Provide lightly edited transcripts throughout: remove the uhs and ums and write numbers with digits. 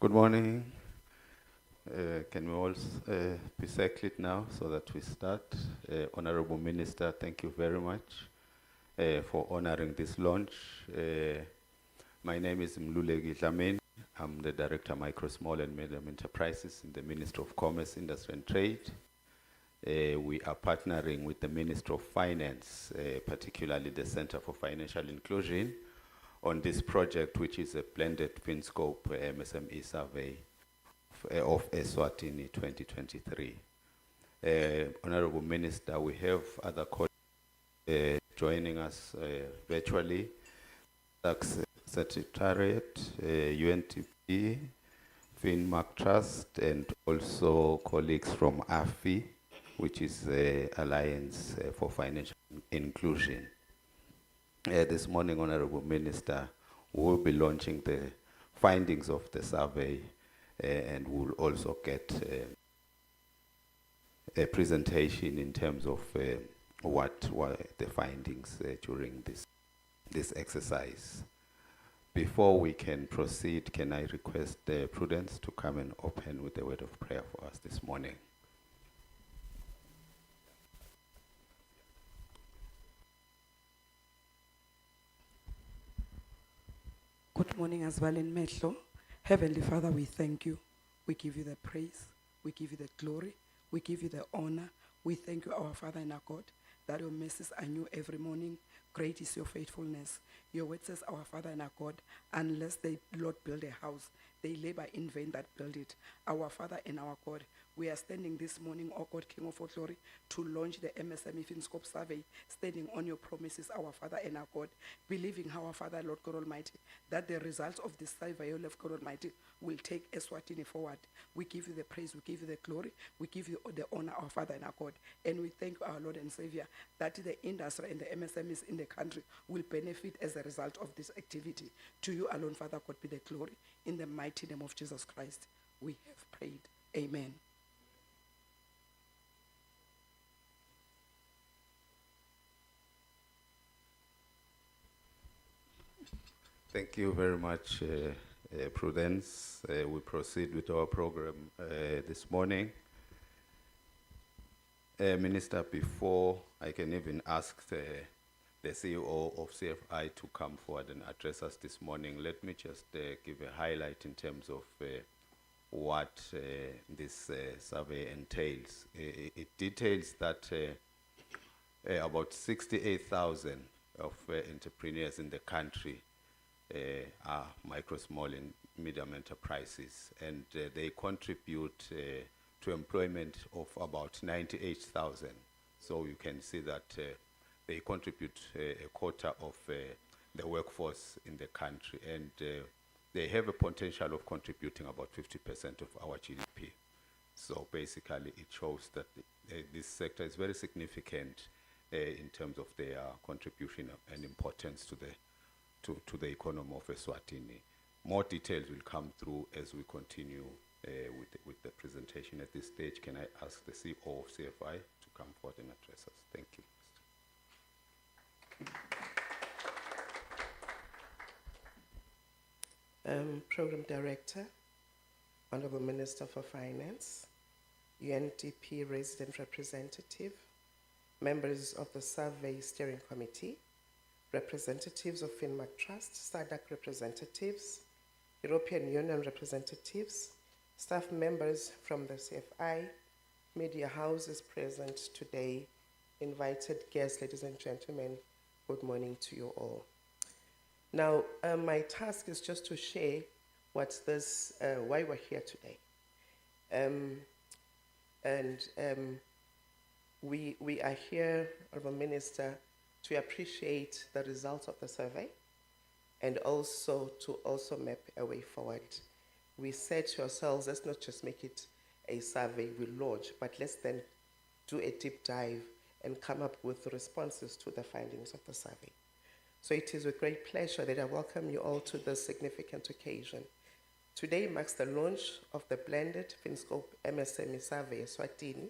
Good morning. Can we all be settled now so that we start? Honorable Minister, thank you very much for honoring this launch. My name is Mluleki Dlamini. I'm the Director of Micro, Small and Medium Enterprises in the Ministry of Commerce, Industry and Trade. We are partnering with the Ministry of Finance, particularly the Center for Financial Inclusion, on this project, which is a blended FinScope MSME survey of Eswatini 2023. Honorable Minister, we have other colleagues joining us virtually. Tax Secretariat, UNTP, FinMark Trust, and also colleagues from AFI, which is the Alliance for Financial Inclusion. This morning, Honorable Minister, we will be launching the findings of the survey and we'll also get a presentation in terms of what were the findings during this exercise. Before we can proceed, can I request Prudence to come and open with a word of prayer for us this morning? Good morning as well in Metlo. Heavenly Father, we thank you. We give you the praise. We give you the glory. We give you the honor. We thank you, our Father and our God, that your mercies are new every morning. Great is your faithfulness. Your word says, our Father and our God, unless they, Lord, build a house, they labor in vain that build it. Our Father and our God, we are standing this morning, O God, King of all glory, to launch the MSME FinScope survey, standing on your promises, our Father and our God, believing, our Father, Lord God Almighty, that the results of this survey, Lord God Almighty, will take Eswatini forward. We give you the praise, we give you the glory, we give you the honor, our Father and our God. And we thank our Lord and Savior that the industry and the MSMEs in the country will benefit as a result of this activity. To you alone, Father God, be the glory. In the mighty name of Jesus Christ, we have prayed. Amen. Thank you very much, Prudence. We proceed with our program this morning. Minister, before I can even ask the CEO of CFI to come forward and address us this morning, let me just give a highlight in terms of what this survey entails. It details that about 68,000 of entrepreneurs in the country are micro, small and medium enterprises, and they contribute to employment of about 98,000. So you can see that they contribute a quarter of the workforce in the country, and they have a potential of contributing about 50% of our GDP. So basically it shows that this sector is very significant in terms of their contribution and importance to the economy of Eswatini. More details will come through as we continue with the presentation. At this stage, can I ask the CEO of CFI to come forward and address us? Thank you. Program Director, Honorable Minister for Finance, UNDP Resident Representative, members of the Survey Steering Committee, representatives of FinMark Trust, SADC representatives, European Union representatives, staff members from the CFI, media houses present today, invited guests, ladies and gentlemen, good morning to you all. Now, my task is just to share what's this, why we're here today. We are here, Honorable Minister, to appreciate the results of the survey and also to map a way forward. We said to ourselves, let's not just make it a survey we launch, but let's then do a deep dive and come up with responses to the findings of the survey. So it is with great pleasure that I welcome you all to this significant occasion. Today marks the launch of the blended FinScope MSME Survey Eswatini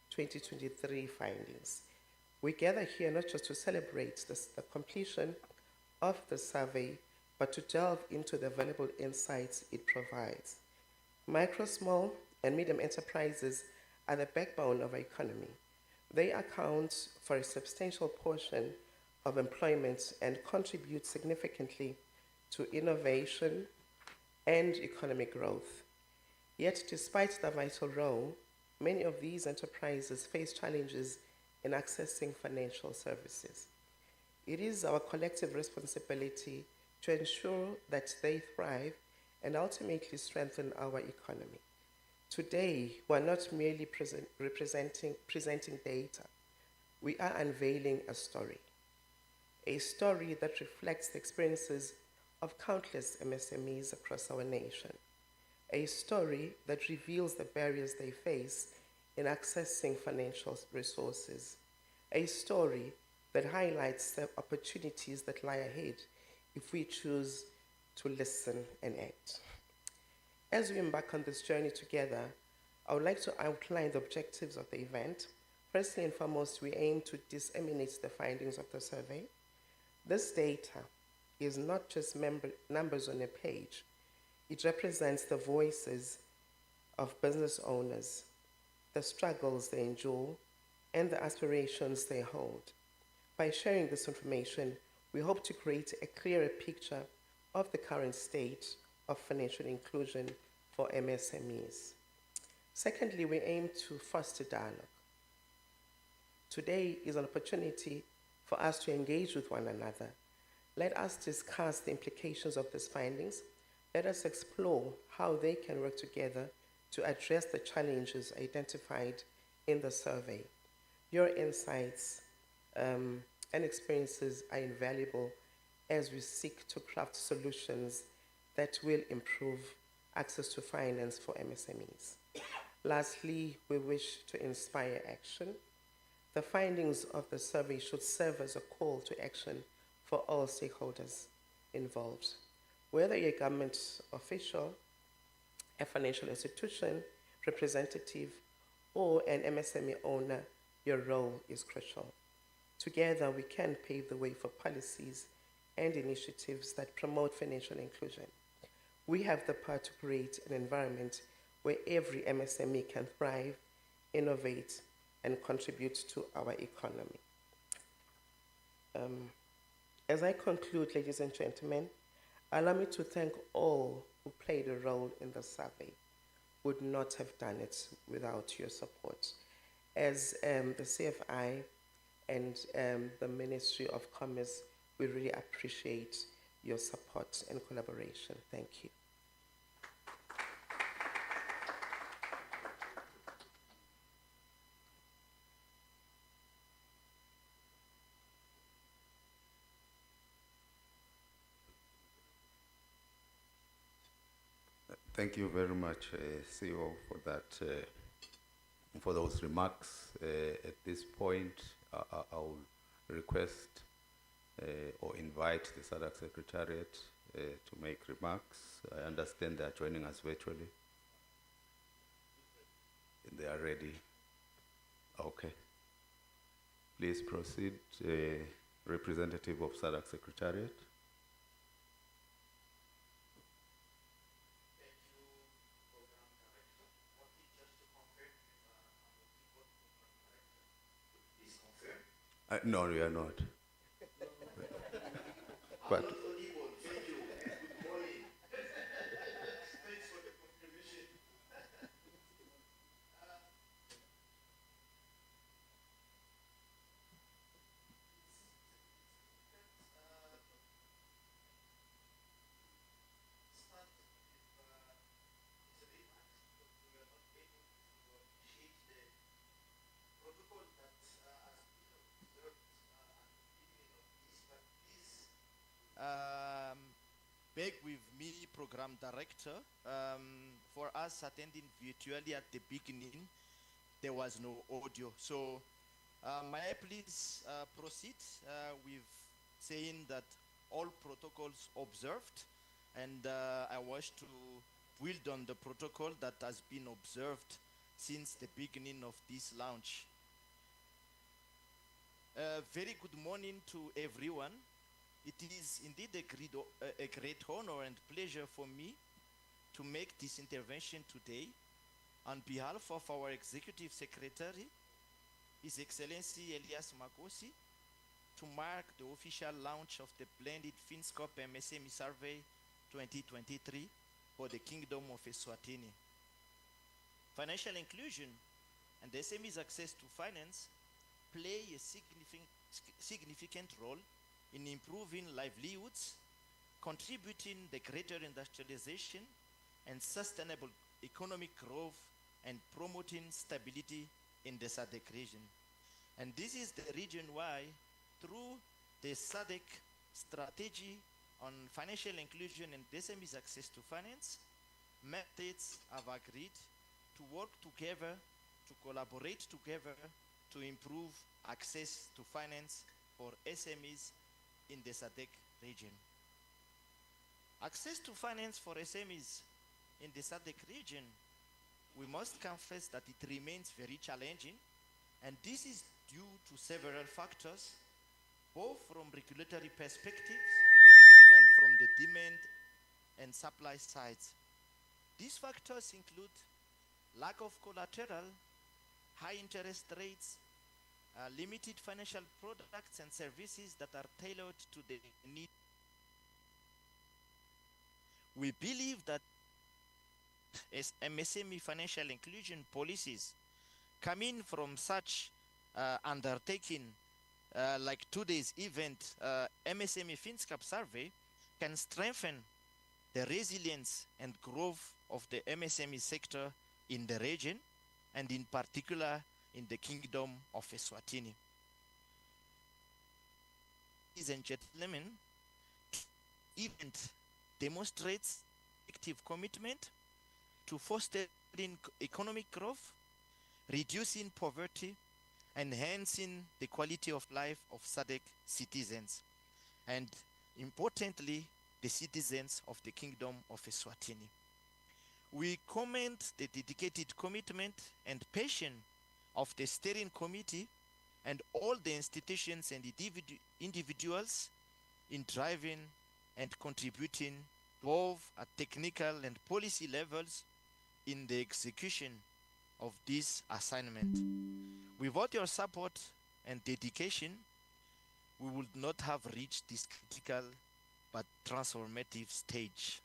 2023 findings. We gather here not just to celebrate the completion of the survey, but to delve into the valuable insights it provides Micro, small, and medium enterprises are the backbone of our economy. They account for a substantial portion of employment and contribute significantly to innovation and economic growth. Yet, despite their vital role, many of these enterprises face challenges in accessing financial services. It is our collective responsibility to ensure that they thrive and ultimately strengthen our economy. Today, we are not merely presenting data. We are unveiling a story that reflects the experiences of countless MSMEs across our nation, a story that reveals the barriers they face in accessing financial resources, a story that highlights the opportunities that lie ahead if we choose to listen and act. As we embark on this journey together, I would like to outline the objectives of the event. Firstly and foremost, we aim to disseminate the findings of the survey. This data is not just numbers on a page. It represents the voices of business owners, the struggles they endure, and the aspirations they hold. By sharing this information, we hope to create a clearer picture of the current state of financial inclusion for MSMEs. Secondly, we aim to foster dialogue. Today is an opportunity for us to engage with one another. Let us discuss the implications of these findings. Let us explore how they can work together to address the challenges identified in the survey. Your insights and experiences are invaluable as we seek to craft solutions that will improve access to finance for MSMEs. Lastly, we wish to inspire action. The findings of the survey should serve as a call to action for all stakeholders involved. Whether you're a government official, a financial institution, representative, or an MSME owner, your role is crucial. Together, we can pave the way for policies and initiatives that promote financial inclusion. We have the power to create an environment where every MSME can thrive, innovate, and contribute to our economy. As I conclude, ladies and gentlemen, allow me to thank all who played a role in the survey. Would not have done it without your support. As the CFI and the Ministry of Commerce, we really appreciate your support and collaboration. Thank you. Thank you very much, CEO, for that, for those remarks. At this point, I will request or invite the SADC Secretariat to make remarks. I understand they are joining us virtually. They are ready. Okay. Please proceed, representative of SADC Secretariat. No, we are not. But back with me, Program Director. For us attending virtually at the beginning, there was no audio. So may I please proceed with saying that all protocols observed, and I wish to build on the protocol that has been observed since the beginning of this launch. Very good morning to everyone. It is indeed a great honor and pleasure for me to make this intervention today on behalf of our Executive Secretary, His Excellency Elias Makosi, to mark the official launch of the blended FinScope MSME Survey 2023 for the Kingdom of Eswatini. Financial inclusion and SMEs' access to finance play a significant role in improving livelihoods, contributing the greater industrialization and sustainable economic growth, and promoting stability in the SADC region. And this is the reason why, through the SADC strategy on financial inclusion and SMEs access to finance, member states have agreed to work together, to collaborate together to improve access to finance for SMEs in the SADC region. Access to finance for SMEs in the SADC region, we must confess that it remains very challenging, and this is due to several factors, both from regulatory perspectives and from the demand and supply sides. These factors include lack of collateral, high interest rates, limited financial products and services that are tailored to the need. We believe that as MSME financial inclusion policies coming from such undertaking like today's event, MSME FinScope survey, can strengthen the resilience and growth of the MSME sector in the region, and in particular in the Kingdom of Eswatini. Ladies and gentlemen, the event demonstrates active commitment to fostering economic growth, reducing poverty, enhancing the quality of life of SADC citizens, and importantly, the citizens of the Kingdom of Eswatini. We commend the dedicated commitment and passion of the steering committee and all the institutions and individuals in driving and contributing both at technical and policy levels in the execution of this assignment. Without your support and dedication, we would not have reached this critical but transformative stage.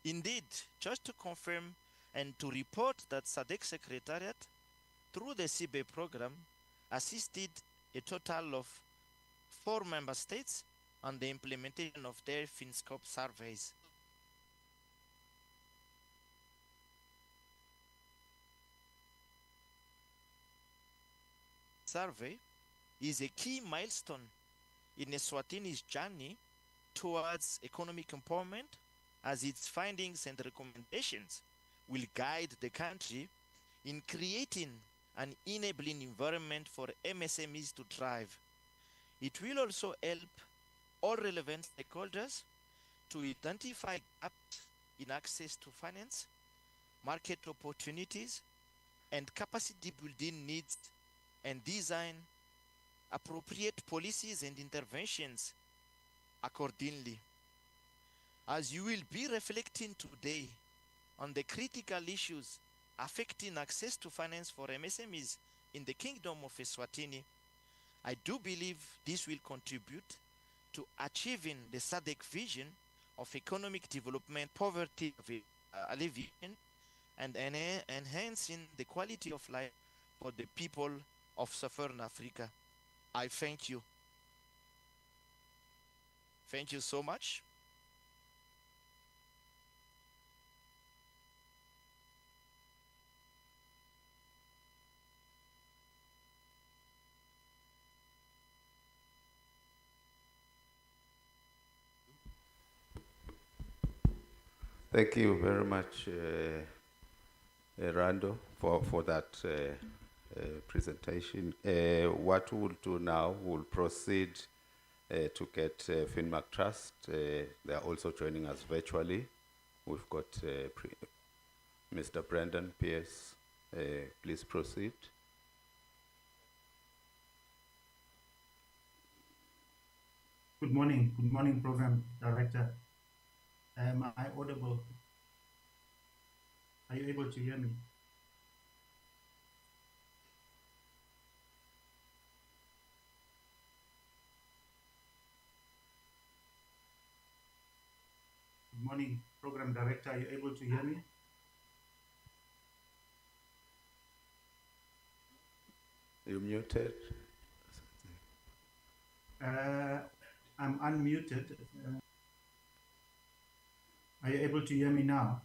Indeed, just to confirm and to report that SADC Secretariat, through the CBE program, assisted a total of 4 member states on the implementation of their FinScope surveys. Survey is a key milestone in Eswatini's journey towards economic empowerment, as its findings and recommendations will guide the country in creating an enabling environment for MSMEs to thrive. It will also help all relevant stakeholders to identify gaps in access to finance, market opportunities, and capacity building needs, and design appropriate policies and interventions accordingly. As you will be reflecting today on the critical issues affecting access to finance for MSMEs in the Kingdom of Eswatini, I do believe this will contribute to achieving the SADC vision of economic development, poverty alleviation, and enhancing the quality of life for the people of Southern Africa. I thank you. Thank you so much. Thank you very much, Rando, for that presentation. What we'll do now, we'll proceed to get Finmark Trust. They are also joining us virtually. We've got Mr. Brandon Pierce. Please proceed. Good morning, Program Director. Am I audible? Are you able to hear me? Good morning, Program Director. Are you able to hear me? You muted? I'm unmuted. Are you able to hear me now?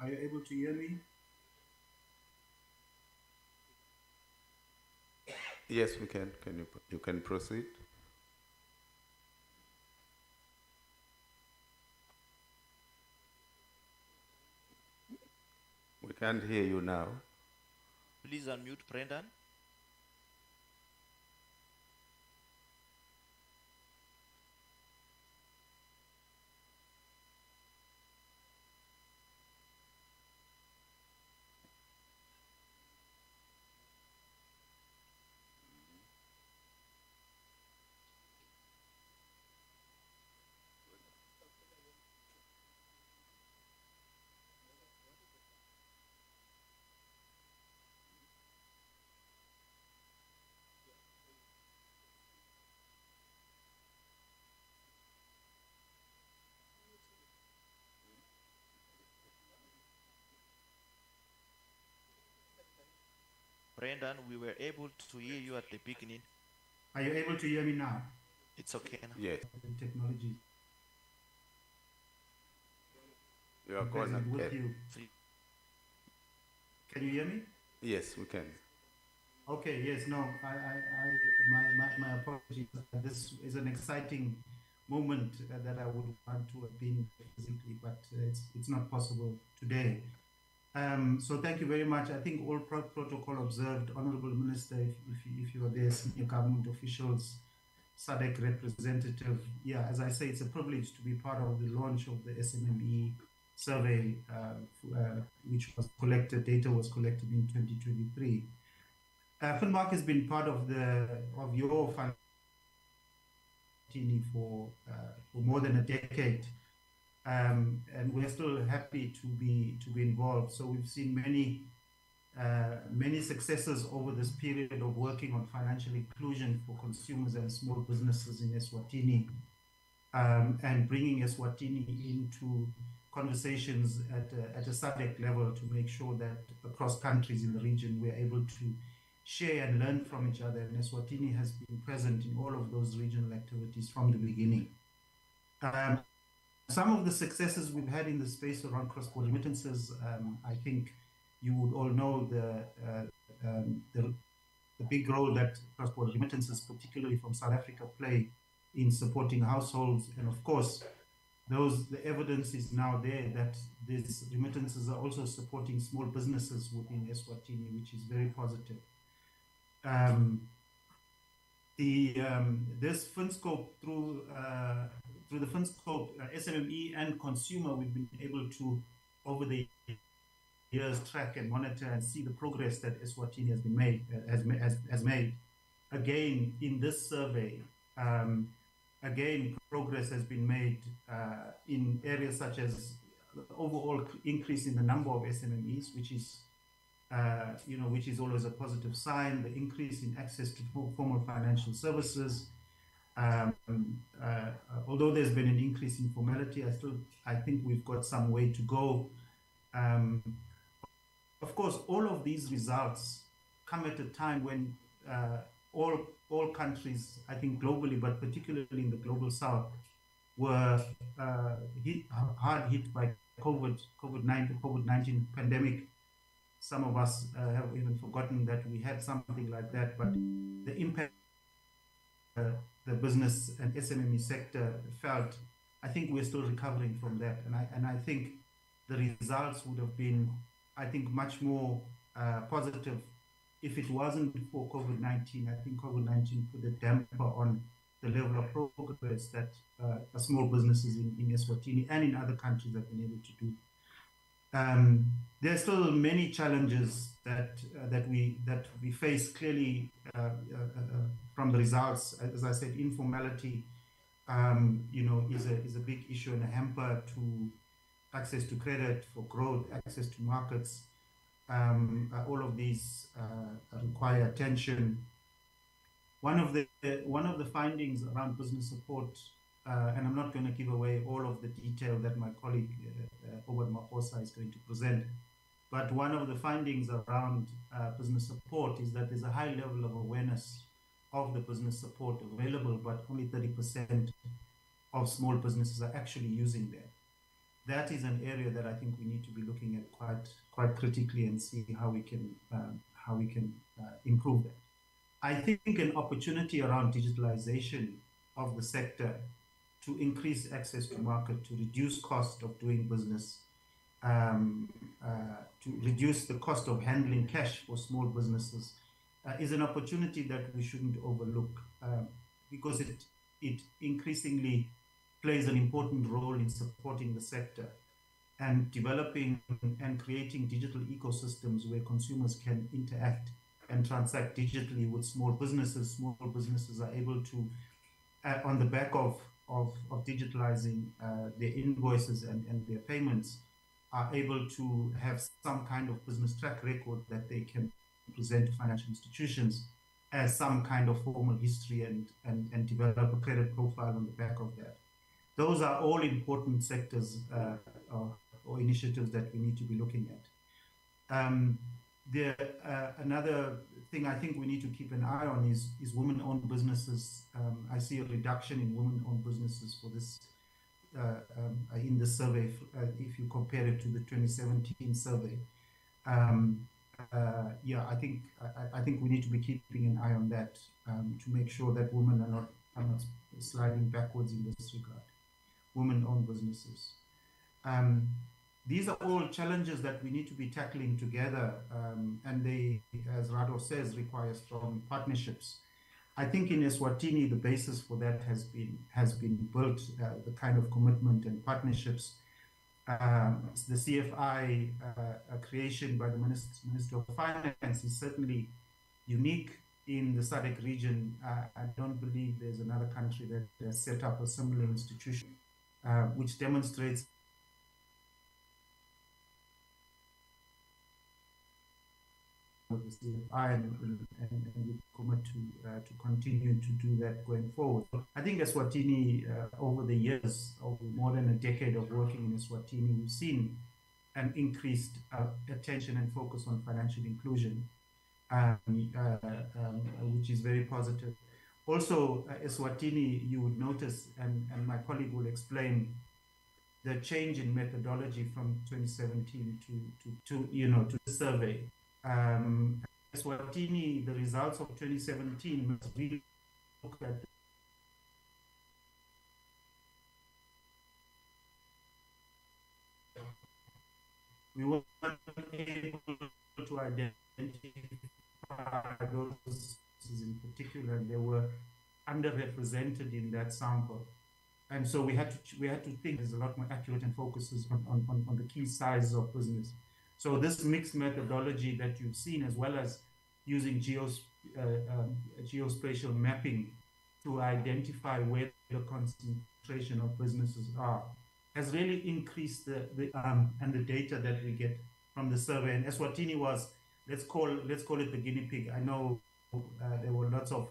Are you able to hear me? Yes, we can. You can proceed? We can't hear you now. Please unmute Brendan. Brendan, we were able to hear you at the beginning. Are you able to hear me now? It's okay now. Yes. The technology. You are Present with connected. you. Can you hear me? Yes, we can. Okay, yes, no, my apologies. This is an exciting moment that I would want to have been physically, but it's not possible today. So thank you very much. I think all protocol observed. Honorable Minister, if you are there, senior government officials, SADC representative. Yeah, as I say, it's a privilege to be part of the launch of the SMME survey, which was collected, data was collected in 2023. FinMark has been part of your fund for more than a decade, and we're still happy to be involved. So we've seen many successes over this period of working on financial inclusion for consumers and small businesses in Eswatini, and bringing Eswatini into conversations at a SADC level to make sure that across countries in the region we're able to share and learn from each other. And Eswatini has been present in all of those regional activities from the beginning. Some of the successes we've had in the space around cross-border remittances, I think you would all know the big role that cross-border remittances, particularly from South Africa, play in supporting households. And of course, the evidence is now there that these remittances are also supporting small businesses within Eswatini, which is very positive. This FinScope through the FinScope SMME and consumer, we've been able to, over the years, track and monitor and see the progress that Eswatini has made. Again, in this survey, again, progress has been made in areas such as the overall increase in the number of SMMEs, which is which is always a positive sign. The increase in access to formal financial services. Although there's been an increase in formality, I think we've got some way to go. Of course, all of these results come at a time when all countries, I think globally, but particularly in the global south, were hard hit by COVID-19 pandemic. Some of us have even forgotten that we had something like that, but the impact the business and SMME sector felt, I think we're still recovering from that. And I think the results would have been, I think, much more positive if it wasn't for COVID-19. I think COVID-19 put a damper on the level of progress that small businesses in Eswatini and in other countries have been able to do. There are still many challenges that we face clearly from the results. As I said, informality, is a big issue and a hamper to access to credit for growth, access to markets. All of these require attention. One of the findings around business support, and I'm not going to give away all of the detail that my colleague Obad Maposa is going to present, but one of the findings around business support is that there's a high level of awareness of the business support available, but only 30% of small businesses are actually using that. That is an area that I think we need to be looking at quite critically and see how we can improve that. I think an opportunity around digitalization of the sector to increase access to market, to reduce cost of doing business, to reduce the cost of handling cash for small businesses is an opportunity that we shouldn't overlook because it increasingly plays an important role in supporting the sector and developing and creating digital ecosystems where consumers can interact and transact digitally with small businesses. Small businesses are able to, on the back of digitalizing their invoices and their payments, are able to have some kind of business track record that they can present to financial institutions as some kind of formal history and develop a credit profile on the back of that. Those are all important sectors or initiatives that we need to be looking at. Another thing I think we need to keep an eye on is women-owned businesses. I see a reduction in women-owned businesses for this in the survey if you compare it to the 2017 survey. I think we need to be keeping an eye on that to make sure that women are not sliding backwards in this regard. Women-owned businesses. These are all challenges that we need to be tackling together, and they, as Rado says, require strong partnerships. I think in Eswatini, the basis for that has been built, the kind of commitment and partnerships. The CFI creation by the Minister of Finance is certainly unique in the SADC region. I don't believe there's another country that has set up a similar institution, which demonstrates with the CFI and we commit to continue to do that going forward. I think Eswatini, over the years, over more than a decade of working in Eswatini, we've seen an increased attention and focus on financial inclusion, which is very positive. Also, Eswatini, you would notice, and my colleague will explain, the change in methodology from 2017 to the survey. Eswatini, the results of 2017 must really look at we were able to identify those in particular, and they were underrepresented in that sample. And so we had to think there's a lot more accurate and focuses on the key sizes of business. So this mixed methodology that you've seen, as well as using geospatial mapping to identify where the concentration of businesses are, has really increased the data that we get from the survey. And Eswatini was, let's call it the guinea pig. I know there were lots of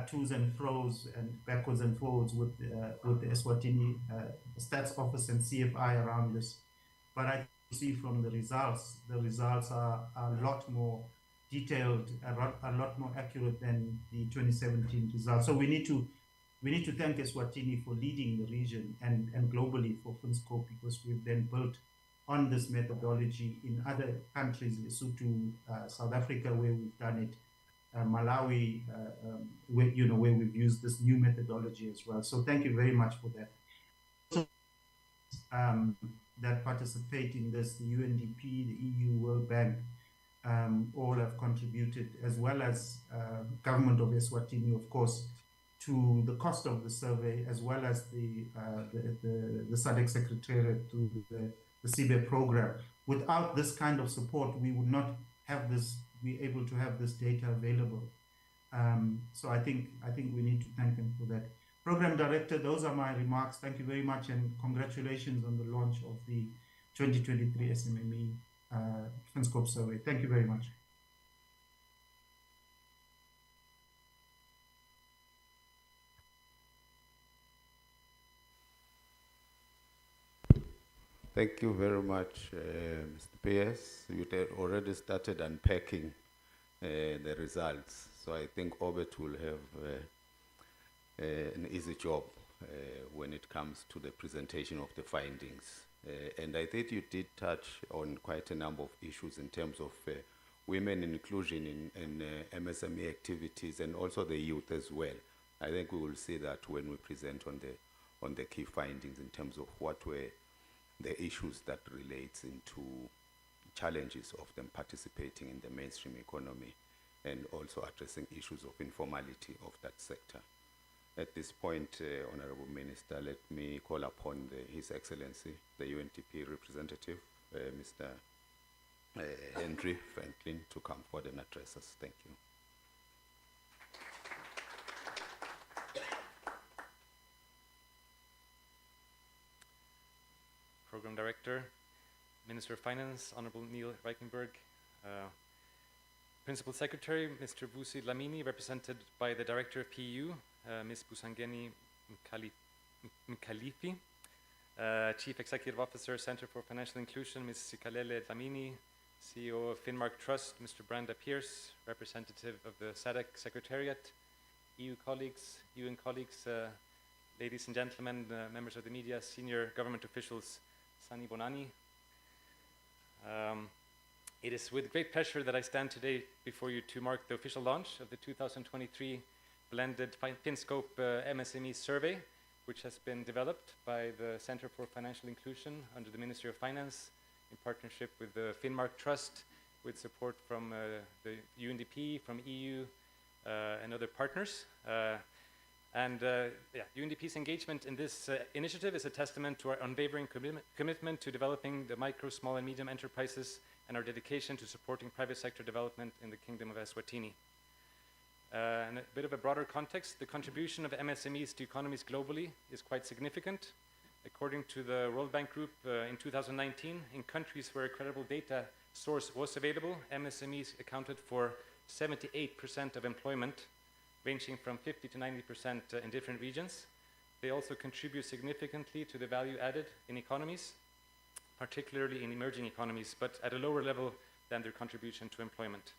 to's and fro's and backwards and forwards with the Eswatini Stats Office and CFI around this, but I see from the results are a lot more detailed, a lot more accurate than the 2017 results. So we need to thank Eswatini for leading the region and globally for FinScope, because we've then built on this methodology in other countries, Lesotho, South Africa, where we've done it, Malawi, where we've used this new methodology as well. So thank you very much for that. Also, that participate in this, the UNDP, the EU, World Bank, all have contributed, as well as government of Eswatini, of course, to the cost of the survey, as well as the SADC Secretariat through the CBE program. Without this kind of support, we would not have be able to have this data available. So I think we need to thank them for that. Program Director, those are my remarks. Thank you very much, and congratulations on the launch of the 2023 SMME FinScope survey. Thank you very much. Thank you very much, Mr. P.S. You already started unpacking the results, so I think Obet will have an easy job when it comes to the presentation of the findings. And I think you did touch on quite a number of issues in terms of women inclusion in MSME activities and also the youth as well. I think we will see that when we present on the key findings in terms of what were the issues that relates into challenges of them participating in the mainstream economy and also addressing issues of informality of that sector. At this point, Honorable Minister, let me call upon His Excellency, the UNDP representative, Mr. Henry Franklin, to come forward and address us. Thank you. Program Director, Minister of Finance, Honorable Neil Reichenberg, Principal Secretary, Mr. Vusi Lamini, represented by the Director of PU, Ms. Busangeni Mkalifi, Chief Executive Officer, Center for Financial Inclusion, Ms. Sikalele Lamini, CEO of Finmark Trust, Mr. Branda Pierce, representative of the SADC Secretariat, EU colleagues, UN colleagues, ladies and gentlemen, members of the media, senior government officials, Sani Bonani. It is with great pleasure that I stand today before you to mark the official launch of the 2023 blended FinScope MSME survey, which has been developed by the Center for Financial Inclusion under the Ministry of Finance in partnership with the Finmark Trust, with support from the UNDP, from EU, and other partners. UNDP's engagement in this initiative is a testament to our unwavering commitment to developing the micro, small, and medium enterprises and our dedication to supporting private sector development in the Kingdom of Eswatini. In a bit of a broader context, the contribution of MSMEs to economies globally is quite significant. According to the World Bank Group, in 2019, in countries where a credible data source was available, MSMEs accounted for 78% of employment, ranging from 50 to 90% in different regions. They also contribute significantly to the value added in economies, particularly in emerging economies, but at a lower level than their contribution to employment.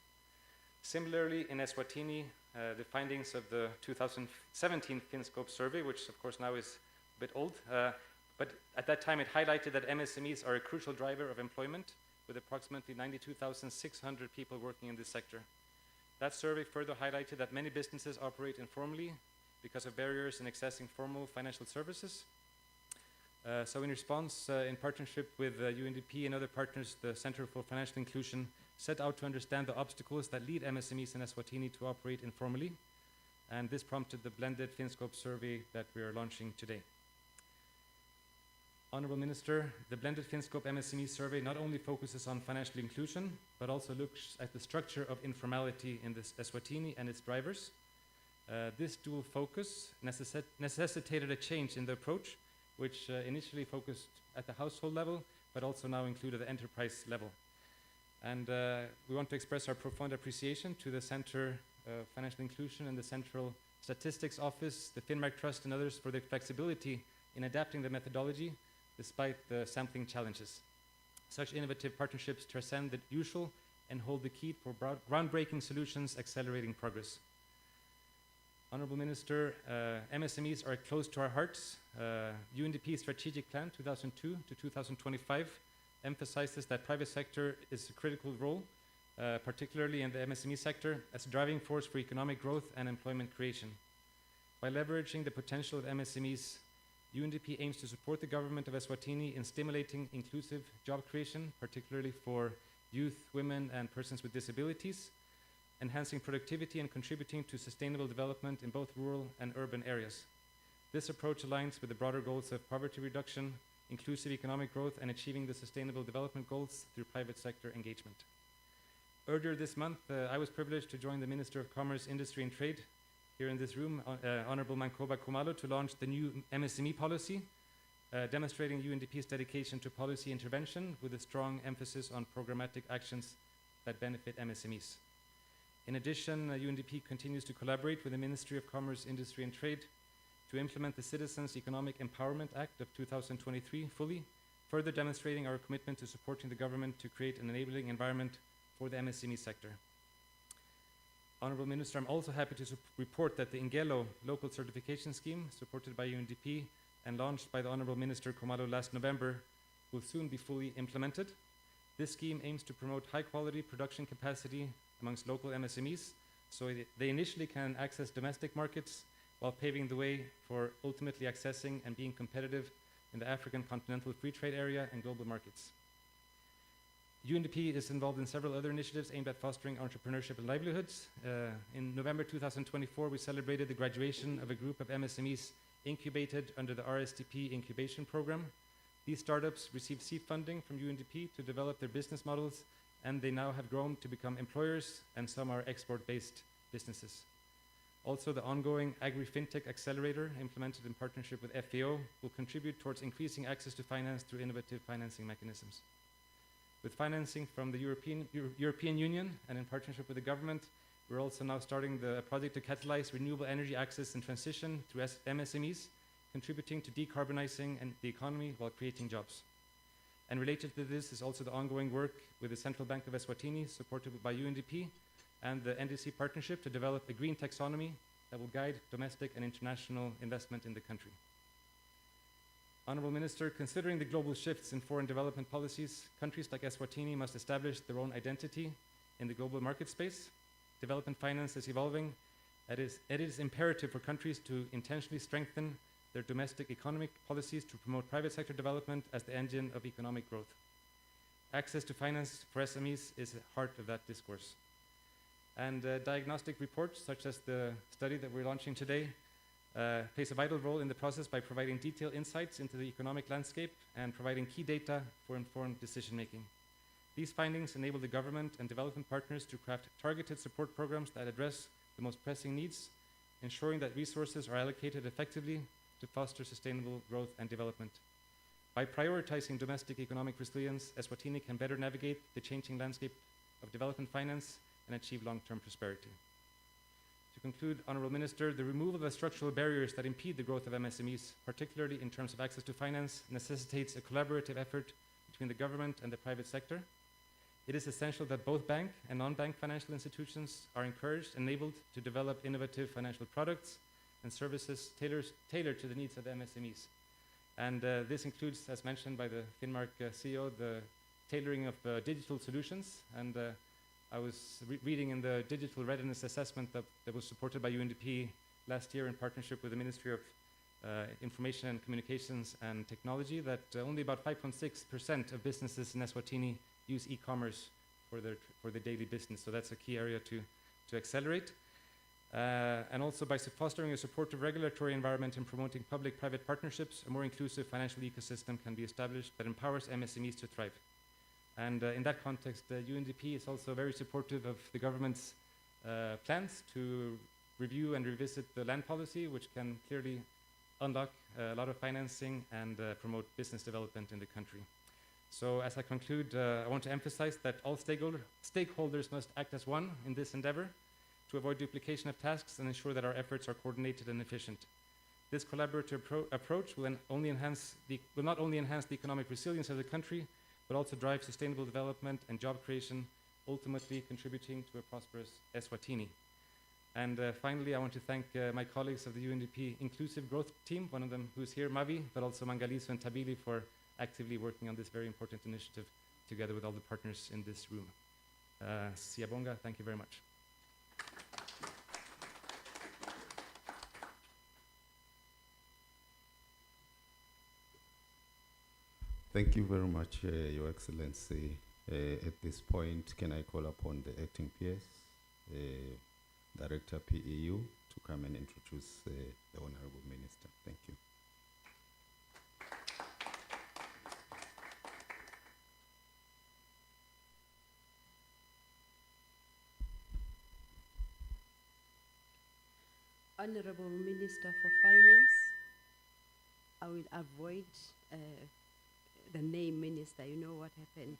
Similarly, in Eswatini, the findings of the 2017 FinScope survey, which of course now is a bit old, but at that time it highlighted that MSMEs are a crucial driver of employment, with approximately 92,600 people working in this sector. That survey further highlighted that many businesses operate informally because of barriers in accessing formal financial services. So in response, in partnership with UNDP and other partners, the Center for Financial Inclusion set out to understand the obstacles that lead MSMEs in Eswatini to operate informally. And this prompted the blended FinScope survey that we are launching today. Honorable Minister, the blended FinScope MSME survey not only focuses on financial inclusion, but also looks at the structure of informality in this Eswatini and its drivers. This dual focus necessitated a change in the approach, which initially focused at the household level, but also now included the enterprise level. And we want to express our profound appreciation to the Center of Financial Inclusion and the Central Statistics Office, the Finmark Trust, and others for their flexibility in adapting the methodology despite the sampling challenges. Such innovative partnerships transcend the usual and hold the key for groundbreaking solutions accelerating progress. Honorable Minister, MSMEs are close to our hearts. UNDP Strategic Plan 2002 to 2025 emphasizes that private sector is a critical role, particularly in the MSME sector, as a driving force for economic growth and employment creation. By leveraging the potential of MSMEs, UNDP aims to support the government of Eswatini in stimulating inclusive job creation, particularly for youth, women, and persons with disabilities, enhancing productivity and contributing to sustainable development in both rural and urban areas. This approach aligns with the broader goals of poverty reduction, inclusive economic growth, and achieving the sustainable development goals through private sector engagement. Earlier this month, I was privileged to join the Minister of Commerce, Industry and Trade here in this room, Honorable Mankoba Kumalo, to launch the new MSME policy, demonstrating UNDP's dedication to policy intervention with a strong emphasis on programmatic actions that benefit MSMEs. In addition, UNDP continues to collaborate with the Ministry of Commerce, Industry and Trade to implement the Citizens Economic Empowerment Act of 2023 fully, further demonstrating our commitment to supporting the government to create an enabling environment for the MSME sector. Honorable Minister, I'm also happy to report that the Ingelo local certification scheme, supported by UNDP and launched by the Honorable Minister Kumalo last November, will soon be fully implemented. This scheme aims to promote high-quality production capacity amongst local MSMEs, so they initially can access domestic markets while paving the way for ultimately accessing and being competitive in the African continental free trade area and global markets. UNDP is involved in several other initiatives aimed at fostering entrepreneurship and livelihoods. In November 2024, we celebrated the graduation of a group of MSMEs incubated under the RSTP incubation program. These startups received seed funding from UNDP to develop their business models, and they now have grown to become employers, and some are export-based businesses. Also, the ongoing Agri-FinTech Accelerator, implemented in partnership with FAO, will contribute towards increasing access to finance through innovative financing mechanisms. With financing from the European Union and in partnership with the government, we're also now starting the project to catalyze renewable energy access and transition through MSMEs, contributing to decarbonizing the economy while creating jobs. And related to this is also the ongoing work with the Central Bank of Eswatini, supported by UNDP, and the NDC partnership to develop a green taxonomy that will guide domestic and international investment in the country. Honorable Minister, considering the global shifts in foreign development policies, countries like Eswatini must establish their own identity in the global market space. Development finance is evolving. It is imperative for countries to intentionally strengthen their domestic economic policies to promote private sector development as the engine of economic growth. Access to finance for SMEs is the heart of that discourse. And diagnostic reports, such as the study that we're launching today, plays a vital role in the process by providing detailed insights into the economic landscape and providing key data for informed decision-making. These findings enable the government and development partners to craft targeted support programs that address the most pressing needs, ensuring that resources are allocated effectively to foster sustainable growth and development. By prioritizing domestic economic resilience, Eswatini can better navigate the changing landscape of development finance and achieve long-term prosperity. To conclude, Honorable Minister, the removal of structural barriers that impede the growth of MSMEs, particularly in terms of access to finance, necessitates a collaborative effort between the government and the private sector. It is essential that both bank and non-bank financial institutions are encouraged and enabled to develop innovative financial products and services tailored to the needs of the MSMEs. And this includes, as mentioned by the Finmark CEO, the tailoring of digital solutions. And I was reading in the digital readiness assessment that was supported by UNDP last year in partnership with the Ministry of Information and Communications and Technology that only about 5.6% of businesses in Eswatini use e-commerce for their daily business. So that's a key area to accelerate. And also by fostering a supportive regulatory environment and promoting public-private partnerships, a more inclusive financial ecosystem can be established that empowers MSMEs to thrive. And in that context, UNDP is also very supportive of the government's plans to review and revisit the land policy, which can clearly unlock a lot of financing and promote business development in the country. So as I conclude, I want to emphasize that all stakeholders must act as one in this endeavor to avoid duplication of tasks and ensure that our efforts are coordinated and efficient. This collaborative approach will not only enhance the economic resilience of the country, but also drive sustainable development and job creation, ultimately contributing to a prosperous Eswatini. And finally, I want to thank my colleagues of the UNDP Inclusive Growth Team, one of them who's here, Mavi, but also Mangaliso and Tabili for actively working on this very important initiative together with all the partners in this room. Siyabonga, thank you very much. Thank you very much, Your Excellency. At this point, can I call upon the Acting PS, Director PEU, to come and introduce the Honorable Minister. Thank you. Honorable Minister for Finance, I will avoid the name minister. You know what happened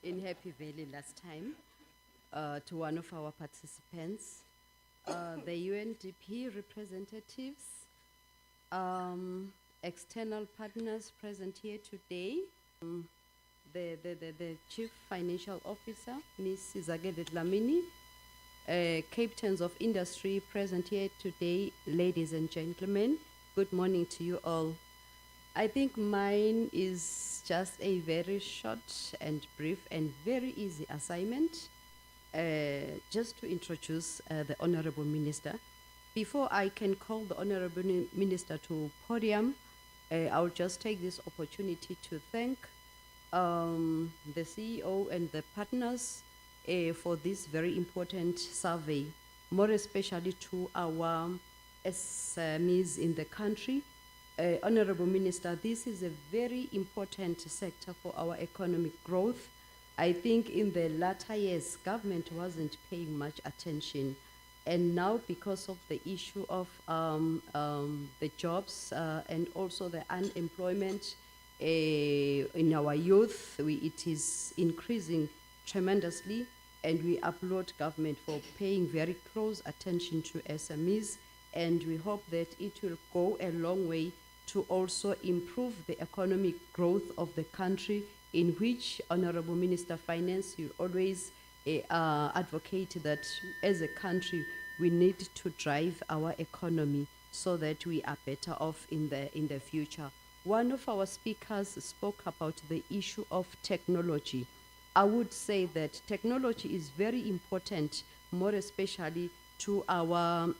in Happy Valley last time to one of our participants. The UNDP representatives, external partners present here today, the Chief Financial Officer, Ms. Sizagele Dlamini, captains of industry present here today, ladies and gentlemen, good morning to you all. I think mine is just a very short and brief and very easy assignment, just to introduce the Honorable Minister. Before I can call the Honorable Minister to podium, I'll just take this opportunity to thank the CEO and the partners for this very important survey, more especially to our SMEs in the country. Honorable Minister, this is a very important sector for our economic growth. I think in the latter years, government wasn't paying much attention. And now, because of the issue of the jobs and also the unemployment in our youth, it is increasing tremendously, and we applaud government for paying very close attention to SMEs, and we hope that it will go a long way to also improve the economic growth of the country, in which Honorable Minister of Finance, you always advocate that as a country we need to drive our economy so that we are better off in the future. One of our speakers spoke about the issue of technology. I would say that technology is very important, more especially to our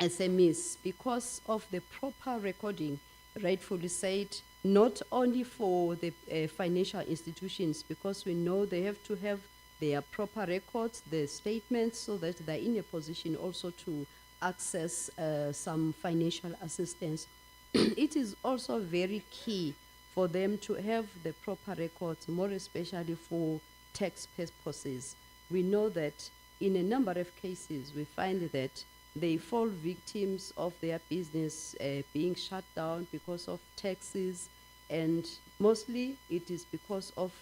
SMEs, because of the proper recording, rightfully said, not only for the financial institutions, because we know they have to have their proper records, the statements, so that they're in a position also to access some financial assistance. It is also very key for them to have the proper records, more especially for tax purposes. We know that in a number of cases, we find that they fall victims of their business being shut down because of taxes, and mostly it is because of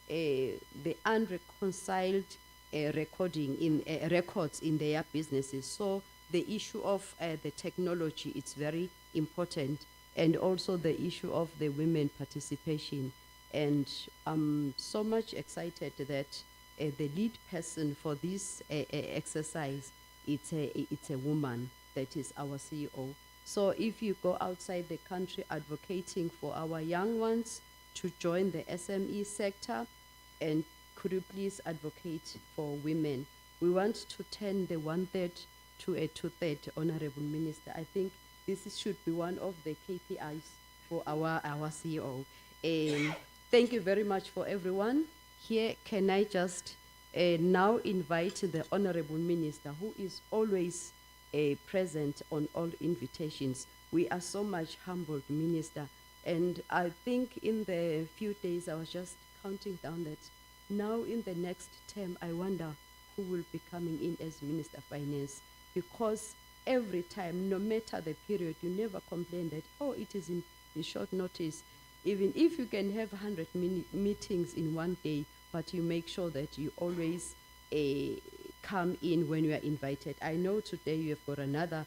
the unreconciled recording in records in their businesses. So the issue of the technology is very important, and also the issue of the women participation. And I'm so much excited that the lead person for this exercise, it's a woman that is our CEO. So if you go outside the country advocating for our young ones to join the SME sector, and could you please advocate for women? We want to turn the 1/3 to a 2/3, Honorable Minister. I think this should be one of the KPIs for our CEO. Thank you very much for everyone. Here, can I just now invite the Honorable Minister, who is always present on all invitations. We are so much humbled, Minister. And I think in the few days, I was just counting down that now in the next term, I wonder who will be coming in as Minister of Finance, because every time, no matter the period, you never complain that, oh, it is in short notice. Even if you can have 100 meetings in one day, but you make sure that you always come in when you are invited. I know today you have got another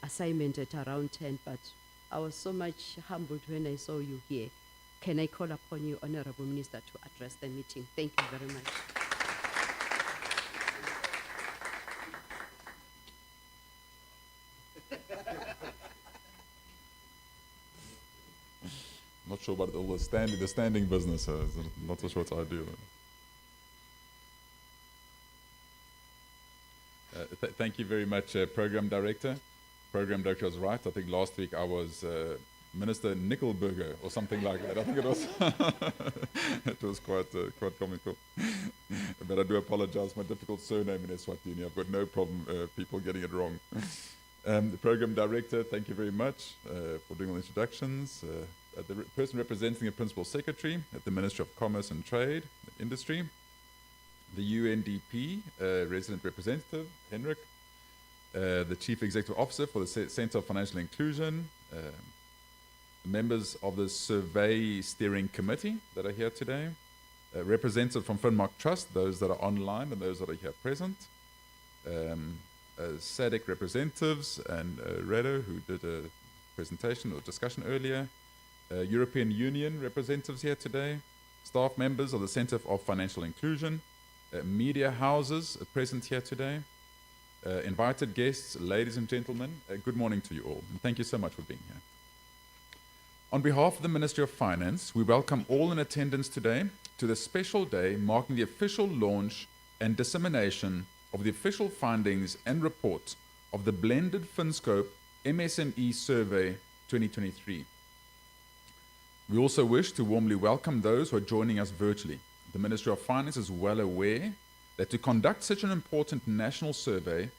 assignment at around 10, but I was so much humbled when I saw you here. Can I call upon you, Honorable Minister, to address the meeting? Thank you very much. Not sure about all the standing business. Not so sure it's ideal. Thank you very much, Program Director. Program Director was right. I think last week I was Minister Nickelberger or something like that. I think it was. It was quite comical. But I do apologize. My difficult surname in Eswatini. I've got no problem people getting it wrong. The Program Director, thank you very much for doing all the introductions. The person representing the Principal Secretary at the Ministry of Commerce and Trade, Industry, the UNDP resident representative, Henrik, the Chief Executive Officer for the Center of Financial Inclusion, members of the Survey Steering Committee that are here today, representatives from Finmark Trust, those that are online and those that are here present, SADC representatives and Redo, who did a presentation or discussion earlier, European Union representatives here today, staff members of the Center of Financial Inclusion, media houses present here today, invited guests, ladies and gentlemen, good morning to you all, and thank you so much for being here. On behalf of the Ministry of Finance, we welcome all in attendance today to the special day marking the official launch and dissemination of the official findings and report of the blended FinScope MSME Survey 2023. We also wish to warmly welcome those who are joining us virtually. The Ministry of Finance is well aware that to conduct such an important national survey,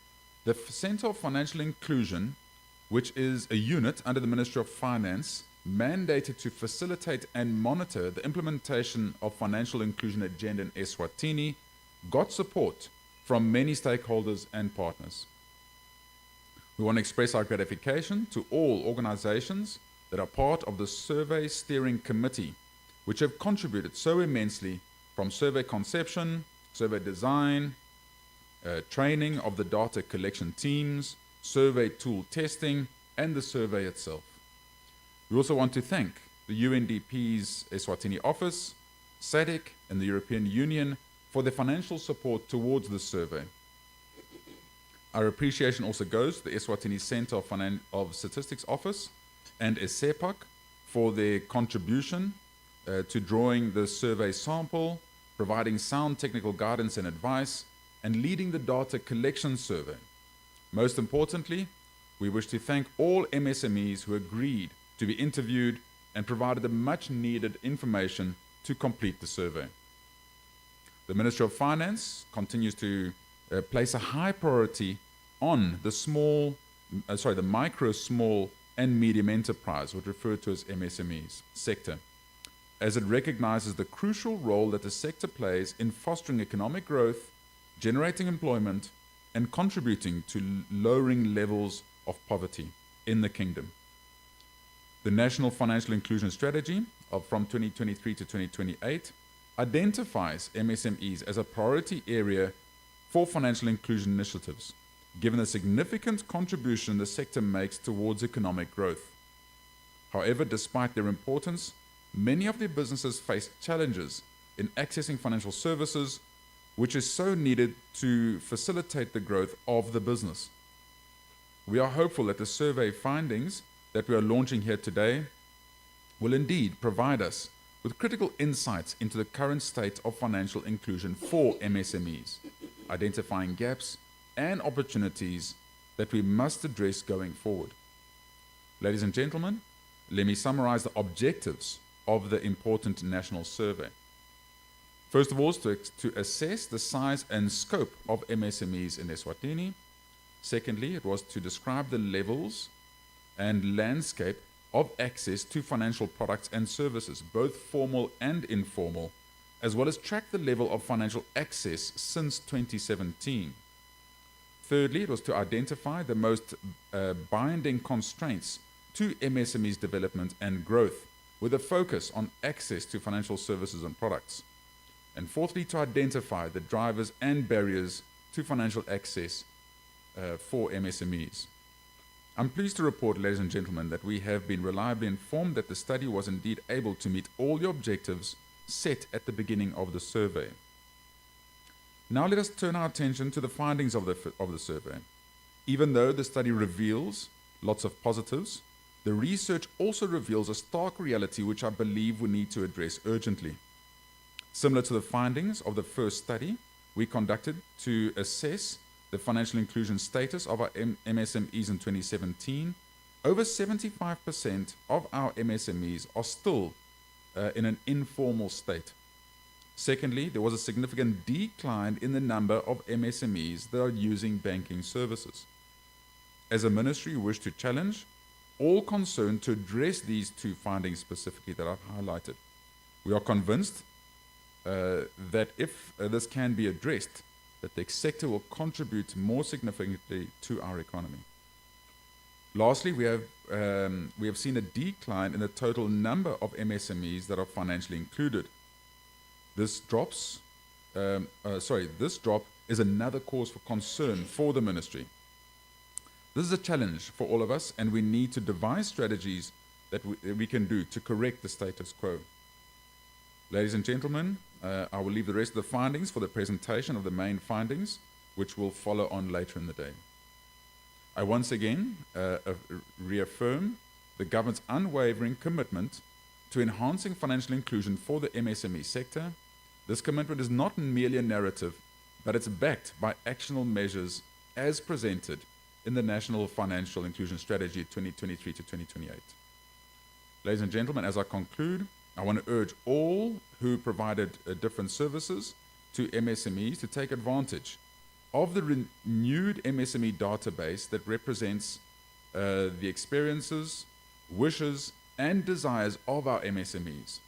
the Center of Financial Inclusion, which is a unit under the Ministry of Finance, mandated to facilitate and monitor the implementation of financial inclusion agenda in Eswatini, got support from many stakeholders and partners. We want to express our gratification to all organizations that are part of the Survey Steering Committee, which have contributed so immensely from survey conception, survey design, training of the data collection teams, survey tool testing, and the survey itself. We also want to thank the UNDP's Eswatini office, SADC, and the European Union for their financial support towards this survey. Our appreciation also goes to the Eswatini Center of Statistics Office and ESEPAC for their contribution to drawing the survey sample, providing sound technical guidance and advice, and leading the data collection survey. Most importantly, we wish to thank all MSMEs who agreed to be interviewed and provided the much needed information to complete the survey. The Ministry of Finance continues to place a high priority on the micro, small, and medium enterprise, what referred to as MSMEs sector, as it recognizes the crucial role that the sector plays in fostering economic growth, generating employment, and contributing to lowering levels of poverty in the Kingdom. The National Financial Inclusion Strategy from 2023 to 2028 identifies MSMEs as a priority area for financial inclusion initiatives, given the significant contribution the sector makes towards economic growth. However, despite their importance, many of their businesses face challenges in accessing financial services, which is so needed to facilitate the growth of the business. We are hopeful that the survey findings that we are launching here today will indeed provide us with critical insights into the current state of financial inclusion for MSMEs, identifying gaps and opportunities that we must address going forward. Ladies and gentlemen, let me summarize the objectives of the important national survey. First of all, to assess the size and scope of MSMEs in Eswatini. Secondly, it was to describe the levels and landscape of access to financial products and services, both formal and informal, as well as track the level of financial access since 2017. Thirdly, it was to identify the most binding constraints to MSMEs development and growth, with a focus on access to financial services and products. And fourthly, to identify the drivers and barriers to financial access for MSMEs. I'm pleased to report, ladies and gentlemen, that we have been reliably informed that the study was indeed able to meet all the objectives set at the beginning of the survey. Now let us turn our attention to the findings of the survey. Even though the study reveals lots of positives, the research also reveals a stark reality which I believe we need to address urgently. Similar to the findings of the first study we conducted to assess the financial inclusion status of our MSMEs in 2017, over 75% of our MSMEs are still in an informal state. Secondly, there was a significant decline in the number of MSMEs that are using banking services. As a ministry, we wish to challenge all concerned to address these two findings specifically that I've highlighted. We are convinced that if this can be addressed, that the sector will contribute more significantly to our economy. Lastly, we have seen a decline in the total number of MSMEs that are financially included. This drop is another cause for concern for the ministry. This is a challenge for all of us, and we need to devise strategies that we can do to correct the status quo. Ladies and gentlemen, I will leave the rest of the findings for the presentation of the main findings, which will follow on later in the day. I once again reaffirm the government's unwavering commitment to enhancing financial inclusion for the MSME sector. This commitment is not merely a narrative, but it's backed by actionable measures as presented in the National Financial Inclusion Strategy 2023 to 2028. Ladies and gentlemen, as I conclude, I want to urge all who provided different services to MSMEs to take advantage of the renewed MSME database that represents the experiences, wishes, and desires of our MSMEs.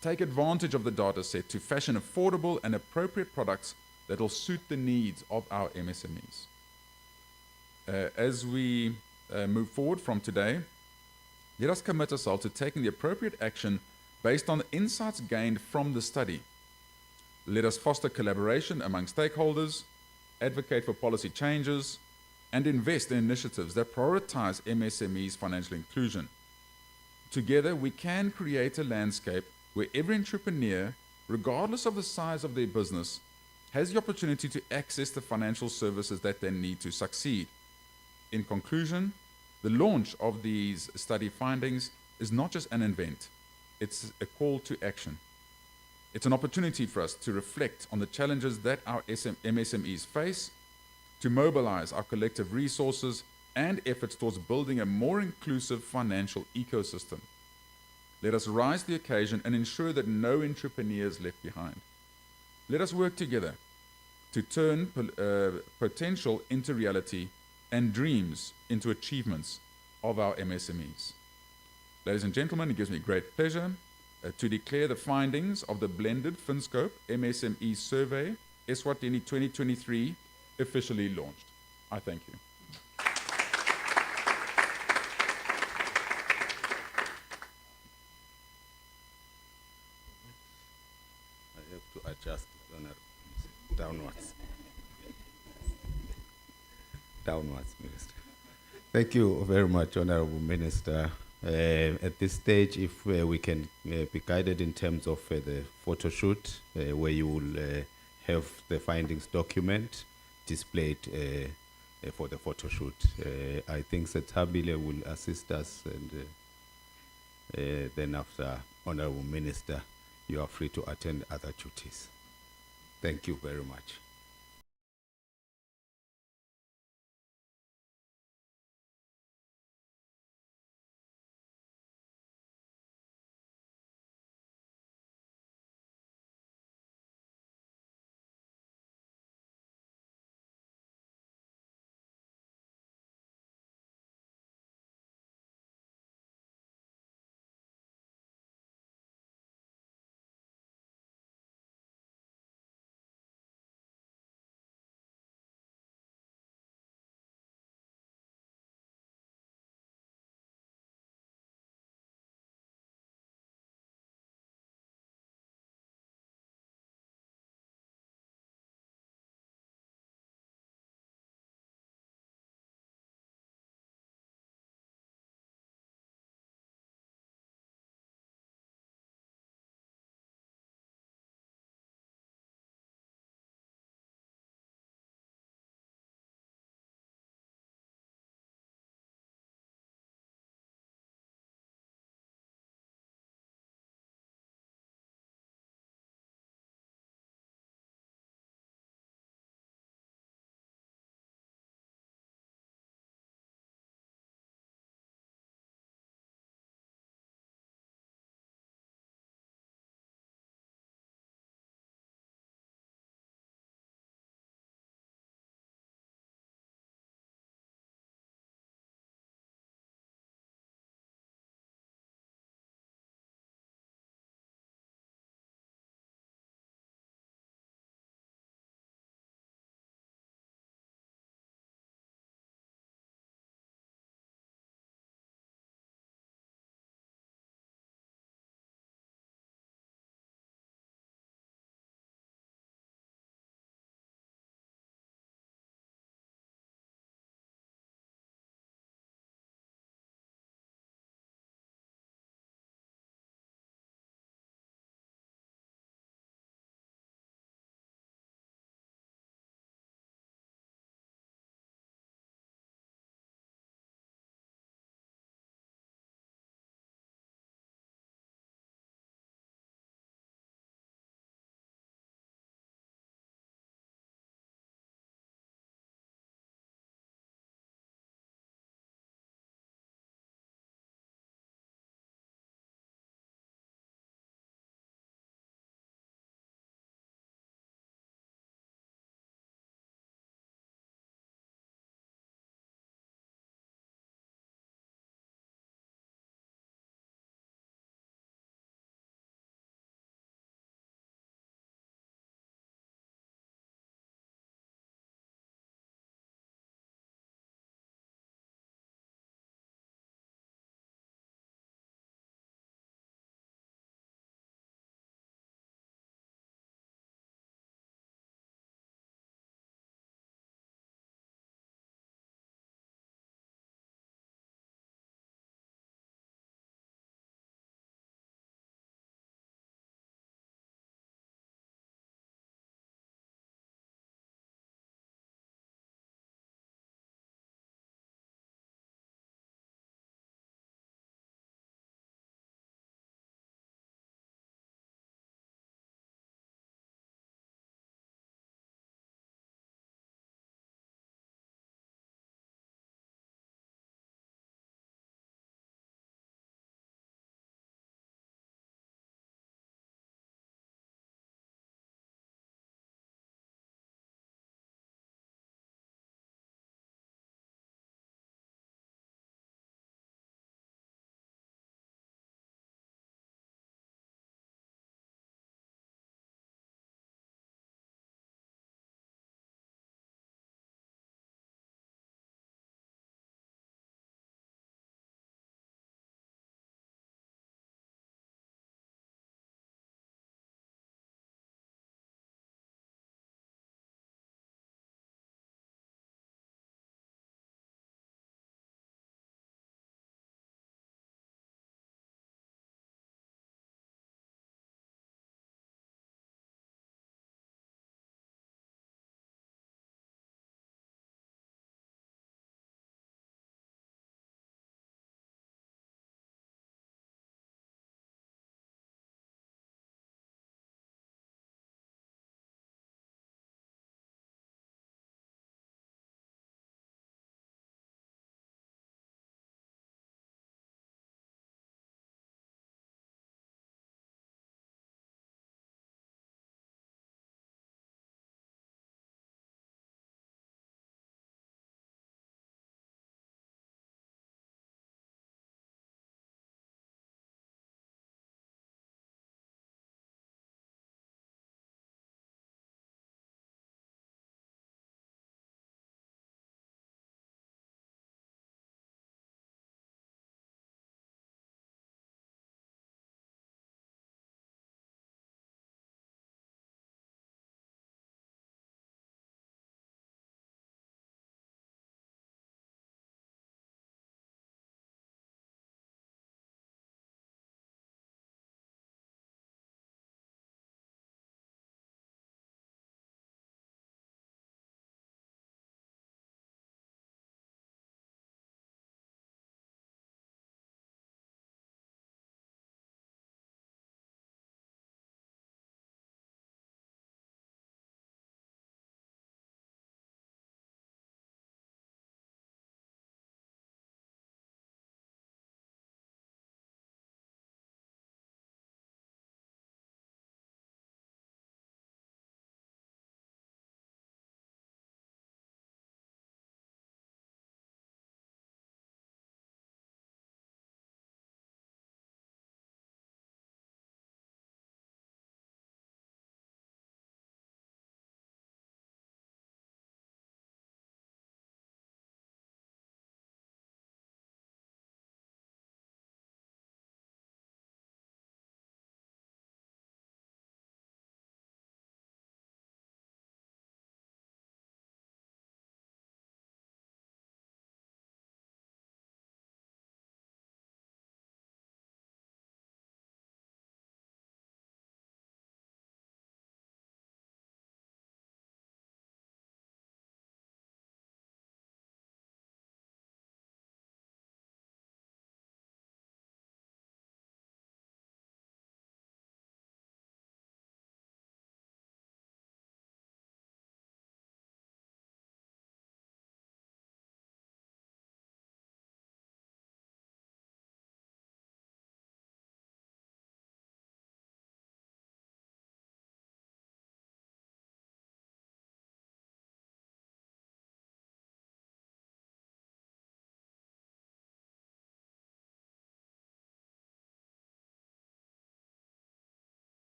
Take advantage of the data set to fashion affordable and appropriate products that will suit the needs of our MSMEs. As we move forward from today, let us commit ourselves to taking the appropriate action based on the insights gained from the study. Let us foster collaboration among stakeholders, advocate for policy changes, and invest in initiatives that prioritize MSMEs' financial inclusion. Together, we can create a landscape where every entrepreneur, regardless of the size of their business, has the opportunity to access the financial services that they need to succeed. In conclusion, the launch of these study findings is not just an event, it's a call to action. It's an opportunity for us to reflect on the challenges that our MSMEs face, to mobilize our collective resources and efforts towards building a more inclusive financial ecosystem. Let us rise to the occasion and ensure that no entrepreneur is left behind. Let us work together to turn potential into reality and dreams into achievements of our MSMEs. Ladies and gentlemen, it gives me great pleasure to declare the findings of the blended FinScope MSME Survey Eswatini 2023 officially launched. I thank you. I have to adjust downwards. Downwards, Minister. Thank you very much, Honorable Minister. At this stage, if we can be guided in terms of the photo shoot, where you will have the findings document displayed for the photo shoot. I think Setabile will assist us, and then after, Honorable Minister, you are free to attend other duties. Thank you very much.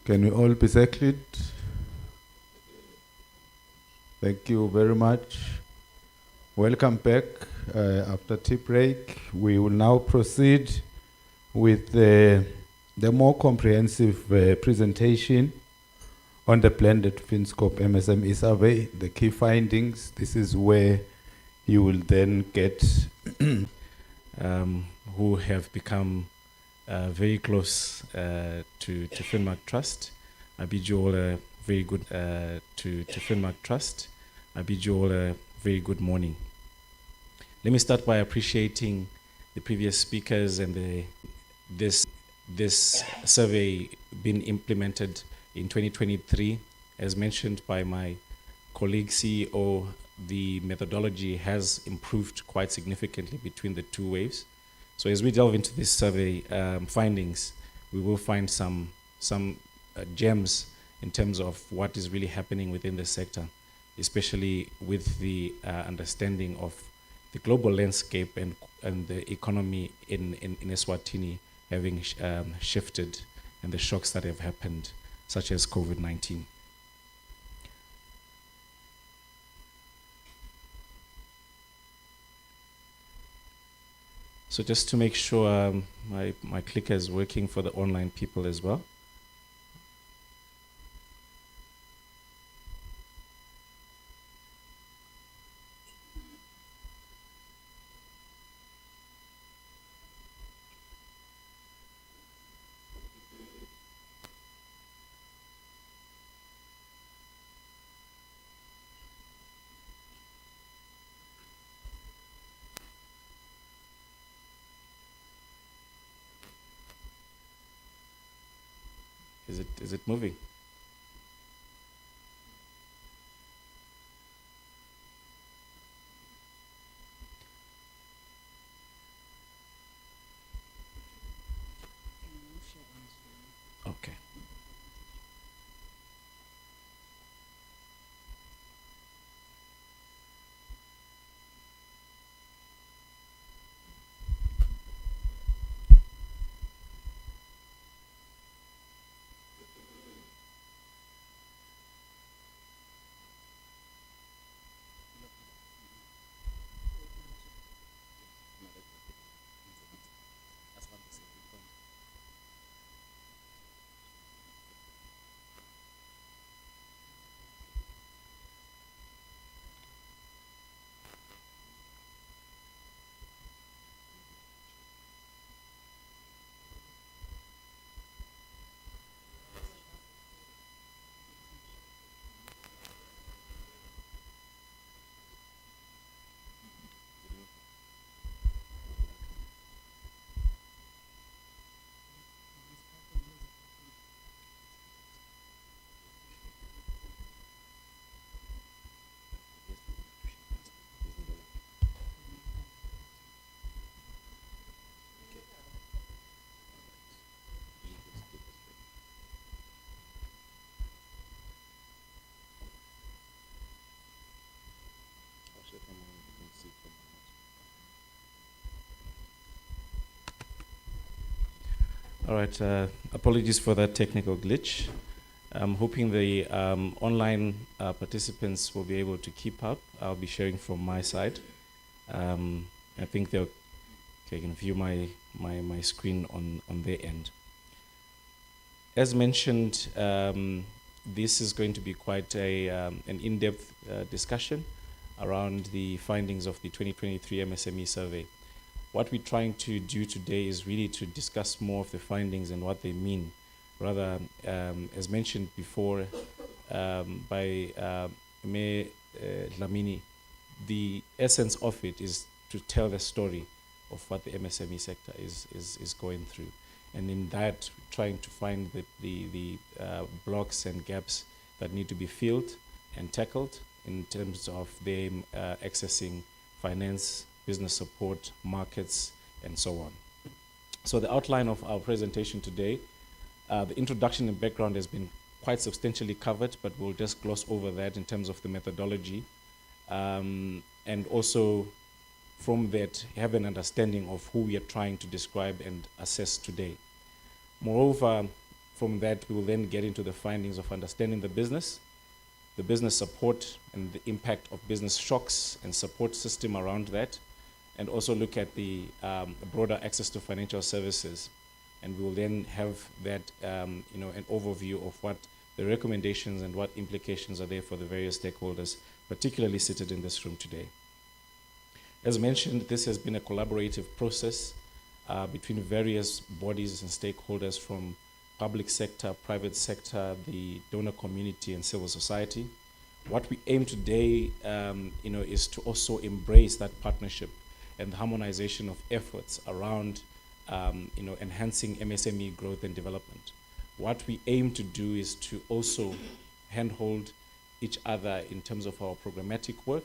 Can we all be secluded? Thank you very much. Welcome back after tea break. We will now proceed with the more comprehensive presentation on the blended FinScope MSME survey, the key findings. This is where you will then get who have become very close to Finmark Trust. I bid you all a very good to Finmark Trust. I bid you all a very good morning. Let me start by appreciating the previous speakers and this survey being implemented in 2023. As mentioned by my colleague CEO, the methodology has improved quite significantly between the two waves. So as we delve into this survey findings, we will find some gems in terms of what is really happening within the sector, especially with the understanding of the global landscape and the economy in Eswatini having shifted, and the shocks that have happened, such as COVID-19. So just to make sure my clicker is working for the online people as well. Is it moving? Okay. All right, apologies for that technical glitch. I'm hoping the online participants will be able to keep up. I'll be sharing from my side. I think they can view my screen on their end. As mentioned, this is going to be quite an in-depth discussion around the findings of the 2023 MSME survey. What we're trying to do today is really to discuss more of the findings and what they mean. Rather, as mentioned before by Mayor Dlamini, the essence of it is to tell the story of what the MSME sector is going through. And in that, trying to find the blocks and gaps that need to be filled and tackled in terms of them accessing finance, business support, markets, and so on. So the outline of our presentation today, the introduction and background has been quite substantially covered, but we'll just gloss over that in terms of the methodology. And also from that, have an understanding of who we are trying to describe and assess today. Moreover, from that, we will then get into the findings of understanding the business support and the impact of business shocks and support system around that, and also look at the broader access to financial services. And we will then have that, an overview of what the recommendations and what implications are there for the various stakeholders, particularly seated in this room today. As mentioned, this has been a collaborative process between various bodies and stakeholders from public sector, private sector, the donor community, and civil society. What we aim today, is to also embrace that partnership and the harmonization of efforts around, enhancing MSME growth and development. What we aim to do is to also handhold each other in terms of our programmatic work,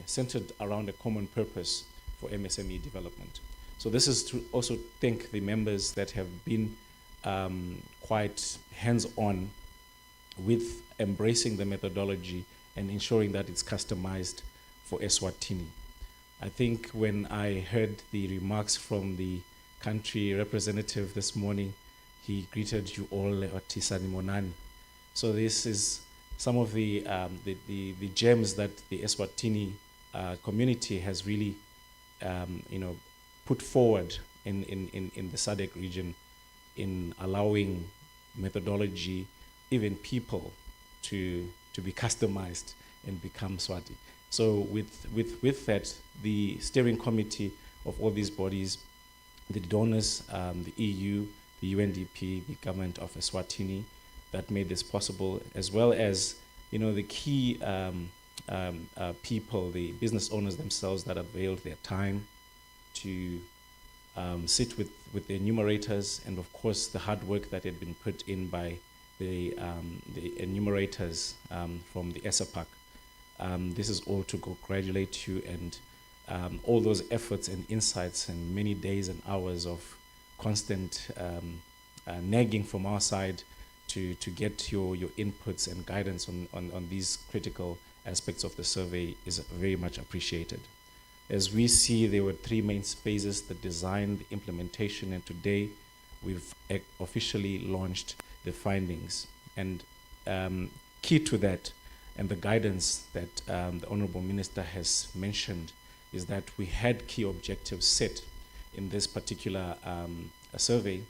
centered around a common purpose for MSME development. So this is to also thank the members that have been quite hands-on with embracing the methodology and ensuring that it's customized for Eswatini. I think when I heard the remarks from the country representative this morning, he greeted you all Tisani Monani. So this is some of the gems that the Eswatini community has really put forward in the SADC region in allowing methodology, even people, to be customized and become Swati. So with that, the steering committee of all these bodies, the donors, the EU, the UNDP, the government of Eswatini, that made this possible, as well as the key people, the business owners themselves that availed their time to sit with the enumerators, and of course the hard work that had been put in by the enumerators from the ESAPAC. This is all to congratulate you, and all those efforts and insights and many days and hours of constant nagging from our side to get your inputs and guidance on these critical aspects of the survey is very much appreciated. As we see, there were three main phases: the design, the implementation, and today we've officially launched the findings. And key to that, and the guidance that the Honorable Minister has mentioned, is that we had key objectives set in this particular survey,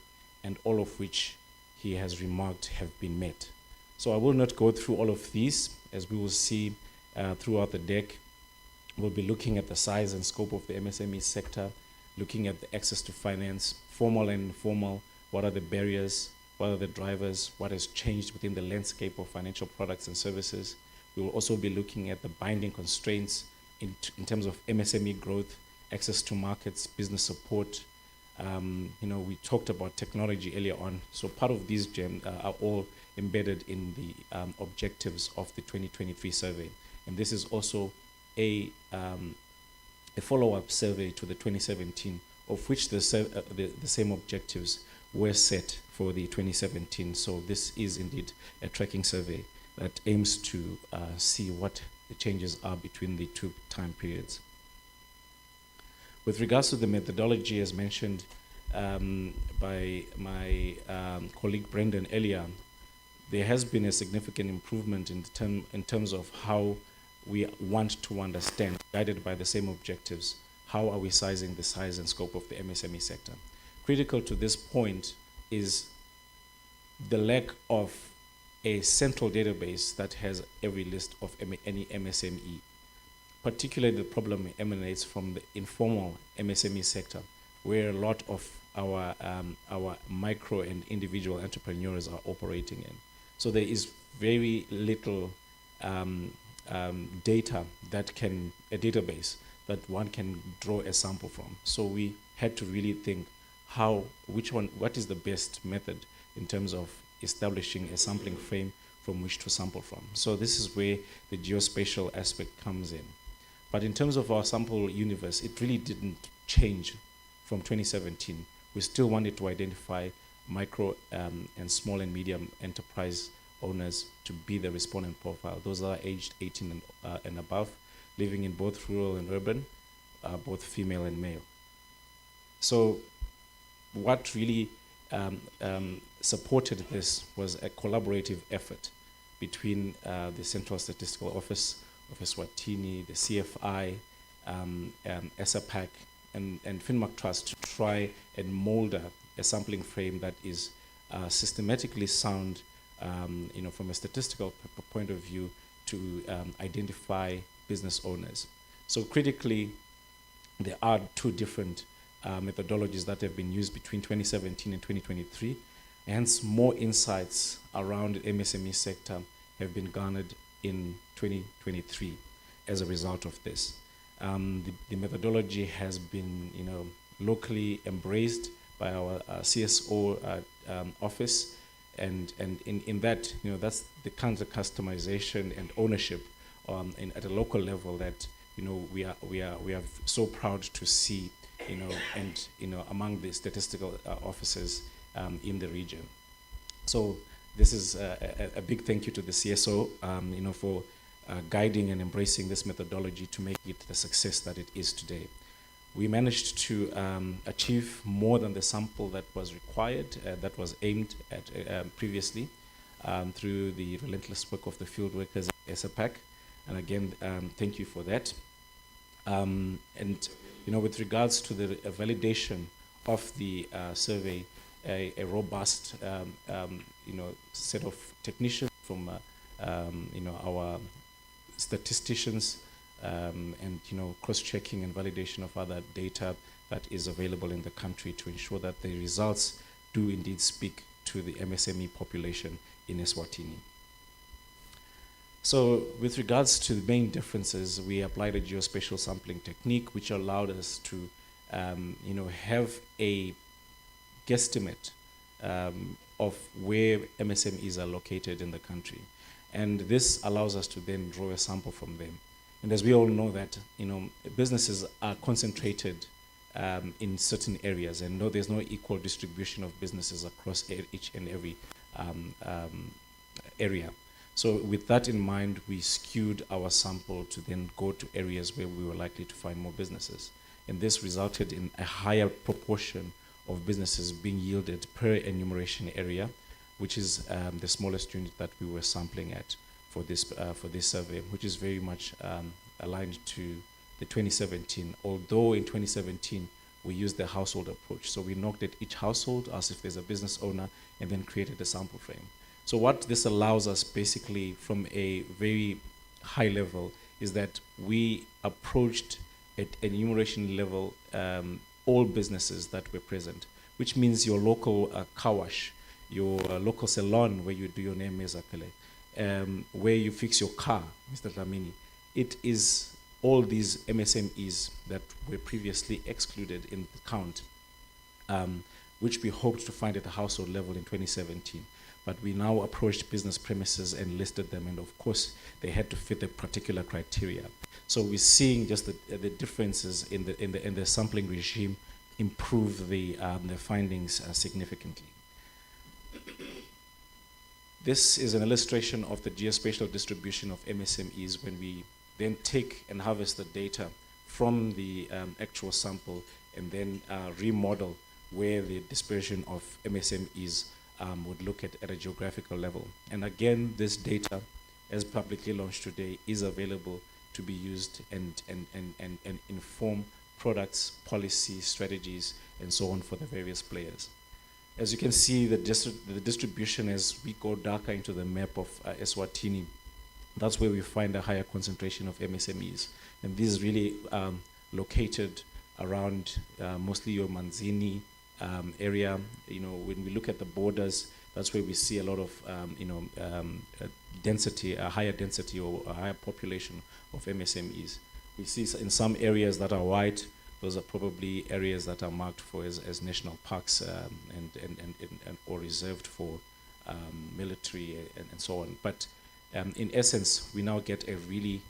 and all of which he has remarked have been met. So I will not go through all of these, as we will see throughout the deck. We'll be looking at the size and scope of the MSME sector, looking at the access to finance, formal and informal, what are the barriers, what are the drivers, what has changed within the landscape of financial products and services. We will also be looking at the binding constraints in terms of MSME growth, access to markets, business support. We talked about technology earlier on, so part of these gems are all embedded in the objectives of the 2023 survey. And this is also a follow-up survey to the 2017, of which the same objectives were set for the 2017. So this is indeed a tracking survey that aims to see what the changes are between the two time periods. With regards to the methodology, as mentioned by my colleague Brendan earlier, there has been a significant improvement in terms of how we want to understand, guided by the same objectives, how are we sizing the size and scope of the MSME sector. Critical to this point is the lack of a central database that has every list of any MSME. Particularly the problem emanates from the informal MSME sector, where a lot of our micro and individual entrepreneurs are operating in. So there is very little data a database that one can draw a sample from. So we had to really think what is the best method in terms of establishing a sampling frame from which to sample from. So this is where the geospatial aspect comes in. But in terms of our sample universe, it really didn't change from 2017. We still wanted to identify micro and small and medium enterprise owners to be the respondent profile. Those are aged 18 and above, living in both rural and urban, both female and male. So what really supported this was a collaborative effort between the Central Statistical Office of Eswatini, the CFI, ESAPAC, and FinMark Trust to try and mold a sampling frame that is systematically sound, from a statistical point of view, to identify business owners. So critically, there are two different methodologies that have been used between 2017 and 2023. Hence, more insights around the MSME sector have been garnered in 2023 as a result of this. The methodology has been, locally embraced by our CSO office, and in that, that's the kind of customization and ownership at a local level that we are so proud to see, and among the statistical officers in the region. So this is a big thank you to the CSO, for guiding and embracing this methodology to make it the success that it is today. We managed to achieve more than the sample that was required, that was aimed at previously, through the relentless work of the field workers at ESAPAC. And again, thank you for that. And with regards to the validation of the survey, a robust set of technicians from our statisticians, and cross-checking and validation of other data that is available in the country to ensure that the results do indeed speak to the MSME population in Eswatini. So with regards to the main differences, we applied a geospatial sampling technique which allowed us to have a guesstimate of where MSMEs are located in the country. And this allows us to then draw a sample from them. And as we all know that, businesses are concentrated in certain areas, and there's no equal distribution of businesses across each and every area. So with that in mind, we skewed our sample to then go to areas where we were likely to find more businesses. And this resulted in a higher proportion of businesses being yielded per enumeration area, which is the smallest unit that we were sampling at for this survey, which is very much aligned to the 2017. Although in 2017 we used the household approach, so we knocked at each household, asked if there's a business owner, and then created a sample frame. So what this allows us, basically, from a very high level, is that we approached at enumeration level all businesses that were present, which means your local car wash, your local salon where you do your name mezakale, where you fix your car, Mr. Dlamini. It is all these MSMEs that were previously excluded in the count, which we hoped to find at the household level in 2017. But we now approached business premises and listed them, and of course they had to fit a particular criteria. So we're seeing just the differences in the sampling regime improve the findings significantly. This is an illustration of the geospatial distribution of MSMEs when we then take and harvest the data from the actual sample and then remodel where the dispersion of MSMEs would look at a geographical level. And again, this data, as publicly launched today, is available to be used and inform products, policy, strategies, and so on for the various players. As you can see, the distribution, as we go darker into the map of Eswatini, that's where we find a higher concentration of MSMEs. And this is really located around mostly your Manzini area. When we look at the borders, that's where we see a lot of density, a higher density or a higher population of MSMEs. We see in some areas that are white, those are probably areas that are marked for as national parks and or reserved for military and so on. But in essence, we now get a really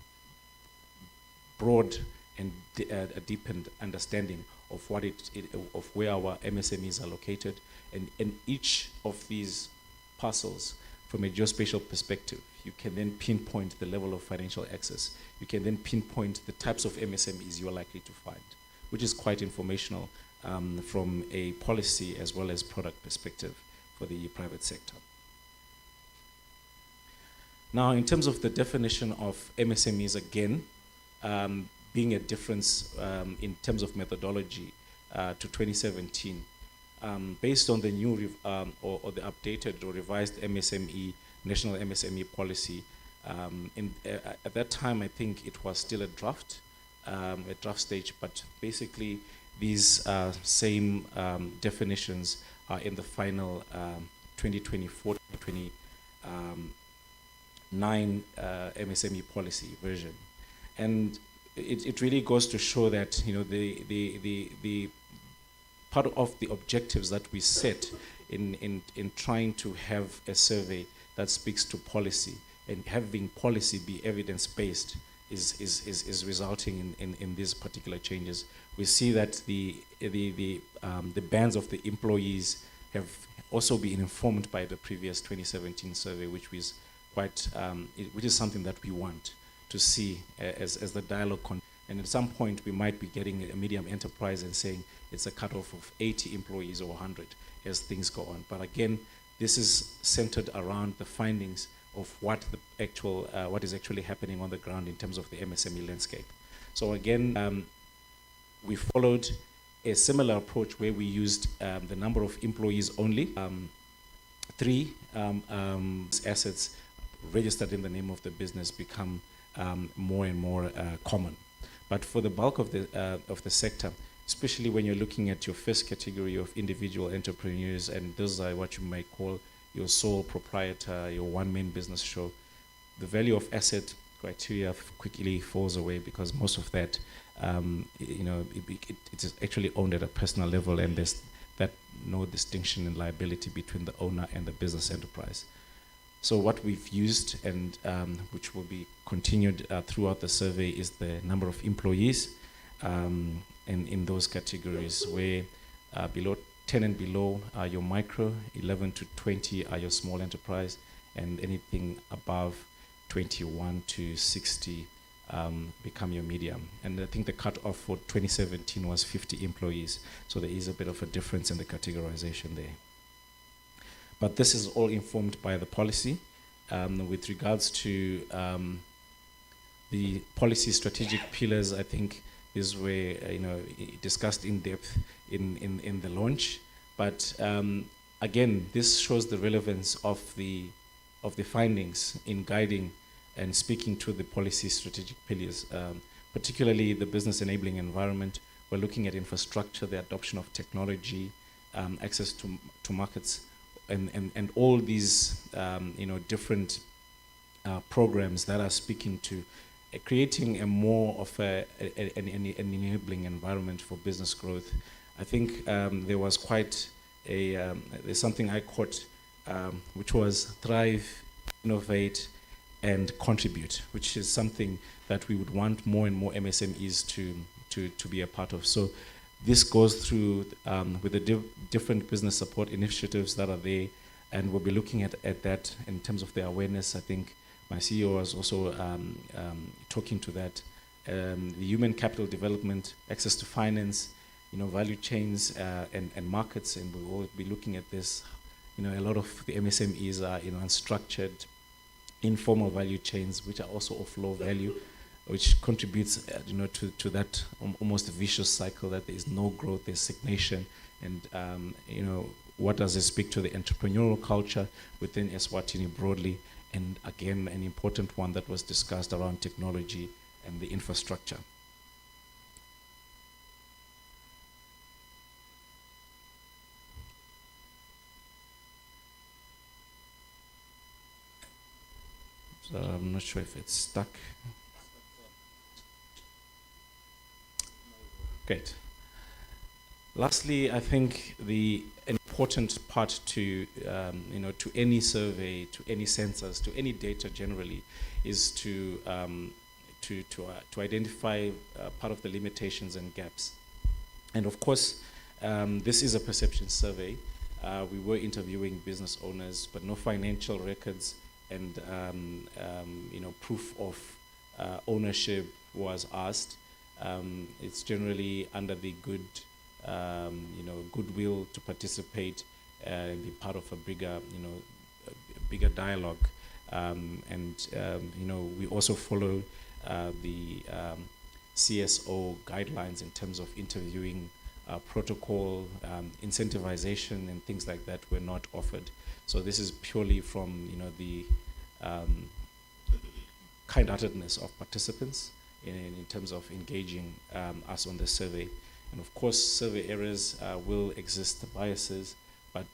broad and a deepened understanding of what of where our MSMEs are located, and in each of these parcels, from a geospatial perspective, you can then pinpoint the level of financial access. You can then pinpoint the types of MSMEs you are likely to find, which is quite informational from a policy as well as product perspective for the private sector. Now, in terms of the definition of MSMEs, again, being a difference in terms of methodology to 2017, based on the new or the updated or revised MSME, National MSME Policy, at that time, I think it was still a draft stage, but basically these same definitions are in the final 2024-2029 MSME policy version. And it really goes to show that, you know, the part of the objectives that we set in trying to have a survey that speaks to policy and having policy be evidence-based is resulting in these particular changes. We see that the bands of the employees have also been informed by the previous 2017 survey, which was quite, which is something that we want to see as the dialogue continues. And at some point, we might be getting a medium enterprise and saying it's a cutoff of 80 employees or 100 as things go on. But again, this is centered around the findings of what the actual, what is actually happening on the ground in terms of the MSME landscape. So again, we followed a similar approach where we used the number of employees only. 3 assets registered in the name of the business become more and more common. But for the bulk of the sector, especially when you're looking at your first category of individual entrepreneurs, and those are what you might call your sole proprietor, your one-man business show, the value of asset criteria quickly falls away because most of that, you know, it is actually owned at a personal level, and there's that no distinction in liability between the owner and the business enterprise. So what we've used, and which will be continued throughout the survey, is the number of employees, and in those categories where below 10 and below are your micro, 11 to 20 are your small enterprise, and anything above 21 to 60 become your medium. And I think the cutoff for 2017 was 50 employees, so there is a bit of a difference in the categorization there. But this is all informed by the policy. With regards to the policy strategic pillars, I think these were you know, discussed in depth in the launch. But again, this shows the relevance of the findings in guiding and speaking to the policy strategic pillars, particularly the business enabling environment. We're looking at infrastructure, the adoption of technology, access to markets, and all these you know, different programs that are speaking to creating a more of an enabling environment for business growth. I think there was quite a, there's something I caught, which was thrive, innovate, and contribute, which is something that we would want more and more MSMEs to be a part of. So this goes through with the different business support initiatives that are there, and we'll be looking at that in terms of the awareness. I think my CEO was also talking to that. The human capital development, access to finance, you know, value chains and markets, and we will be looking at this. You know, a lot of the MSMEs are, you know, unstructured, informal value chains, which are also of low value, which contributes, you know, to that almost vicious cycle that there is no growth, there's stagnation, and you know, what does it speak to the entrepreneurial culture within Eswatini broadly? And again, an important one that was discussed around technology and the infrastructure. So I'm not sure if it's stuck. Great. Lastly, I think the important part to you know, to any survey, to any census, to any data generally, is to identify part of the limitations and gaps. And of course, this is a perception survey. We were interviewing business owners, but no financial records and you know, proof of ownership was asked. It's generally under the good goodwill to participate and be part of a bigger, a bigger dialogue. We also follow the CSO guidelines in terms of interviewing protocol, incentivization, and things like that were not offered. So this is purely from the kind-heartedness of participants in terms of engaging us on the survey. And of course, survey errors will exist, biases, but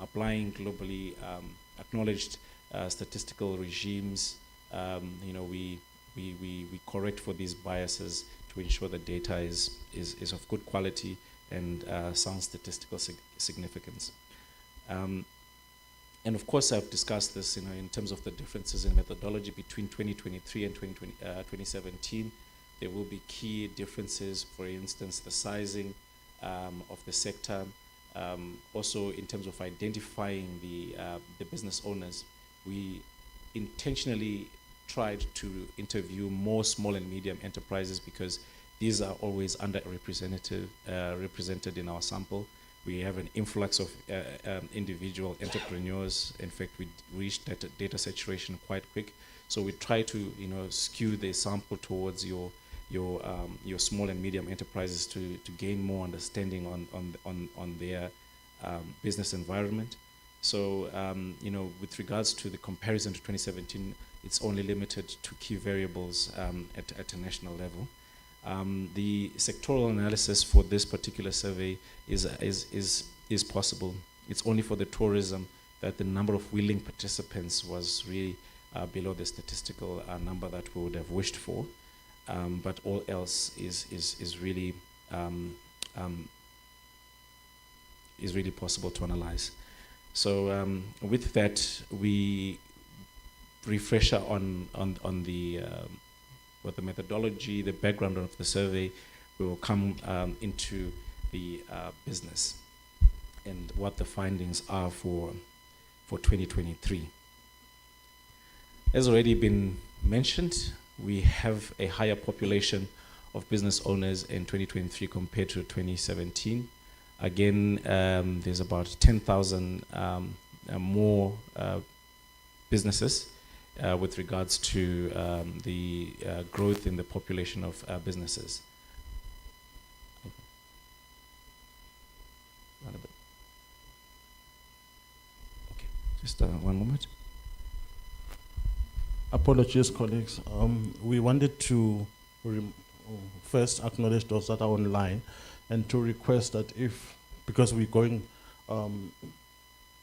applying globally acknowledged statistical regimes, we correct for these biases to ensure the data is of good quality and sound statistical significance. And of course, I've discussed this, in terms of the differences in methodology between 2023 and 2017. There will be key differences, for instance, the sizing of the sector. Also, in terms of identifying the business owners, we intentionally tried to interview more small and medium enterprises because these are always represented in our sample. We have an influx of individual entrepreneurs. In fact, we reached data saturation quite quick. So we try to skew the sample towards your small and medium enterprises to gain more understanding on their business environment. So with regards to the comparison to 2017, it's only limited to key variables at a national level. The sectoral analysis for this particular survey is possible. It's only for the tourism that the number of willing participants was really below the statistical number that we would have wished for. But all else is really possible to analyze. So with that, we refresher on the what the methodology, the background of the survey. We will come into the business and what the findings are for 2023. As already been mentioned, we have a higher population of business owners in 2023 compared to 2017. Again, there's about 10,000 more businesses with regards to the growth in the population of businesses. Okay, just one moment. Apologies, colleagues. We wanted to first acknowledge those that are online and to request that because we're going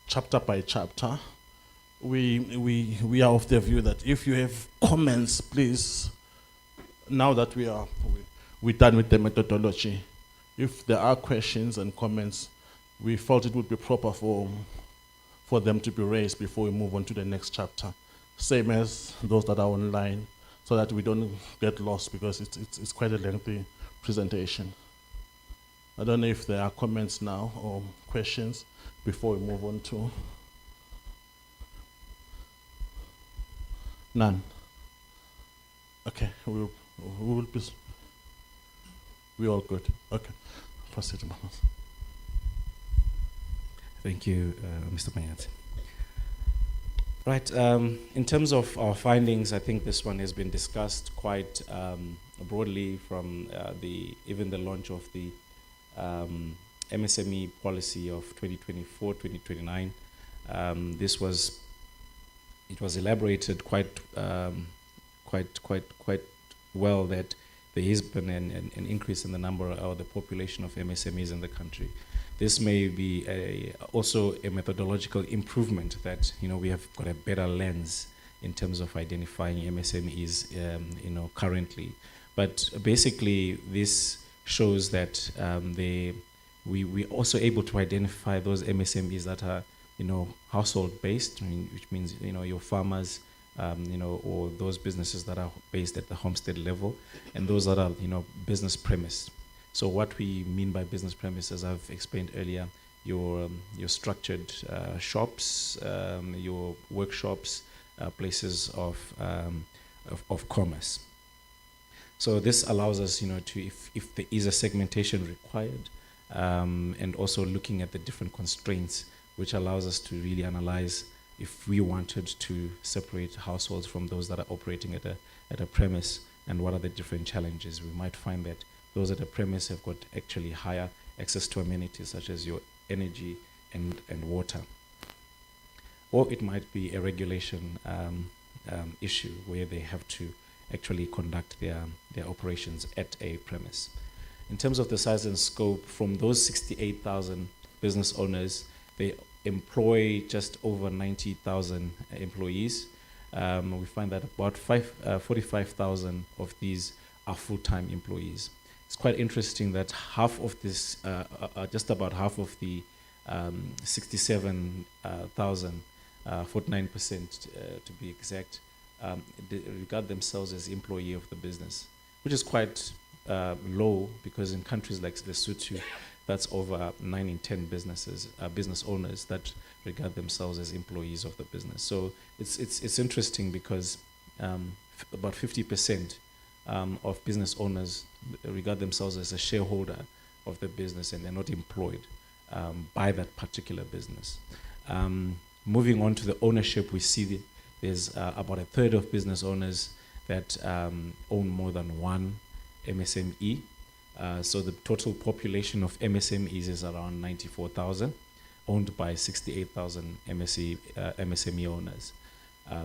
chapter by chapter, we are of the view that if you have comments, please, now that we're done with the methodology, if there are questions and comments, we felt it would be proper for them to be raised before we move on to the next chapter. Same as those that are online, so that we don't get lost because it's quite a lengthy presentation. I don't know if there are comments now or questions before we move on to. None. Okay, we're all good. Okay, proceed, Mamas. Thank you, Mr. Manyati. Right, in terms of our findings, I think this one has been discussed quite broadly from even the launch of the MSME policy of 2024-2029. It was elaborated quite well that there has been an increase in the number or the population of MSMEs in the country. This may be also a methodological improvement that we have got a better lens in terms of identifying MSMEs currently. But basically, this shows that we're also able to identify those MSMEs that are household based, which means your farmers, or those businesses that are based at the homestead level, and those that are business premise. So what we mean by business premise, as I've explained earlier, your structured shops, your workshops, places of commerce. So this allows us, to if there is a segmentation required, and also looking at the different constraints, which allows us to really analyze if we wanted to separate households from those that are operating at a premise, and what are the different challenges. We might find that those at a premise have got actually higher access to amenities such as your energy and water. Or it might be a regulation issue where they have to actually conduct their operations at a premise. In terms of the size and scope, from those 68,000 business owners, they employ just over 90,000 employees. We find that about 45,000 of these are full-time employees. It's quite interesting that half of this, just about half of the 67,000, 49% to be exact, they regard themselves as employee of the business, which is quite low, because in countries like Lesotho, that's over 9 in 10 businesses, business owners that regard themselves as employees of the business. So it's interesting because about 50% of business owners regard themselves as a shareholder of the business, and they're not employed by that particular business. Moving on to the ownership, we see there's about a third of business owners that own more than one MSME. So the total population of MSMEs is around 94,000, owned by 68,000 MSME owners.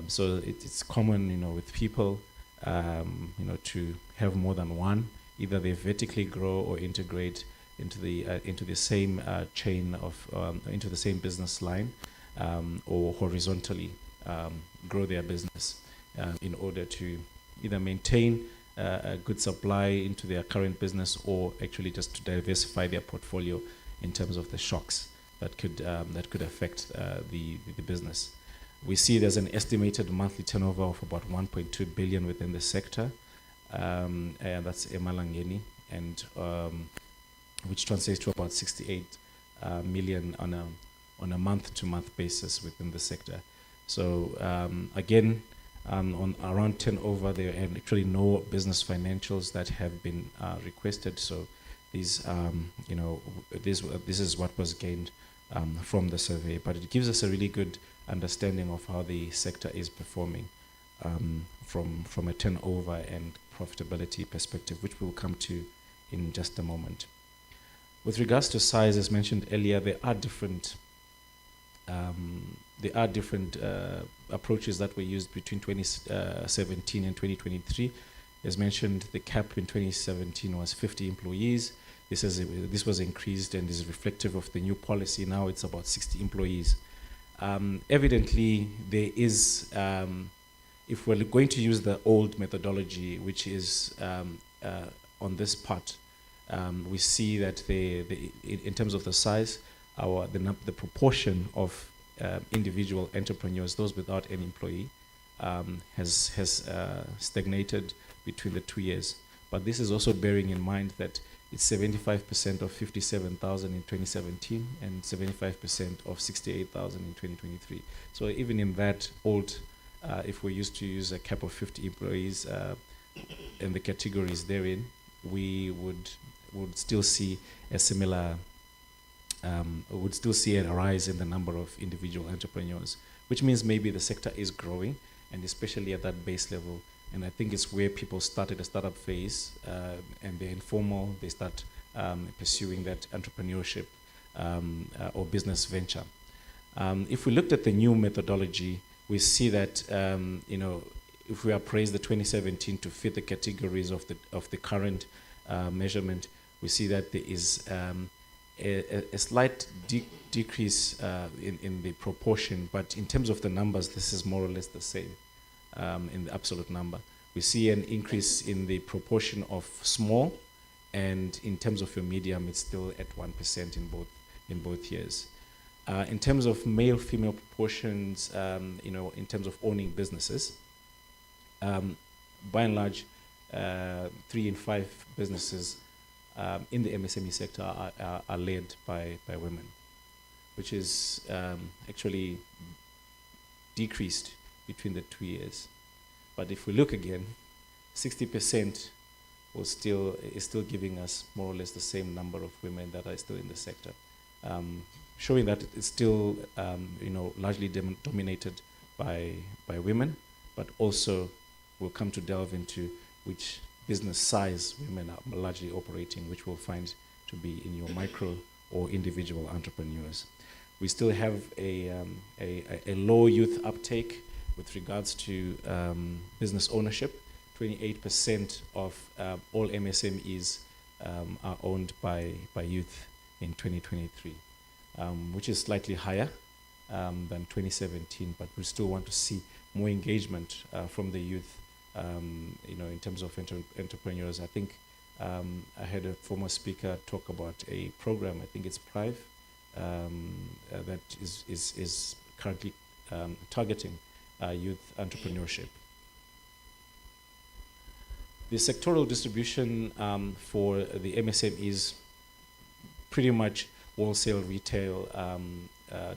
So it's common, with people, to have more than one. Either they vertically grow or integrate into the same chain of into the same business line, or horizontally grow their business in order to either maintain a good supply into their current business, or actually just to diversify their portfolio in terms of the shocks that could affect the business. We see there's an estimated monthly turnover of about 1.2 billion within the sector, and that's emalangeni, and which translates to about 68 million on a month-to-month basis within the sector. So again, on around turnover, there are actually no business financials that have been requested. So these, this is what was gained from the survey, but it gives us a really good understanding of how the sector is performing from a turnover and profitability perspective, which we'll come to in just a moment. With regards to size, as mentioned earlier, there are different approaches that were used between 2017 and 2023. As mentioned, the cap in 2017 was 50 employees. This was increased and is reflective of the new policy. Now it's about 60 employees. Evidently, there is, if we're going to use the old methodology, which is on this part, we see that in terms of the size, the proportion of individual entrepreneurs, those without an employee, has stagnated between the 2 years. But this is also bearing in mind that it's 75% of 57,000 in 2017 and 75% of 68,000 in 2023. So even in that old, if we used to use a cap of 50 employees in the categories therein, we would still see a similar, would still see a rise in the number of individual entrepreneurs, which means maybe the sector is growing, and especially at that base level. And I think it's where people start at a startup phase, and they're informal, they start pursuing that entrepreneurship or business venture. If we looked at the new methodology, we see that, if we appraise the 2017 to fit the categories of the current measurement, we see that there is a slight decrease in the proportion, but in terms of the numbers, this is more or less the same in the absolute number. We see an increase in the proportion of small, and in terms of your medium, it's still at 1% in both years. In terms of male-female proportions, in terms of owning businesses, by and large, 3 in 5 businesses in the MSME sector are led by women, which is actually decreased between the 2 years. But if we look again, 60% is still giving us more or less the same number of women that are still in the sector, showing that it's still largely dominated by women, but also we'll come to delve into which business size women are largely operating, which we'll find to be in your micro or individual entrepreneurs. We still have a low youth uptake with regards to business ownership. 28% of all MSMEs are owned by youth in 2023, which is slightly higher than 2017, but we still want to see more engagement from the youth, in terms of entrepreneurs. I think I heard a former speaker talk about a program, I think it's PRIVE, that is currently targeting youth entrepreneurship. The sectoral distribution for the MSMEs, pretty much wholesale retail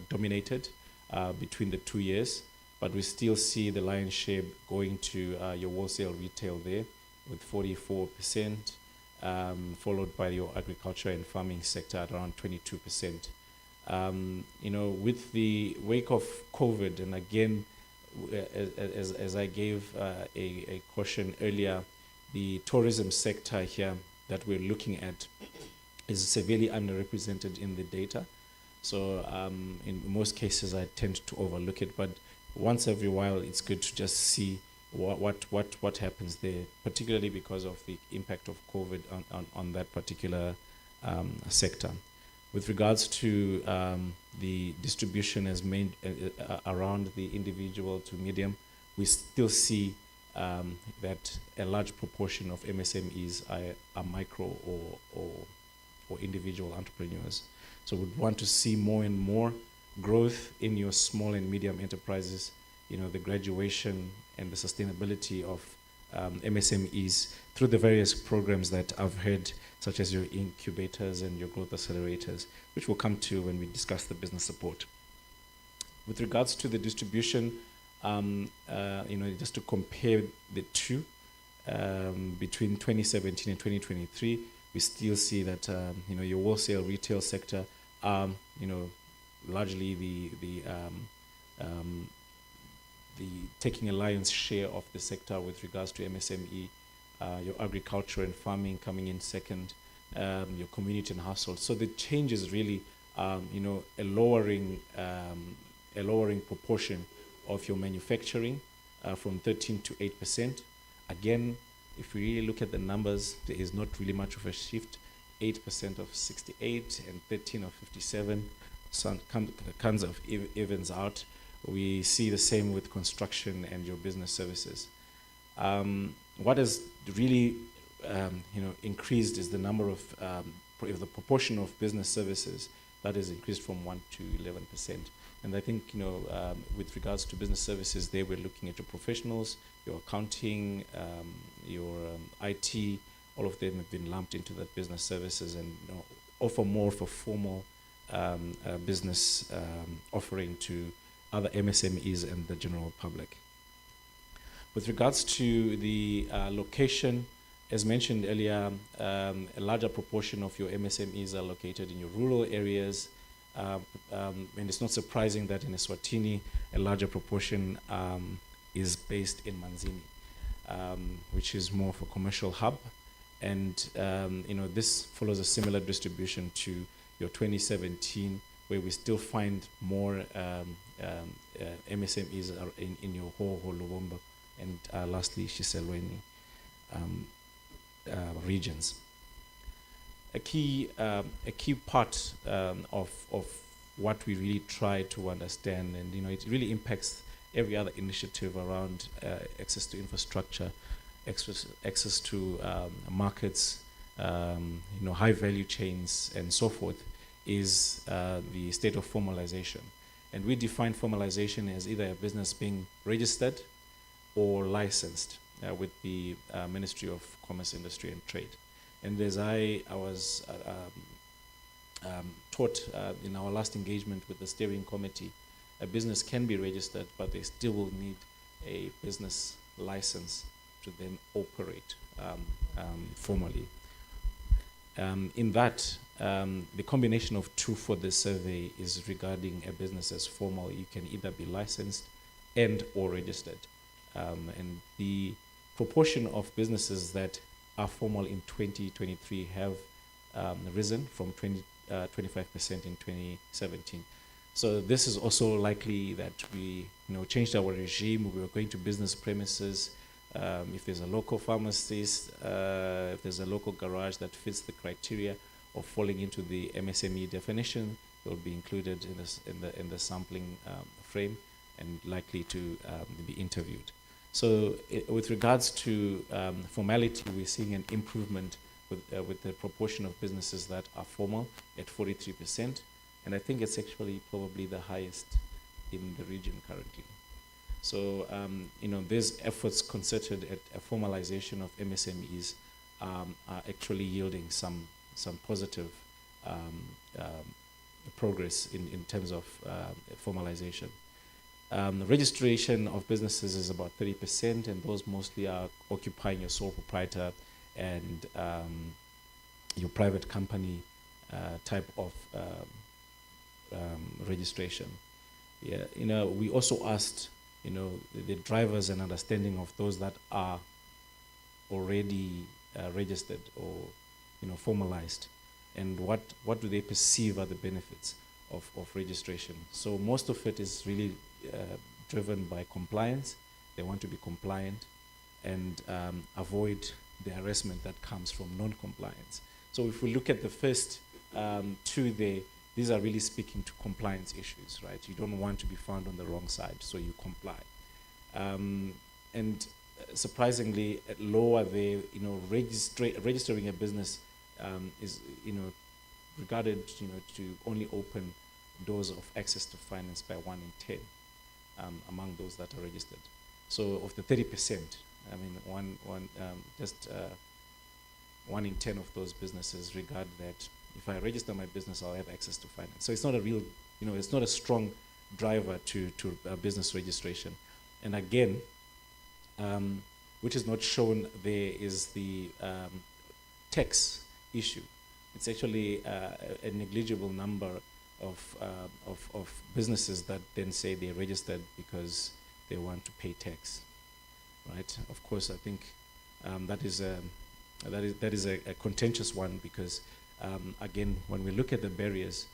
dominated between the 2 years, but we still see the lion's share going to your wholesale retail there with 44%, followed by your agriculture and farming sector at around 22%. With the wake of COVID, and again, as I gave a caution earlier, the tourism sector here that we're looking at is severely underrepresented in the data. So in most cases, I tend to overlook it, but once every while, it's good to just see what happens there, particularly because of the impact of COVID on that particular sector. With regards to the distribution as made around the individual to medium, we still see that a large proportion of MSMEs are micro or individual entrepreneurs. So we'd want to see more and more growth in your small and medium enterprises, the graduation and the sustainability of MSMEs through the various programs that I've heard, such as your incubators and your growth accelerators, which we'll come to when we discuss the business support. With regards to the distribution, just to compare the two, between 2017 and 2023, we still see that your wholesale retail sector are largely the taking a lion's share of the sector with regards to MSME, your agriculture and farming coming in second, your community and household. So the change is really a lowering proportion of your manufacturing from 13 to 8%. Again, if we really look at the numbers, there is not really much of a shift. 8% of 68 and 13 of 57 kinds of evens out. We see the same with construction and your business services. What has really increased is the number of the proportion of business services that has increased from 1 to 11%. And I think with regards to business services, they were looking at your professionals, your accounting, your IT. All of them have been lumped into that business services and offer more of a formal business offering to other MSMEs and the general public. With regards to the location, as mentioned earlier, a larger proportion of your MSMEs are located in your rural areas, and it's not surprising that in Eswatini, a larger proportion is based in Manzini, which is more of a commercial hub. And this follows a similar distribution to your 2017, where we still find more MSMEs are in your Hoho, Lubombo, and lastly, Shiselweni regions. A key part of what we really try to understand, and it really impacts every other initiative around access to infrastructure, access to markets, high value chains, and so forth, is the state of formalization. And we define formalization as either a business being registered or licensed with the Ministry of Commerce, Industry and Trade. And as I was taught in our last engagement with the steering committee, a business can be registered, but they still will need a business license to then operate formally. In that, the combination of two for this survey is regarding a business as formal. You can either be licensed and or registered. And the proportion of businesses that are formal in 2023 have risen from 25% in 2017. So this is also likely that we changed our regime. We were going to business premises. If there's a local pharmacist, if there's a local garage that fits the criteria of falling into the MSME definition, it will be included in the sampling frame and likely to be interviewed. So with regards to formality, we're seeing an improvement with the proportion of businesses that are formal at 43%. And I think it's actually probably the highest in the region currently. So, these efforts concerted at a formalization of MSMEs are actually yielding some positive progress in terms of formalization. The registration of businesses is about 30%, and those mostly are occupying your sole proprietor and your private company type of registration. Yeah, we also asked, the drivers and understanding of those that are already registered or, formalized, and what do they perceive are the benefits of registration. So most of it is really driven by compliance. They want to be compliant and avoid the harassment that comes from non-compliance. So if we look at the first two there, these are really speaking to compliance issues, right? You don't want to be found on the wrong side, so you comply. And surprisingly, at lower there, registering a business is, regarded, to only open doors of access to finance by 1 in 10 among those that are registered. So of the 30%, I mean, just 1 in 10 of those businesses regard that if I register my business, I'll have access to finance. So it's not a real, it's not a strong driver to business registration. And again, which is not shown there is the tax issue. It's actually a negligible number of businesses that then say they're registered because they want to pay tax, right? Of course, I think that is a contentious one because again, when we look at the barriers,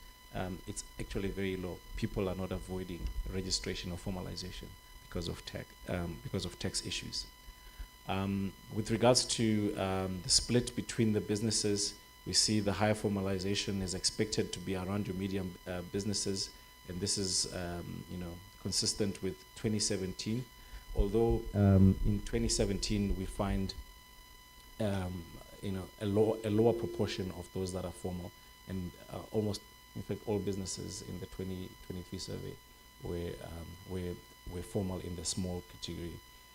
it's actually very low. People are not avoiding registration or formalization because of tax issues. With regards to the split between the businesses, we see the higher formalization is expected to be around your medium businesses, and this is consistent with 2017. Although in 2017 we find a lower proportion of those that are formal, and almost, in fact, all businesses in the 2023 survey were formal in the small category.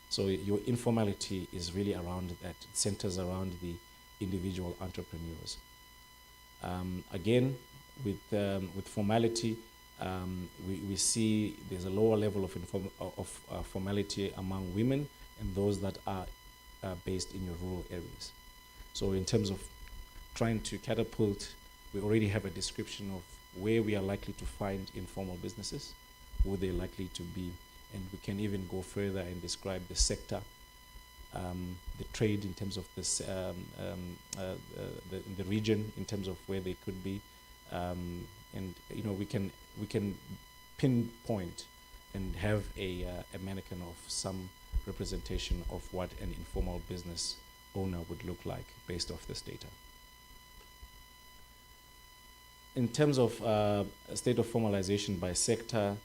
So your informality is really around that. It centers around the individual entrepreneurs. Again, with formality, we see there's a lower level of formality among women and those that are based in your rural areas. So in terms of trying to catapult, we already have a description of where we are likely to find informal businesses, who they're likely to be, and we can even go further and describe the sector, the trade in terms of this, the region in terms of where they could be, and we can pinpoint and have a mannequin of some representation of what an informal business owner would look like based off this data. In terms of state of formalization by sector,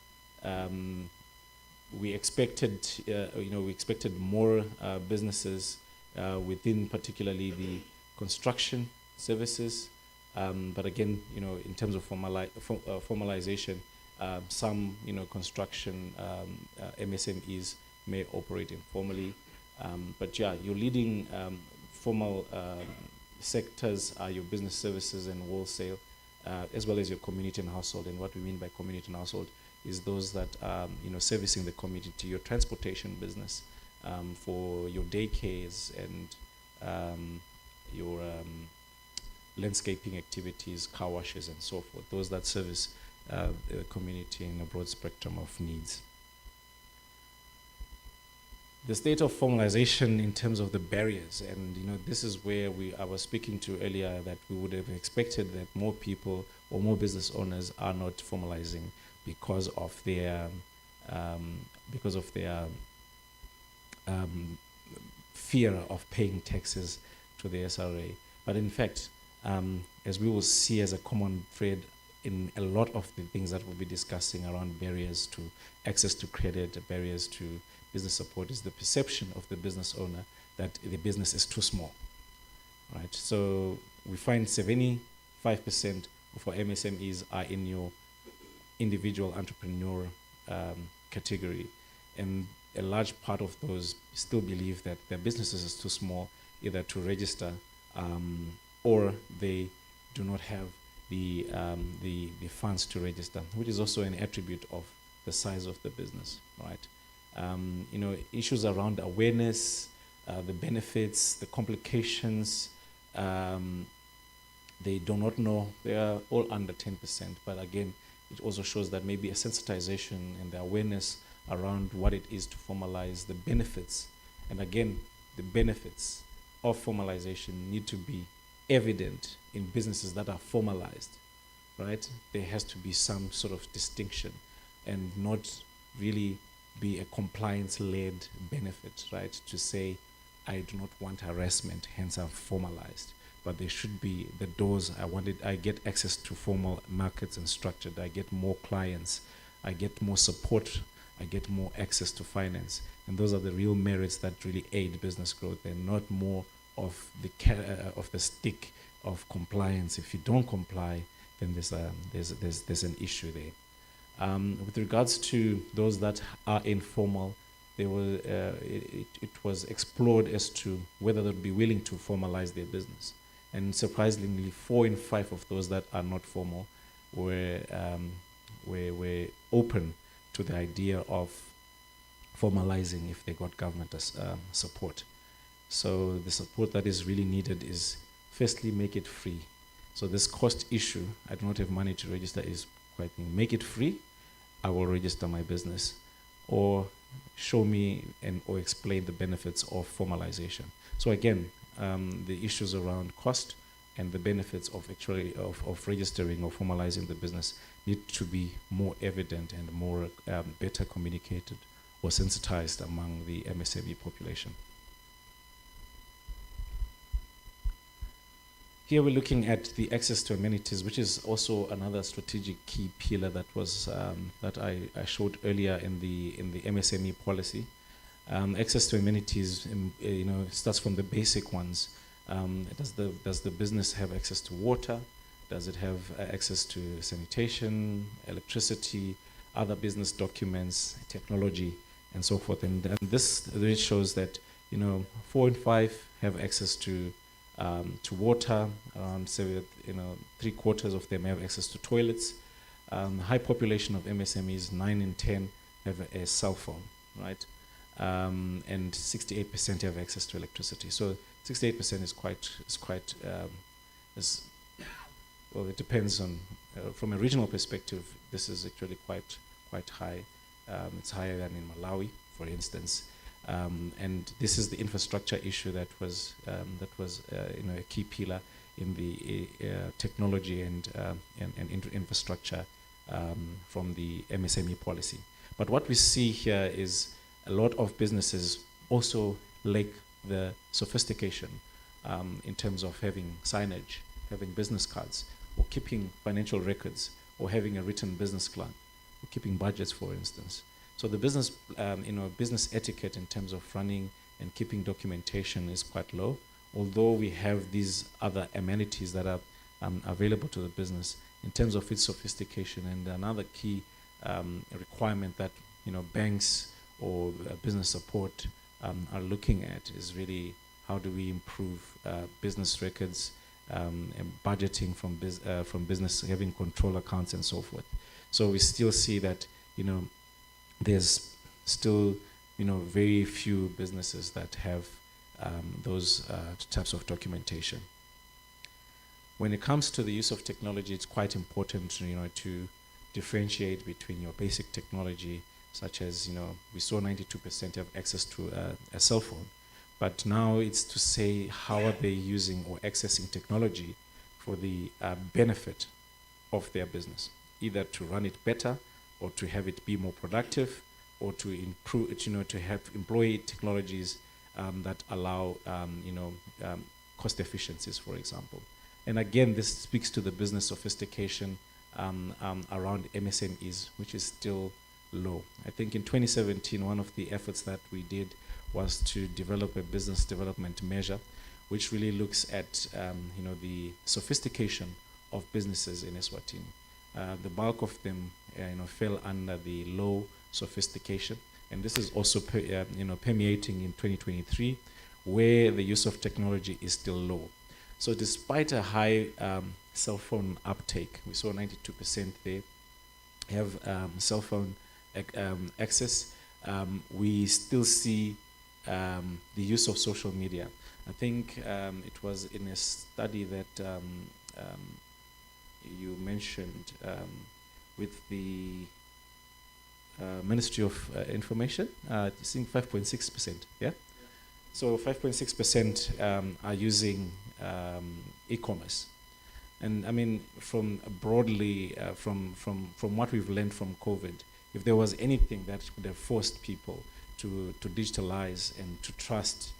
we expected more businesses within particularly the construction services, but again, in terms of formalization, some construction MSMEs may operate informally, but yeah, your leading formal sectors are your business services and wholesale, as well as your community and household. And what we mean by community and household is those that are servicing the community, your transportation business, for your daycares and your landscaping activities, car washes, and so forth. Those that service the community in a broad spectrum of needs. The state of formalization in terms of the barriers, and this is where I was speaking to earlier, that we would have expected that more people or more business owners are not formalizing because of their fear of paying taxes to the SRA. But in fact, as we will see as a common thread in a lot of the things that we'll be discussing around barriers to access to credit, barriers to business support, is the perception of the business owner that the business is too small, right? So we find 75% of our MSMEs are in your individual entrepreneur category, and a large part of those still believe that their businesses is too small either to register or they do not have the funds to register, which is also an attribute of the size of the business, right? Issues around awareness, the benefits, the complications, they do not know. They are all under 10%, but again, it also shows that maybe a sensitization and the awareness around what it is to formalize, the benefits, and again, the benefits of formalization need to be evident in businesses that are formalized, right? There has to be some sort of distinction and not really be a compliance-led benefit, right? To say, I do not want harassment, hence I'm formalized. But there should be the doors. I get access to formal markets and structured. I get more clients. I get more support. I get more access to finance. And those are the real merits that really aid business growth, and not more of the stick of compliance. If you don't comply, then there's an issue there. With regards to those that are informal, it was explored as to whether they'd be willing to formalize their business. And surprisingly, 4 in 5 of those that are not formal were open to the idea of formalizing if they got government support. So the support that is really needed is, firstly, make it free. So this cost issue, I do not have money to register, is quite make it free, I will register my business, or show me or explain the benefits of formalization. So again, the issues around cost and the benefits of actually of registering or formalizing the business need to be more evident and more better communicated or sensitized among the MSME population. Here we're looking at the access to amenities, which is also another strategic key pillar that was that I showed earlier in the MSME policy. Access to amenities, starts from the basic ones. Does the business have access to water? Does it have access to sanitation, electricity, other business documents, technology, and so forth? And this really shows that 4 in 5 have access to water. Around 3/4 of them have access to toilets. High population of MSMEs, 9 in 10 have a cell phone, right? And 68% have access to electricity. So 68% is quite well, it depends on, from a regional perspective, this is actually quite high. It's higher than in Malawi, for instance. And this is the infrastructure issue that was a key pillar in the technology and infrastructure from the MSME policy. But what we see here is a lot of businesses also lack the sophistication in terms of having signage, having business cards, or keeping financial records, or having a written business plan, or keeping budgets, for instance. So the business, business etiquette in terms of running and keeping documentation is quite low, although we have these other amenities that are available to the business in terms of its sophistication. And another key requirement that banks or business support are looking at is really how do we improve business records and budgeting from business, having control accounts and so forth. So we still see that there's still very few businesses that have those types of documentation. When it comes to the use of technology, it's quite important, to differentiate between your basic technology, such as, we saw 92% have access to a cell phone. But now it's to say how are they using or accessing technology for the benefit of their business, either to run it better or to have it be more productive or to improve it, to have employ technologies that allow, cost efficiencies, for example. And again, this speaks to the business sophistication around MSMEs, which is still low. I think in 2017, one of the efforts that we did was to develop a business development measure, which really looks at the sophistication of businesses in Eswatini. The bulk of them fell under the low sophistication, and this is also permeating in 2023, where the use of technology is still low. So despite a high cell phone uptake, we saw 92% there have cell phone access, we still see the use of social media. I think it was in a study that you mentioned with the Ministry of Information, I think 5.6%, yeah? So 5.6% are using e-commerce. And I mean, from broadly, from what we've learned from COVID, if there was anything that could have forced people to digitalize and to trust,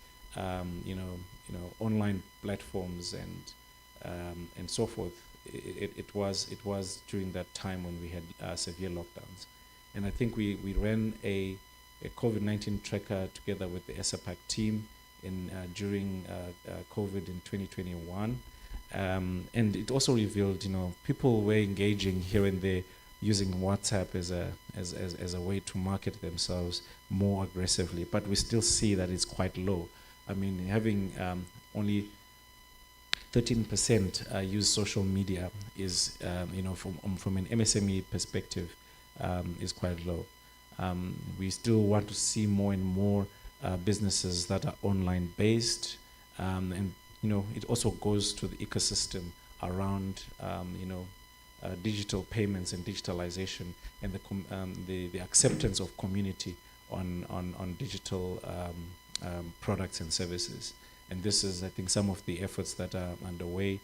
online platforms and so forth, it was during that time when we had severe lockdowns. And I think we ran a COVID-19 tracker together with the SAPAC team during COVID in 2021. And it also revealed, people were engaging here and there using WhatsApp as a way to market themselves more aggressively. But we still see that it's quite low. I mean, having only 13% use social media is, from an MSME perspective, is quite low. We still want to see more and more businesses that are online based, and it also goes to the ecosystem around digital payments and digitalization and the acceptance of community on digital products and services. And this is, I think, some of the efforts that are underway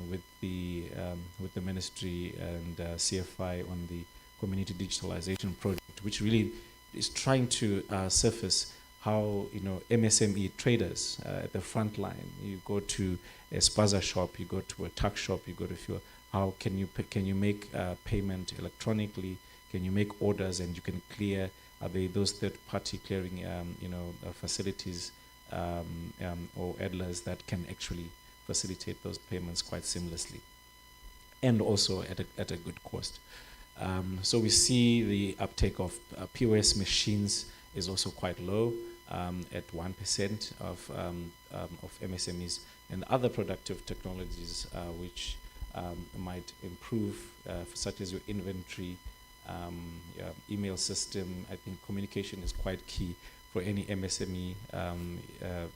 with the ministry and CFI on the community digitalization project, which really is trying to surface how MSME traders at the front line. You go to a spaza shop, you go to a tuck shop, you go to fuel. How can you make payment electronically? Can you make orders and you can clear? Are they those third-party clearing facilities or adlers that can actually facilitate those payments quite seamlessly, and also at a good cost? So we see the uptake of POS machines is also quite low, at 1% of MSMEs, and other productive technologies which might improve, such as your inventory, email system. I think communication is quite key for any MSME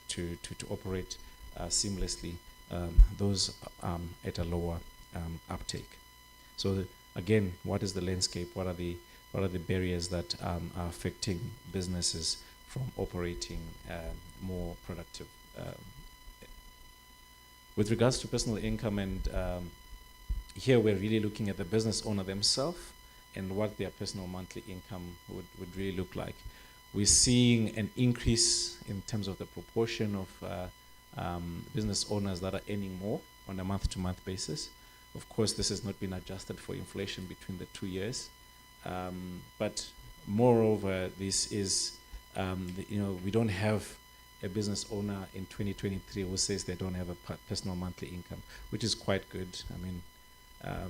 to operate seamlessly. Those at a lower uptake. So again, what is the landscape? What are the barriers that are affecting businesses from operating more productive? With regards to personal income, and here we're really looking at the business owner themselves and what their personal monthly income would really look like. We're seeing an increase in terms of the proportion of business owners that are earning more on a month-to-month basis. Of course, this has not been adjusted for inflation between the 2 years. But moreover, this is, we don't have a business owner in 2023 who says they don't have a personal monthly income, which is quite good. I mean,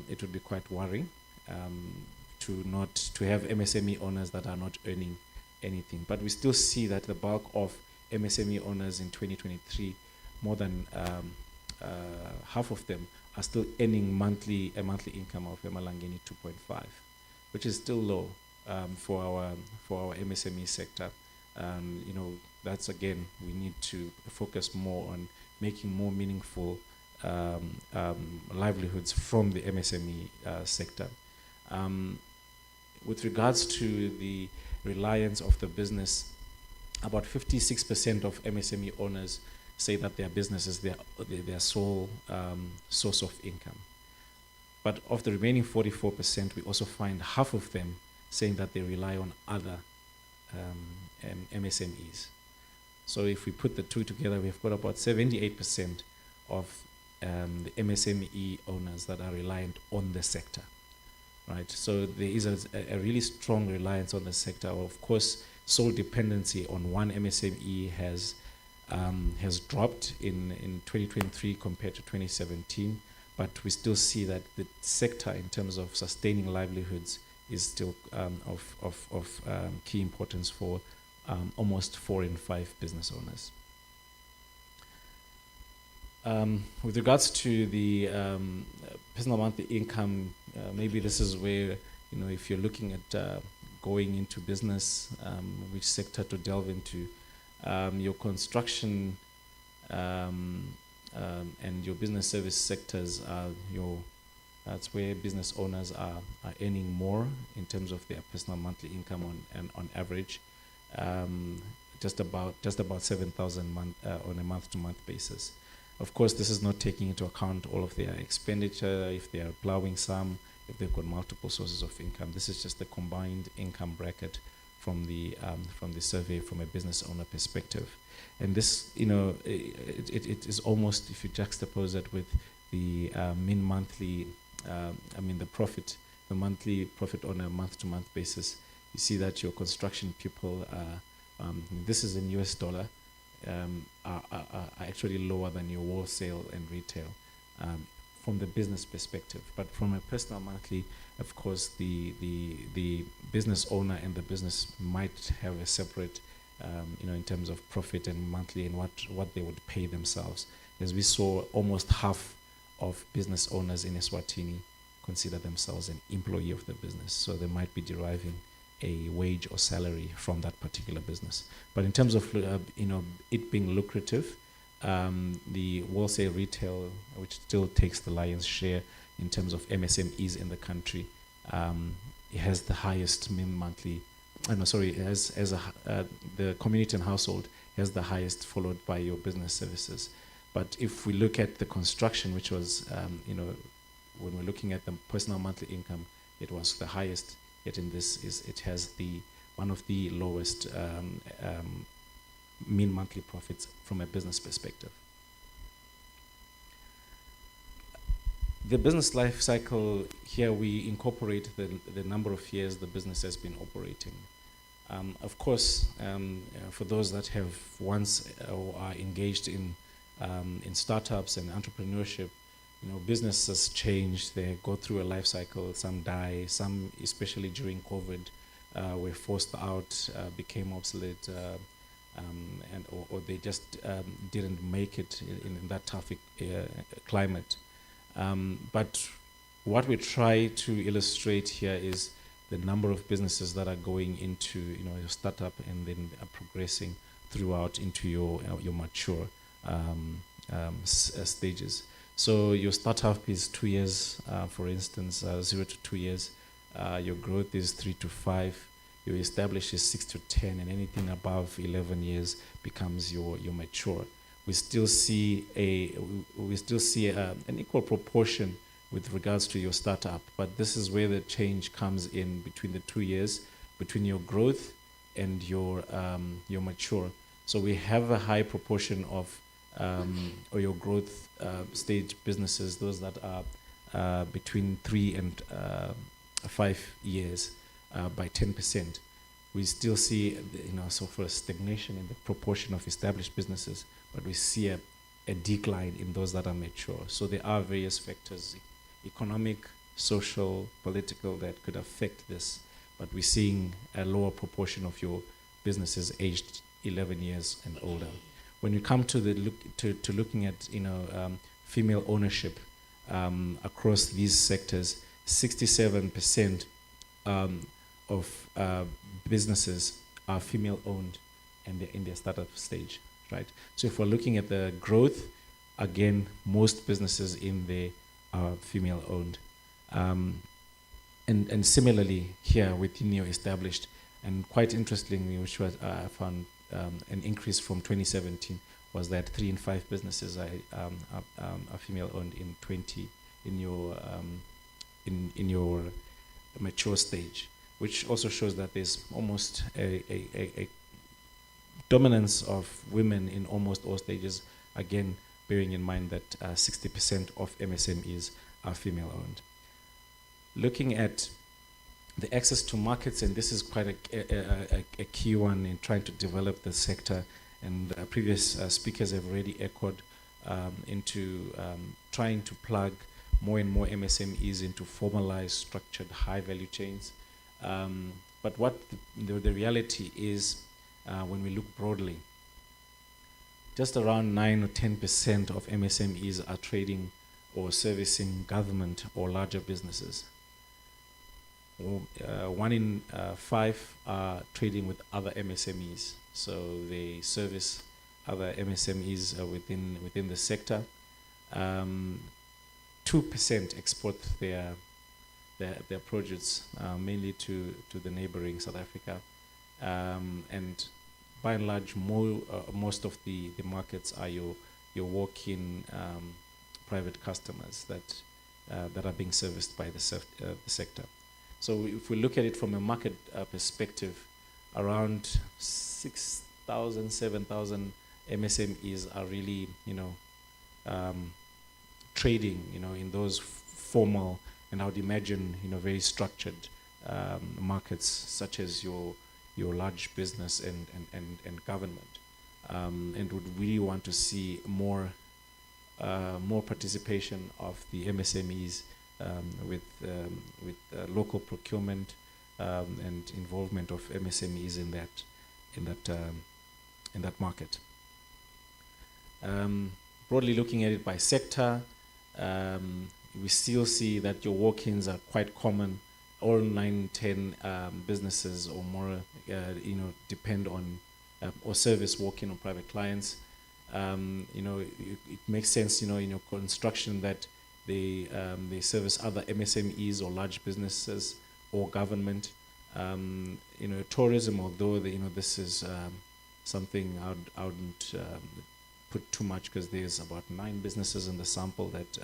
it would be quite worrying to have MSME owners that are not earning anything. But we still see that the bulk of MSME owners in 2023, more than half of them are still earning a monthly income of emalangeni 2.5, which is still low for our MSME sector. That's again, we need to focus more on making more meaningful livelihoods from the MSME sector. With regards to the reliance of the business, about 56% of MSME owners say that their business is their sole source of income. But of the remaining 44%, we also find half of them saying that they rely on other MSMEs. So if we put the two together, we've got about 78% of the MSME owners that are reliant on the sector, right? So there is a really strong reliance on the sector. Of course, sole dependency on one MSME has dropped in 2023 compared to 2017, but we still see that the sector, in terms of sustaining livelihoods, is still of key importance for almost 4 in 5 business owners. With regards to the personal monthly income, maybe this is where, if you're looking at going into business, which sector to delve into, your construction and your business service sectors are that's where business owners are earning more in terms of their personal monthly income on average, just about 7,000 on a month-to-month basis. Of course, this is not taking into account all of their expenditure, if they are plowing some, if they've got multiple sources of income. This is just the combined income bracket from the survey from a business owner perspective. And this, it is almost, if you juxtapose it with the mean monthly, the monthly profit on a month-to-month basis, you see that your construction people, this is in US dollar, are actually lower than your wholesale and retail from the business perspective. But from a personal monthly, of course, the business owner and the business might have a separate, in terms of profit and monthly and what they would pay themselves. As we saw, almost half of business owners in Eswatini consider themselves an employee of the business. So they might be deriving a wage or salary from that particular business. But in terms of it being lucrative, the wholesale retail, which still takes the lion's share in terms of MSMEs in the country, it has the highest mean monthly. The community and household has the highest, followed by your business services. But if we look at the construction, which was, when we're looking at the personal monthly income, it was the highest. Yet in this, it has one of the lowest mean monthly profits from a business perspective. The business life cycle, here we incorporate the number of years the business has been operating. Of course, for those that have once or are engaged in startups and entrepreneurship, businesses change, they go through a life cycle, some die, some, especially during COVID, were forced out, became obsolete, or they just didn't make it in that tough climate. But what we try to illustrate here is the number of businesses that are going into your startup and then are progressing throughout into your mature stages. So your startup is 2 years, for instance, 0 to 2 years. Your growth is 3 to 5. Your established is 6 to 10, and anything above 11 years becomes your mature. We still see an equal proportion with regards to your startup, but this is where the change comes in between the 2 years, between your growth and your mature. So we have a high proportion of or your growth stage businesses, those that are between 3 and 5 years, by 10%. We still see, for a stagnation in the proportion of established businesses, but we see a decline in those that are mature. So there are various factors, economic, social, political, that could affect this, but we're seeing a lower proportion of your businesses aged 11 years and older. When you come to looking at female ownership across these sectors, 67% of businesses are female owned, and they're in their startup stage, right? So if we're looking at the growth, again, most businesses in there are female-owned. And similarly here within your established, and quite interestingly, which was I found an increase from 2017, was that 3 in 5 businesses are female-owned in your mature stage, which also shows that there's almost a dominance of women in almost all stages, again, bearing in mind that 60% of MSMEs are female-owned. Looking at the access to markets, and this is quite a key one in trying to develop the sector, and previous speakers have already echoed into trying to plug more and more MSMEs into formalized, structured, high-value chains. But what the reality is, when we look broadly, just around 9 or 10% of MSMEs are trading or servicing government or larger businesses. 1 in 5 are trading with other MSMEs, so they service other MSMEs within the sector. 2% export their produce mainly to the neighboring South Africa, and by and large, most of the markets are your walk-in private customers that are being serviced by the sector. So if we look at it from a market perspective, around 6,000, 7,000 MSMEs are really, trading, in those formal, and I would imagine, very structured markets such as your large business and government, and would really want to see more participation of the MSMEs with local procurement and involvement of MSMEs in that market. Broadly looking at it by sector, we still see that your walk-ins are quite common. All 9, 10 businesses or more, depend on or service walk-in or private clients. It makes sense, in your construction that they service other MSMEs or large businesses or government. Tourism, although this is something I wouldn't put too much, because there's about 9 businesses in the sample that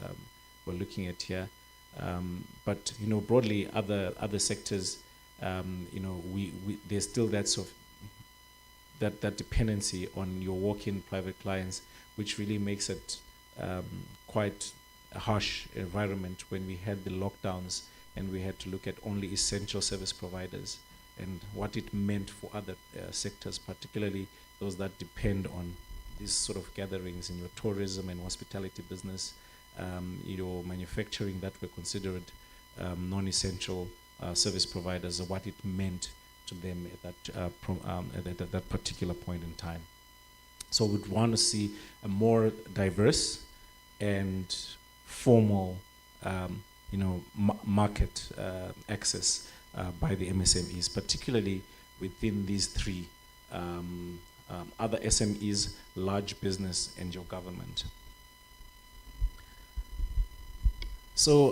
we're looking at here. But broadly, other sectors, there's still that sort of that dependency on your walk-in private clients, which really makes it quite a harsh environment when we had the lockdowns and we had to look at only essential service providers and what it meant for other sectors, particularly those that depend on these sort of gatherings in your tourism and hospitality business, your manufacturing that were considered non-essential service providers, what it meant to them at that particular point in time. So we'd want to see a more diverse and formal, market access by the MSMEs, particularly within these 3 other SMEs, large business, and your government. So,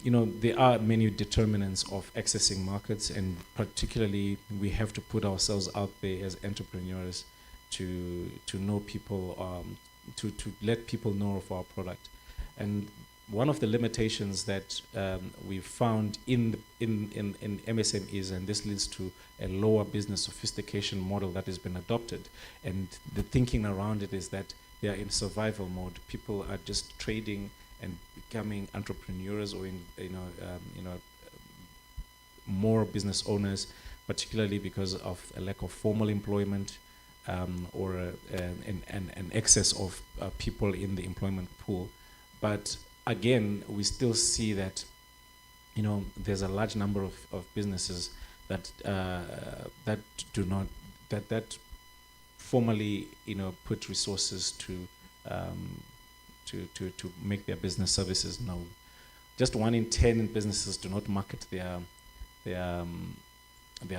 there are many determinants of accessing markets, and particularly we have to put ourselves out there as entrepreneurs to know people, to let people know of our product. And one of the limitations that we've found in MSMEs, and this leads to a lower business sophistication model that has been adopted, and the thinking around it is that they are in survival mode. People are just trading and becoming entrepreneurs, or more business owners, particularly because of a lack of formal employment, or an excess of people in the employment pool. But again, we still see that there's a large number of businesses that do not formally put resources to make their business services known. Just 1 in 10 businesses do not market their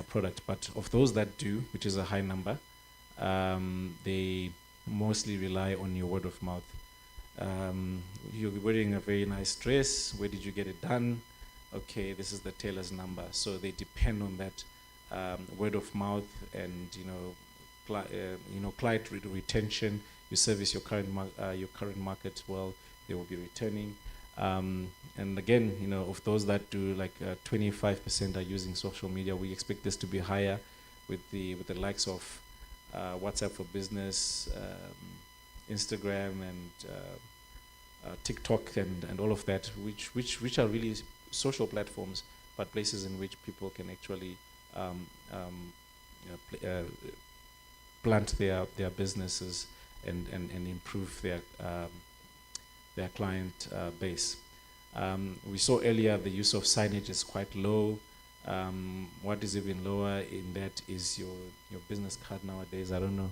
product, but of those that do, which is a high number, they mostly rely on your word of mouth. You'll be wearing a very nice dress. Where did you get it done? Okay, this is the tailor's number. So they depend on that word of mouth, and client retention. You service your current market well, they will be returning. And again, of those that do, like 25% are using social media. We expect this to be higher with the likes of WhatsApp for Business, Instagram, and TikTok, and all of that, which are really social platforms, but places in which people can actually plant their businesses and improve their client base. We saw earlier the use of signage is quite low. What is even lower in that is your business card nowadays. I don't know.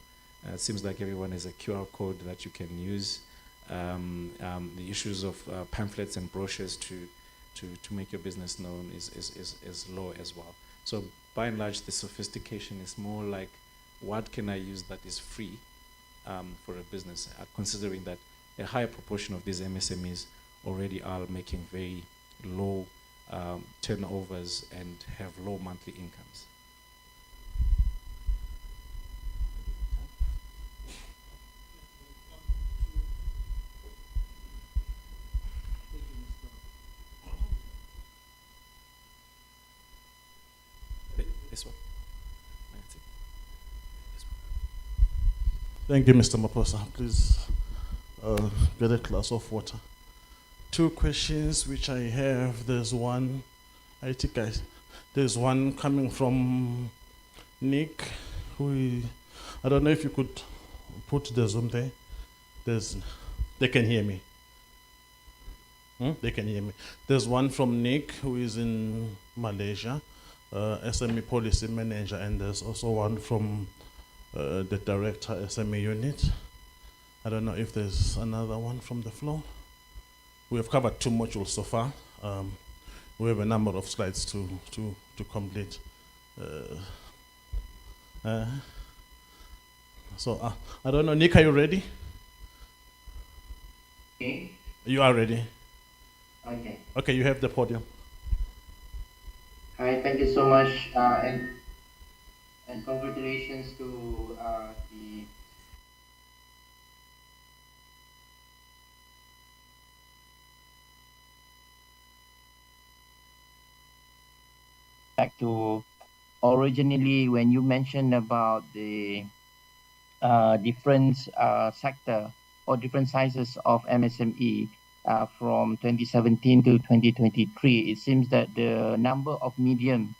It seems like everyone has a QR code that you can use. The issues of pamphlets and brochures to make your business known is low as well. So by and large, the sophistication is more like, what can I use that is free for a business, considering that a higher proportion of these MSMEs already are making very low turnovers and have low monthly incomes. This one. Thank you, Mr. Maposa. Please get a glass of water. Two questions which I have. There's one, there's one coming from Nick, I don't know if you could put the Zoom there. They can hear me. They can hear me. There's one from Nick, who is in Malaysia, SME policy manager, and there's also one from the director, SME unit. I don't know if there's another one from the floor. We have covered two modules so far. We have a number of slides to complete. So I don't know, Nick, are you ready? Okay. You are ready. Okay. Okay, you have the podium. Hi, thank you so much, and congratulations to the back to originally when you mentioned about the different sector or different sizes of MSME from 2017 to 2023, it seems that the number of medium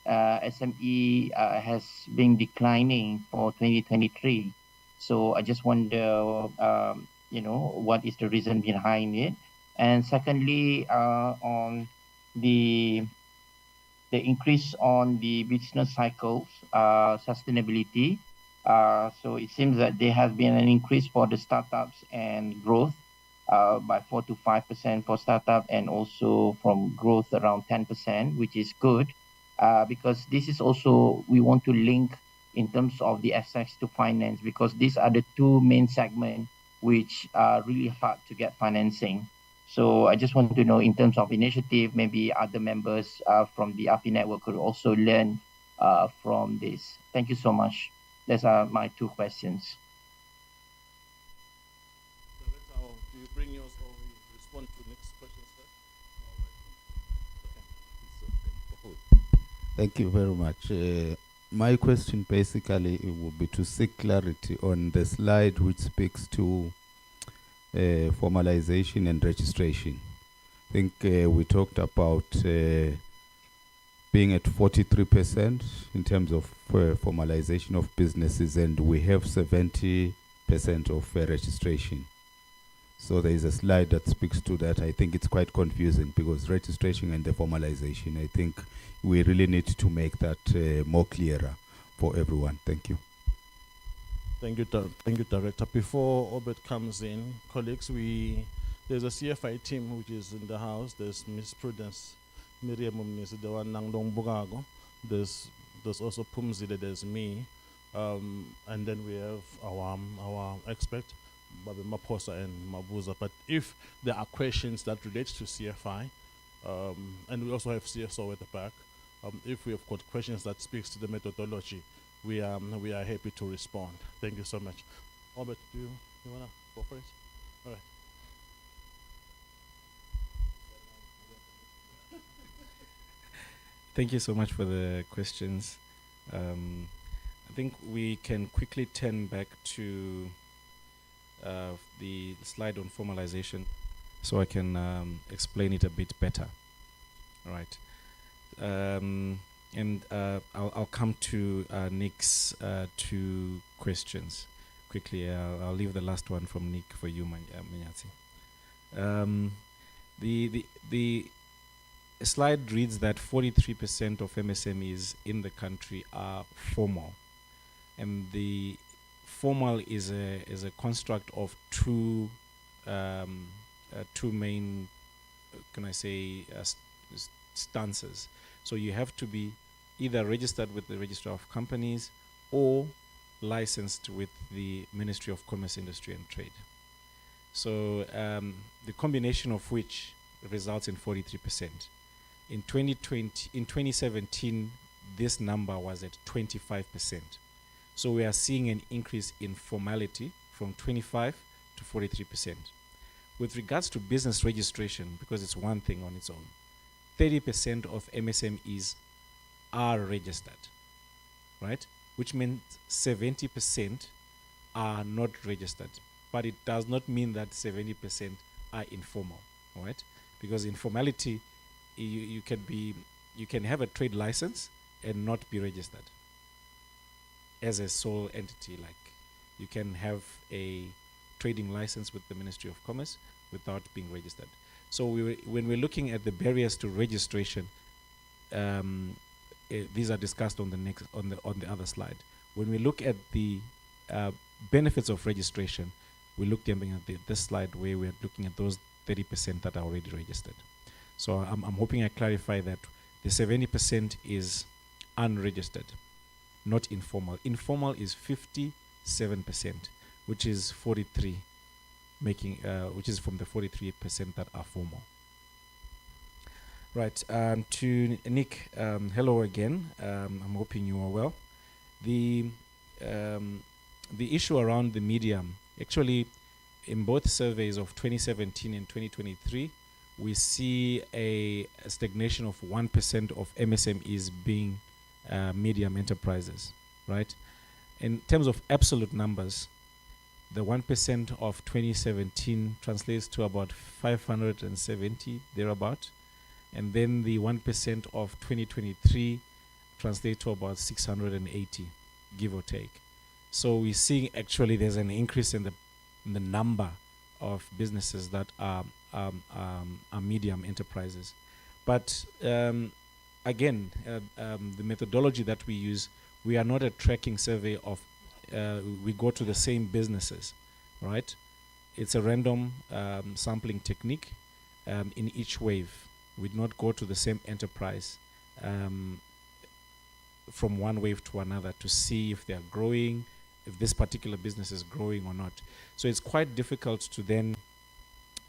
SME has been declining for 2023. So I just wonder, what is the reason behind it? And secondly, on the increase on the business cycles, sustainability. So it seems that there has been an increase for the startups and growth by 4 to 5% for startup, and also from growth around 10%, which is good because this is also, we want to link in terms of the access to finance, because these are the two main segments which are really hard to get financing. So I just want to know, in terms of initiative, maybe other members from the API network could also learn from this. Thank you so much. Those are my two questions. Do you bring yours or we respond to next questions first? Thank you very much. My question basically it would be to seek clarity on the slide which speaks to formalization and registration. I think we talked about being at 43% in terms of formalization of businesses, and we have 70% of registration. So there is a slide that speaks to that. I think it's quite confusing because registration and the formalization, I think we really need to make that more clearer for everyone. Thank you. Thank you, Director. Before Obed comes in, colleagues, there's a CFI team which is in the house. There's Miss Prudence, Miriam Umnisi, the one Nangdong Bugago. There's also Pumzile, there's me. And then we have our expert, Babe Maposa and Mabuza. But if there are questions that relate to CFI, and we also have CSO at the back, if we have got questions that speaks to the methodology, we are happy to respond. Thank you so much. Albert, do you wanna go for it? All right. Thank you so much for the questions. I think we can quickly turn back to the slide on formalization so I can explain it a bit better. All right. And I'll come to Nick's two questions quickly. I'll leave the last one from Nick for you, Manyati. The slide reads that 43% of MSMEs in the country are formal, and the formal is a construct of two main, can I say, stances. So you have to be either registered with the Registrar of Companies or licensed with the Ministry of Commerce, Industry and Trade. So the combination of which results in 43%. In 2017, this number was at 25%. So we are seeing an increase in formality from 25 to 43%. With regards to business registration, because it's one thing on its own, 30% of MSMEs are registered, right? Which means 70% are not registered. But it does not mean that 70% are informal, all right? Because informality, you can have a trade license and not be registered as a sole entity. Like you can have a trading license with the Ministry of Commerce without being registered. So when we're looking at the barriers to registration, these are discussed on the other slide. When we look at the benefits of registration, we looked at this slide where we're looking at those 30% that are already registered. So I'm hoping I clarify that the 70% is unregistered, not informal. Informal is 57%, which is 43, which is from the 43% that are formal. Right, to Nick, hello again. I'm hoping you are well. The issue around the medium, actually, in both surveys of 2017 and 2023, we see a stagnation of 1% of MSMEs being medium enterprises, right? In terms of absolute numbers, the 1% of 2017 translates to about 570 thereabout, and then the 1% of 2023 translates to about 680, give or take. So we're seeing actually there's an increase in the number of businesses that are medium enterprises. But again, the methodology that we use, we are not a tracking survey of, we go to the same businesses, right? It's a random sampling technique in each wave. We do not go to the same enterprise from one wave to another to see if they are growing, if this particular business is growing or not. So it's quite difficult to then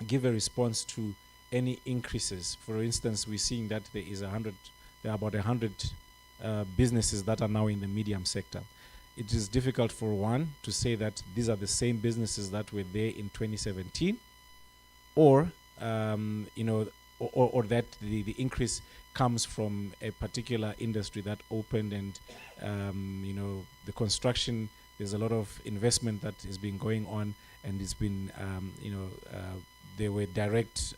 give a response to any increases. For instance, we're seeing that there are about 100 businesses that are now in the medium sector. It is difficult for one to say that these are the same businesses that were there in 2017, or or that the increase comes from a particular industry that opened, and the construction. There's a lot of investment that has been going on, and it's been there were direct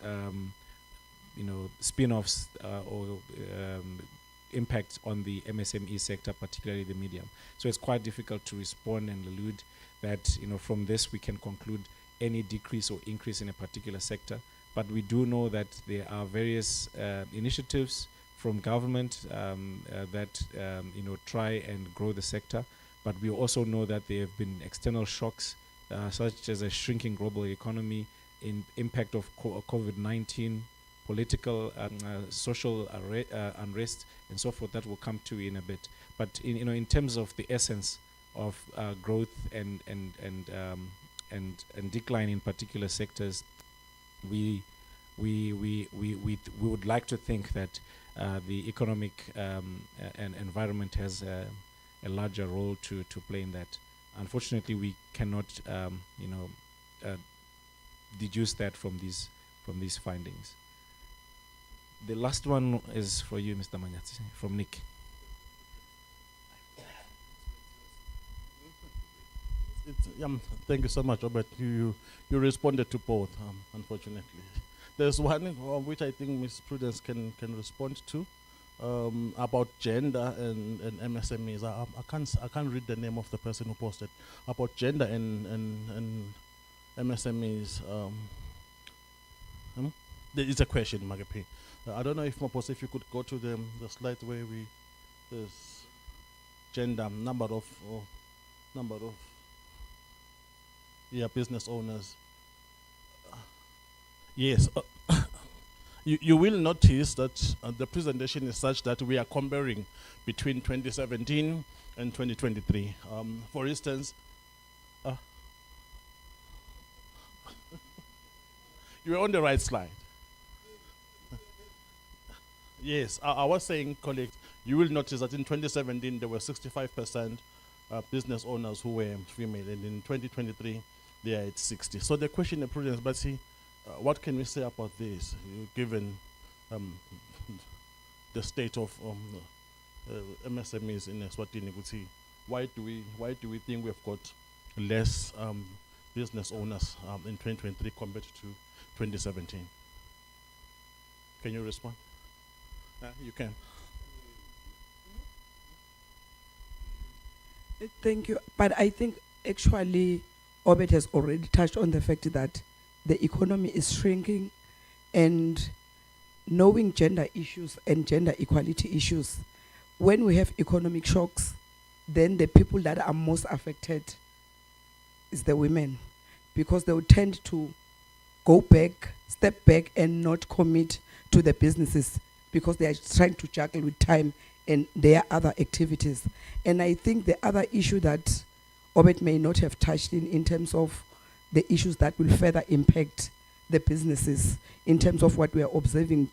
spin-offs or impacts on the MSME sector, particularly the medium. So it's quite difficult to respond and allude that from this we can conclude any decrease or increase in a particular sector. But we do know that there are various initiatives from government that try and grow the sector. But we also know that there have been external shocks, such as a shrinking global economy, impact of COVID-19, political social unrest, and so forth, that will come to in a bit. But in terms of the essence, growth and decline in particular sectors, we would like to think that the economic and environment has a larger role to play in that. Unfortunately, we cannot deduce that from these findings. The last one is for you, Mr. Manyatsi, from Nick. Thank you so much, Robert. You responded to both, unfortunately. There's one which I think Ms. Prudence can respond to, about gender and MSMEs. I can't read the name of the person who posted about gender and MSMEs. It's a question, Magapi. I don't know if Mapos, if you could go to the slide where there's gender, number of business owners. Yes. You will notice that the presentation is such that we are comparing between 2017 and 2023. For instance, you're on the right slide. Yes, I was saying, colleagues, you will notice that in 2017 there were 65% business owners who were female, and in 2023 they are at 60. So the question of Prudence, but see, what can we say about this, given the state of MSMEs in Eswatini? Why do we think we've got less business owners in 2023 compared to 2017? Can you respond? You can. Thank you. But I think actually Obed has already touched on the fact that the economy is shrinking, and knowing gender issues and gender equality issues, when we have economic shocks, then the people that are most affected is the women, because they will tend to step back and not commit to the businesses because they are trying to juggle with time and their other activities. And I think the other issue that Obed may not have touched in terms of the issues that will further impact the businesses, in terms of what we are observing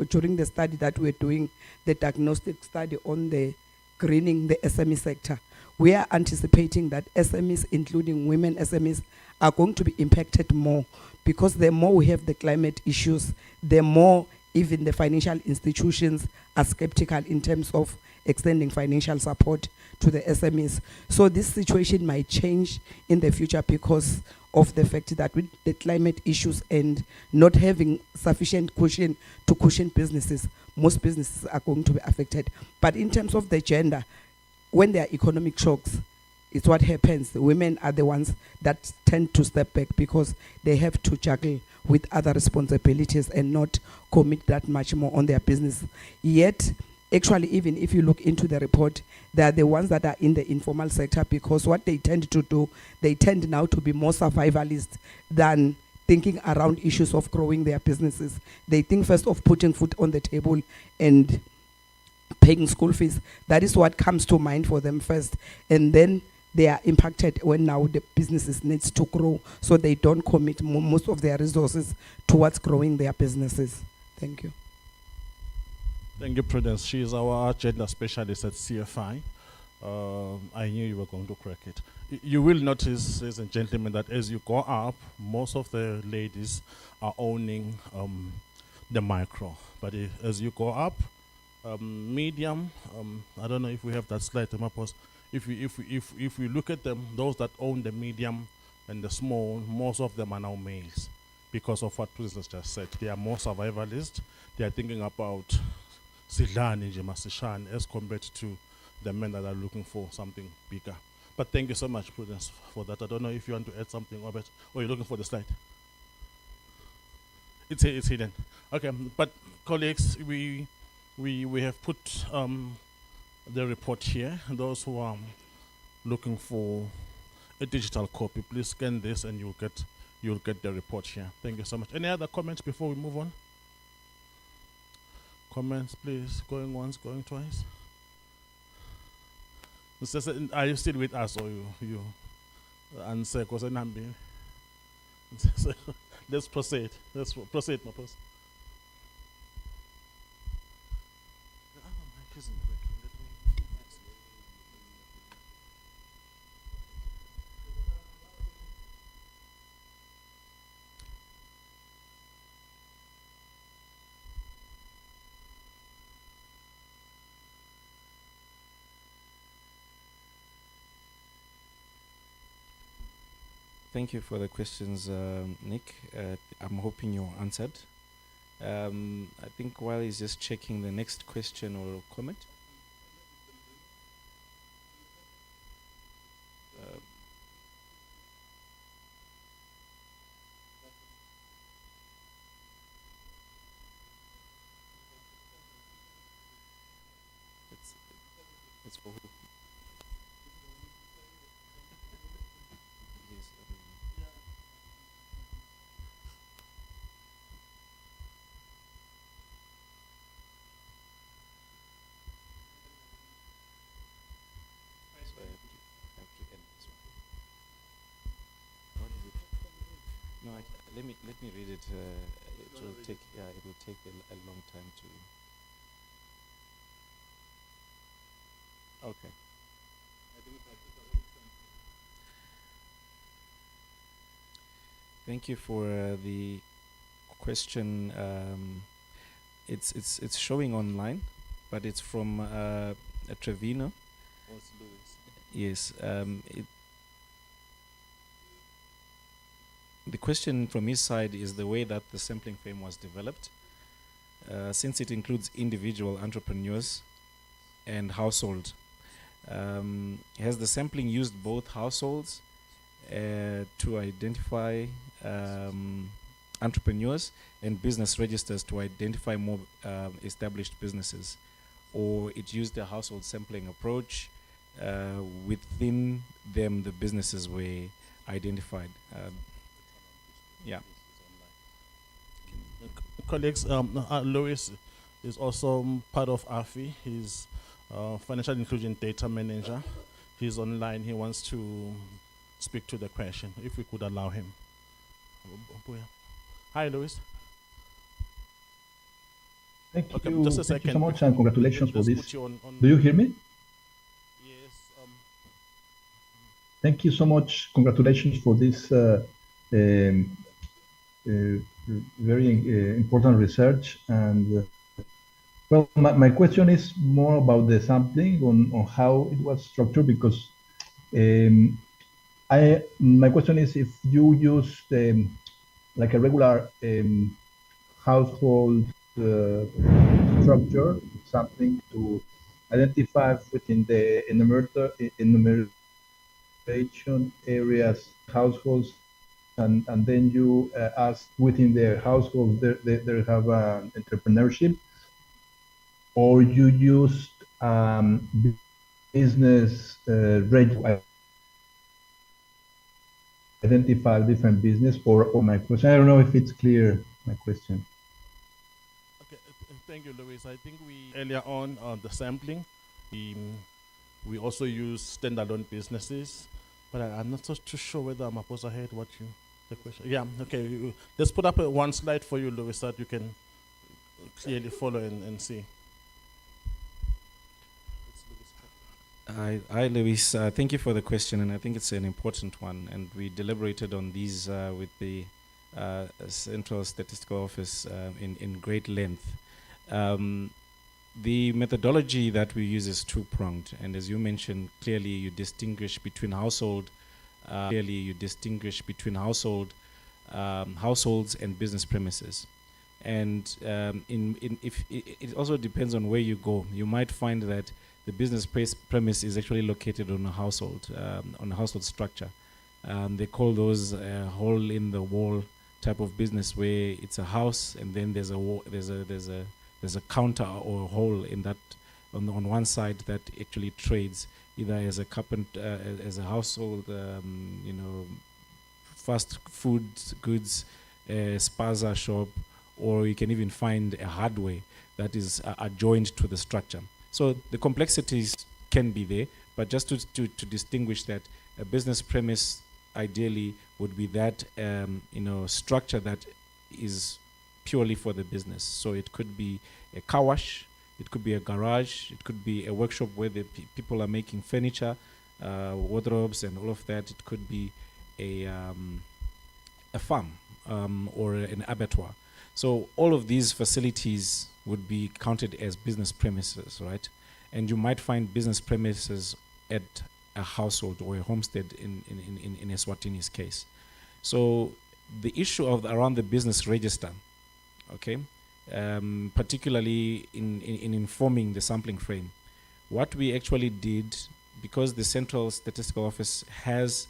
during the study that we're doing, the diagnostic study on the greening the SME sector. We are anticipating that SMEs, including women SMEs, are going to be impacted more, because the more we have the climate issues, the more even the financial institutions are skeptical in terms of extending financial support to the SMEs. So this situation might change in the future because of the fact that with the climate issues and not having sufficient cushion to cushion businesses, most businesses are going to be affected. But in terms of the gender, when there are economic shocks, it's what happens. The women are the ones that tend to step back because they have to juggle with other responsibilities and not commit that much more on their business. Yet, actually, even if you look into the report, they are the ones that are in the informal sector, because what they tend to do, they tend now to be more survivalist than thinking around issues of growing their businesses. They think first of putting food on the table and paying school fees. That is what comes to mind for them first. And then they are impacted when now the businesses needs to grow, so they don't commit most of their resources towards growing their businesses. Thank you. Thank you, Prudence. She is our gender specialist at CFI. I knew you were going to crack it. You will notice, ladies and gentlemen, that as you go up, most of the ladies are owning the micro. But as you go up, medium, I don't know if we have that slide, Mapos. If we look at them, those that own the medium and the small, most of them are now males, because of what Prudence just said. They are more survivalist. They are thinking about sidlani nje masishane as compared to the men that are looking for something bigger. But thank you so much, Prudence, for that. I don't know if you want to add something, Robert, or you're looking for the slide. It's hidden. Okay, but colleagues, we have put the report here. Those who are looking for a digital copy, please scan this and you'll get the report here. Thank you so much. Any other comments before we move on? Comments, please. Going once, going twice. Are you still with us or you answer? Because I'm being. Let's proceed. Let's proceed, my boss. Thank you for the questions, Nick. I'm hoping you're answered. I think while he's just checking the next question or comment. It's for who? Yes, so I have to end this one. What is it? No, let me read it. It will take a long time to. Okay. Thank you for the question. It's showing online, but it's from Trevino. Yes. The question from his side is the way that the sampling frame was developed. Since it includes individual entrepreneurs and household, has the sampling used both households to identify entrepreneurs and business registers to identify more established businesses, or it used a household sampling approach? Within them, the businesses were identified. Yeah. Colleagues, Louis is also part of AFI. He's Financial Inclusion Data Manager. He's online. He wants to speak to the question, if we could allow him. Hi, Louis. Thank Okay, you. just a Thank you second. so much, and congratulations for Let's this. put you on Do you hear me? Yes. Thank you so much. Congratulations for this very important research. And well, my question is more about the sampling on how it was structured, because my question is if you used like a regular household structure, something to identify within the enumeration areas, households, and then you ask within their household they have entrepreneurship, or you used business rate identify different business, or my question. I don't know if it's clear, my question. Okay, thank you, Louis. I think we earlier on the sampling, we also use standalone businesses, but I'm not so too sure whether I'm supposed to heard what the question. Yeah, okay. Let's put up one slide for you, Louis, so that you can clearly follow and see. Hi, Luis. Thank you for the question, and I think it's an important one. And we deliberated on these with the Central Statistical Office in great length. The methodology that we use is two-pronged, and as you mentioned, clearly you distinguish between households and business premises. And if it also depends on where you go. You might find that the business premise is actually located on a household structure. They call those hole in the wall type of business, where it's a house and then there's a counter or a hole in that on one side that actually trades either as a carpenter, as a household, fast food goods, spaza shop, or you can even find a hardware that is adjoined to the structure. So the complexities can be there, But just to distinguish that, a business premise ideally would be that structure that is purely for the business. So it could be a car wash, it could be a garage, it could be a workshop where the people are making furniture, wardrobes and all of that. It could be a farm or an abattoir. So all of these facilities would be counted as business premises, right? And you might find business premises at a household or a homestead in Eswatini's case. So the issue around the business register, okay, particularly in informing the sampling frame, what we actually did, because the Central Statistical Office has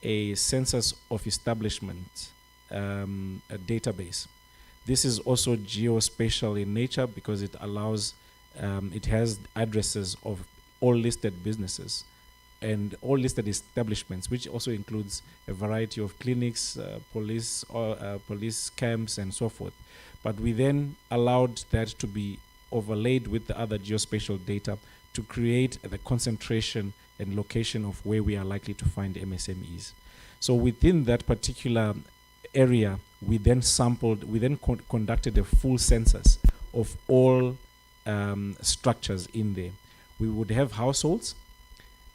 a census of establishment a database. This is also geospatial in nature because it allows, it has addresses of all listed businesses and all listed establishments, which also includes a variety of clinics, police camps, and so forth. But we then allowed that to be overlaid with the other geospatial data to create the concentration and location of where we are likely to find MSMEs. So within that particular area, we then conducted a full census of all structures in there. We would have households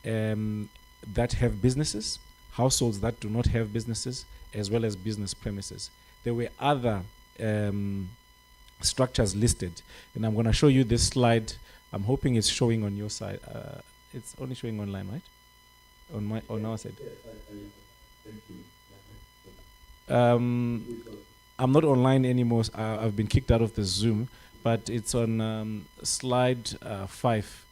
that have businesses, households that do not have businesses, as well as business premises. There were other structures listed, and I'm going to show you this slide. I'm hoping it's showing on your side. It's only showing online, right? On our side. I'm not online anymore. I've been kicked out of the Zoom, but it's on slide 5,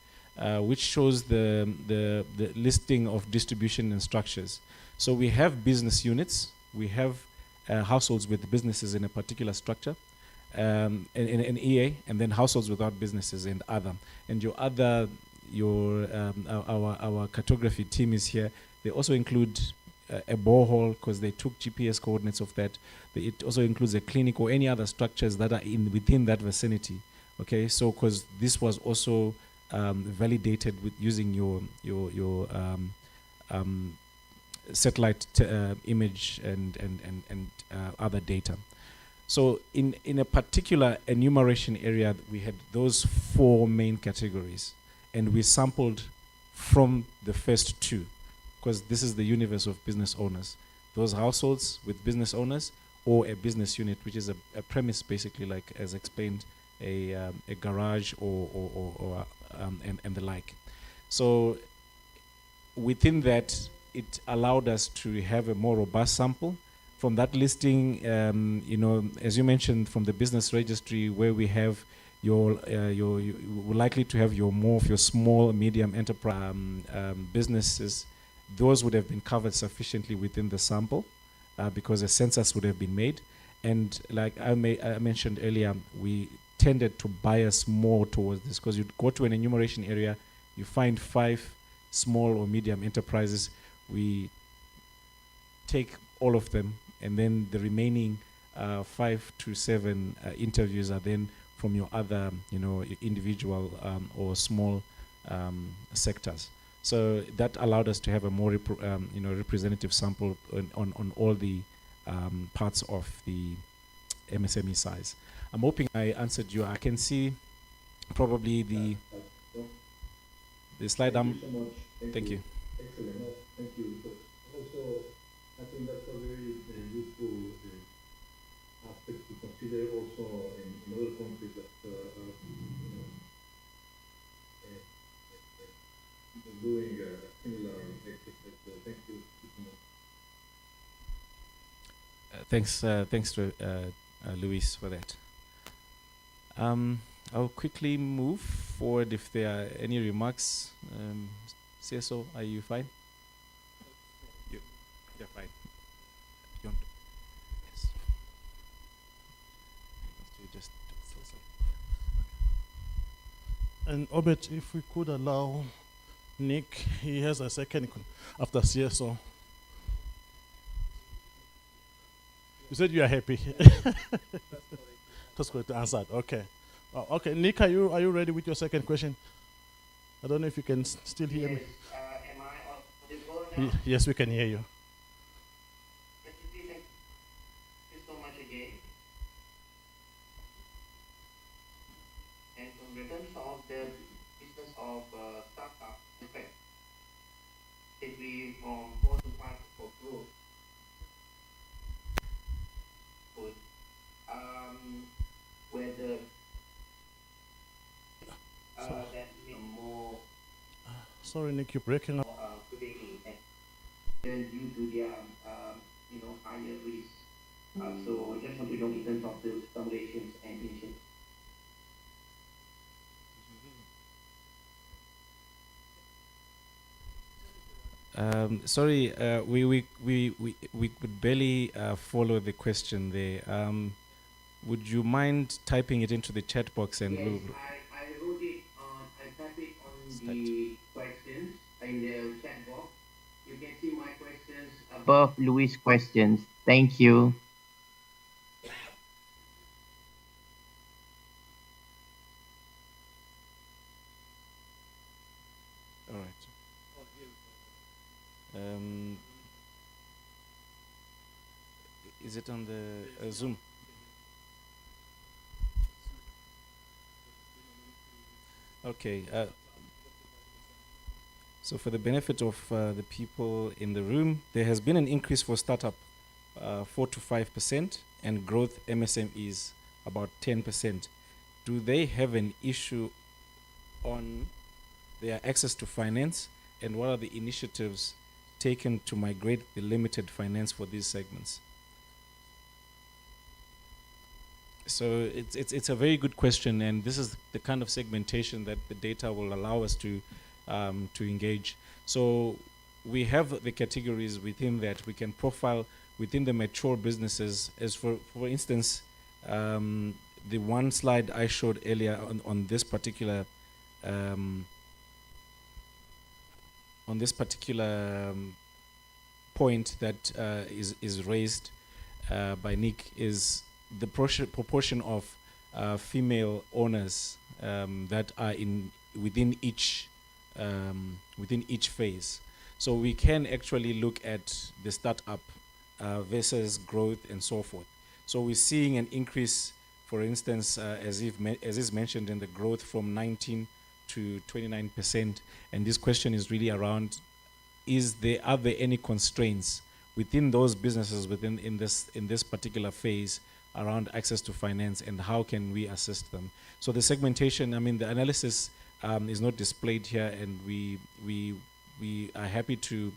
which shows the listing of distribution and structures. So we have business units, we have households with businesses in a particular structure, in an EA, and then households without businesses and other. And our cartography team is here. They also include a borehole because they took GPS coordinates of that. It also includes a clinic or any other structures that are within that vicinity. Okay, so because this was also validated with using your satellite image and other data. So in a particular enumeration area, we had those 4 main categories, and we sampled from the first 2, because this is the universe of business owners. Those households with business owners, or a business unit, which is a premise, basically, like as explained, a garage and the like. So within that, it allowed us to have a more robust sample. From that listing, as you mentioned, from the business registry, where we have you're likely to have more of your small, medium enterprise businesses, those would have been covered sufficiently within the sample because a census would have been made. And like I mentioned earlier, we tended to bias more towards this because you'd go to an enumeration area, you find 5 small or medium enterprises, we take all of them, and then the remaining 5 to 7 interviews are then from your other, individual or small sectors. So that allowed us to have a more, representative sample on all the parts of the MSME size. I'm hoping I answered you. I can see probably the slide. Thank you so much. Thank you. Excellent. No, thank you. Because also, I think that's a very useful aspect to consider also in other countries that doing a similar exercise. So thank you so much. Thanks to Luis for that. I'll quickly move forward if there are any remarks. CSO, are you fine? You're fine. Yes. Just And Obet, if we could allow Nick, he has a second after CSO. You said you are happy. That's good to answer. Okay. Okay, Nick, are you ready with your second question? I don't know if you can still hear me. Yes, we can hear you. Thank you so much again. And in terms of the business of startup, in fact, it be from 4 to 5 for growth. Good. Whether that more Sorry, Nick, you're breaking up. prevailing due to their higher risk. So just want to know in terms of the regulations and initiatives. Sorry, we could barely follow the question there. Would you mind typing it into the chat box and Yes, we'll I wrote it on, I typed it on the questions in the chat box. You can see my questions above Louis' questions. Thank you. All right. Is it on the Zoom? Okay. So for the benefit of the people in the room, there has been an increase for startup 4 to 5% and growth MSMEs about 10%. Do they have an issue on their access to finance, and what are the initiatives taken to migrate the limited finance for these segments? So it's a very good question, and this is the kind of segmentation that the data will allow us to engage. So we have the categories within that we can profile within the mature businesses. As for instance, the one slide I showed earlier on this particular point that is raised by Nick is the proportion of female owners that are within each phase. So we can actually look at the startup versus growth and so forth. So we're seeing an increase, for instance, as is mentioned in the growth from 19 to 29%. And this question is really around: are there any constraints within those businesses in this particular phase around access to finance, and how can we assist them? So the segmentation, the analysis is not displayed here, and we are happy to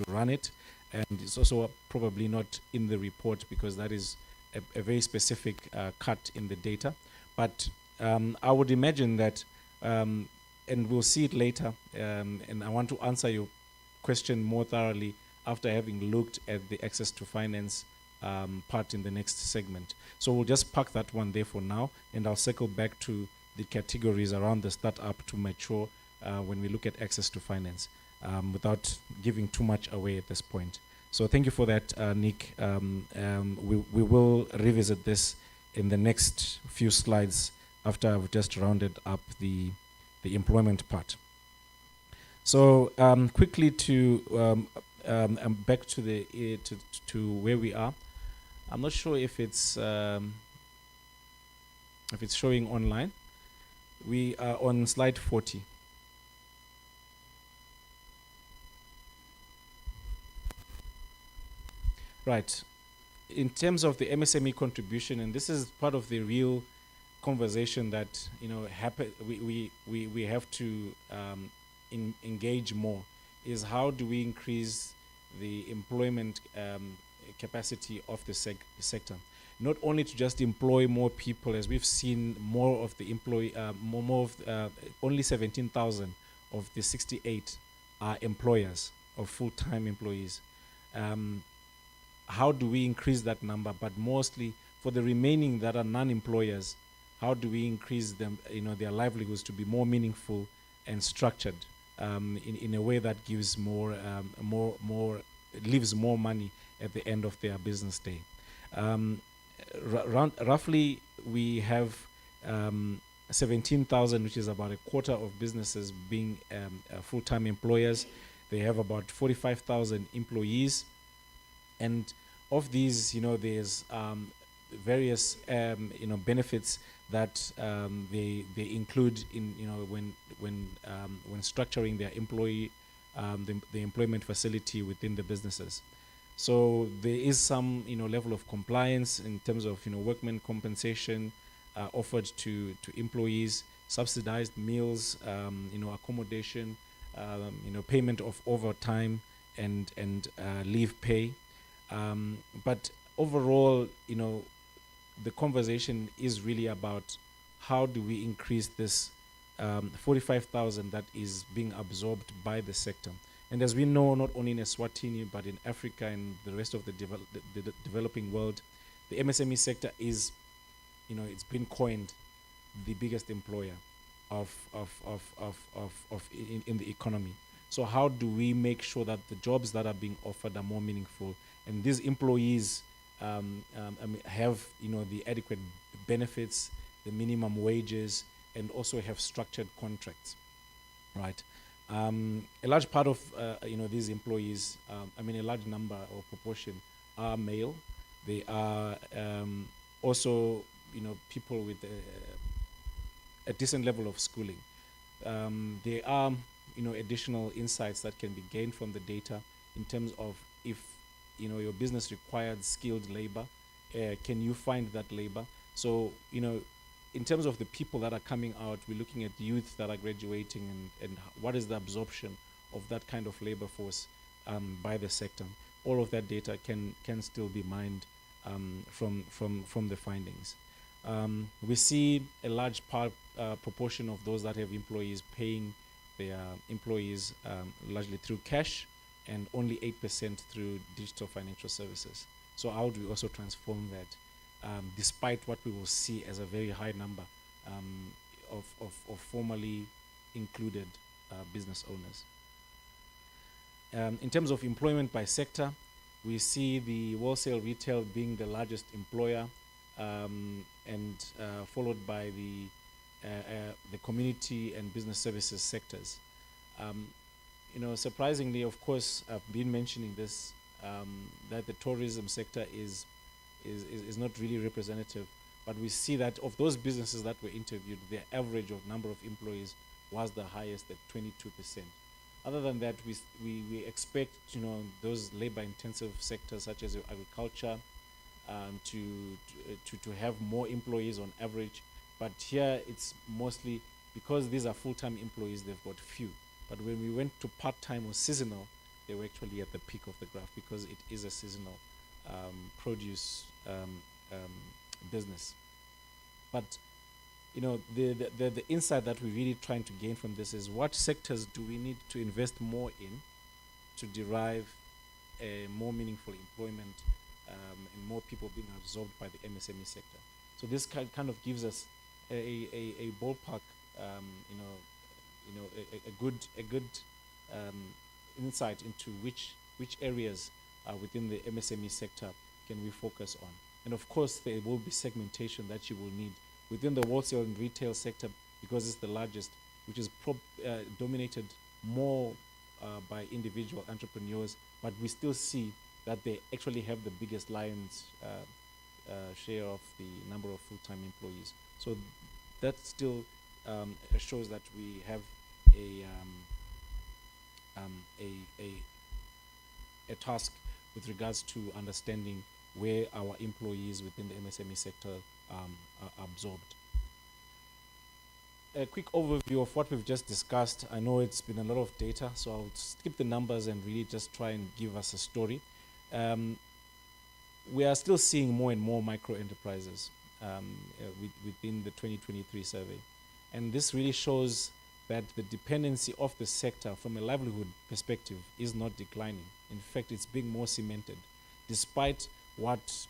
run it, and it's also probably not in the report because that is a very specific cut in the data. But I would imagine that, and we'll see it later, and I want to answer your question more thoroughly after having looked at the access to finance part in the next segment. So we'll just park that one there for now, and I'll circle back to the categories around the startup to mature when we look at access to finance, without giving too much away at this point. So thank you for that, Nick. We will revisit this in the next few slides after I've just rounded up the employment part. So quickly to back to the to where we are. I'm not sure if it's showing online. We are on slide 40. Right. In terms of the MSME contribution, and this is part of the real conversation that we have to engage more, is how do we increase the employment capacity of the sector? Not only to just employ more people, as we've seen more of the only 17,000 of the 68 are employers of full-time employees. How do we increase that number? But mostly for the remaining that are non-employers, how do we increase them, their livelihoods to be more meaningful and structured in a way that gives leaves more money at the end of their business day? Roughly, we have 17,000, which is about a quarter of businesses being full-time employers. They have about 45,000 employees, and of these, there's various benefits that they include in when structuring their the employment facility within the businesses. So there is some level of compliance in terms of workmen compensation offered to employees, subsidized meals, accommodation, payment of overtime and leave pay. But overall, the conversation is really about how do we increase this 45,000 that is being absorbed by the sector. And as we know, not only in Eswatini, but in Africa and the rest of the developing world, the MSME sector is, it's been coined the biggest employer in the economy. So how do we make sure that the jobs that are being offered are more meaningful, and these employees have the adequate benefits, the minimum wages, and also have structured contracts, right? A large part of these employees, a large number or proportion are male. They are also people with a decent level of schooling. There are additional insights that can be gained from the data in terms of if your business required skilled labor, can you find that labor? So in terms of the people that are coming out, we're looking at youth that are graduating and what is the absorption of that kind of labor force by the sector. All of that data can still be mined from the findings. We see a large proportion of those that have employees paying their employees largely through cash, and only 8% through digital financial services. So how do we also transform that, despite what we will see as a very high number of formally included business owners? In terms of employment by sector, we see the wholesale retail being the largest employer, and followed by the community and business services sectors. Surprisingly, of course, I've been mentioning this, that the tourism sector is not really representative, but we see that of those businesses that were interviewed, their average of number of employees was the highest at 22%. Other than that, we expect those labor-intensive sectors such as agriculture to have more employees on average, but here it's mostly because these are full-time employees, they've got few. But when we went to part-time or seasonal, they were actually at the peak of the graph because it is a seasonal produce business. But the insight that we're really trying to gain from this is what sectors do we need to invest more in to derive a more meaningful employment and more people being absorbed by the MSME sector. So this kind of gives us a ballpark, a good insight into which areas within the MSME sector can we focus on. And of course, there will be segmentation that you will need within the wholesale and retail sector because it's the largest, which is dominated more by individual entrepreneurs, but we still see that they actually have the biggest lion's share of the number of full-time employees. So that still shows that we have a task with regards to understanding where our employees within the MSME sector are absorbed. A quick overview of what we've just discussed. I know it's been a lot of data, so I'll skip the numbers and really just try and give us a story. We are still seeing more and more micro enterprises within the 2023 survey. And this really shows that the dependency of the sector from a livelihood perspective is not declining. In fact, it's being more cemented. Despite what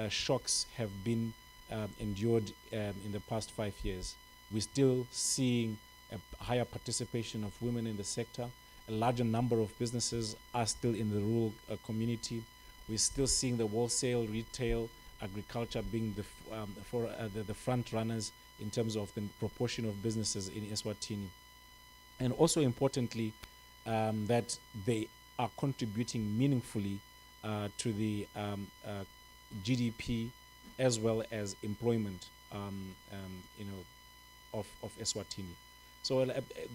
shocks have been endured in the past 5 years, we're still seeing a higher participation of women in the sector. A larger number of businesses are still in the rural community. We're still seeing the wholesale, retail, agriculture being the front runners in terms of the proportion of businesses in Eswatini. And also importantly, that they are contributing meaningfully to the GDP as well as employment, of Eswatini. So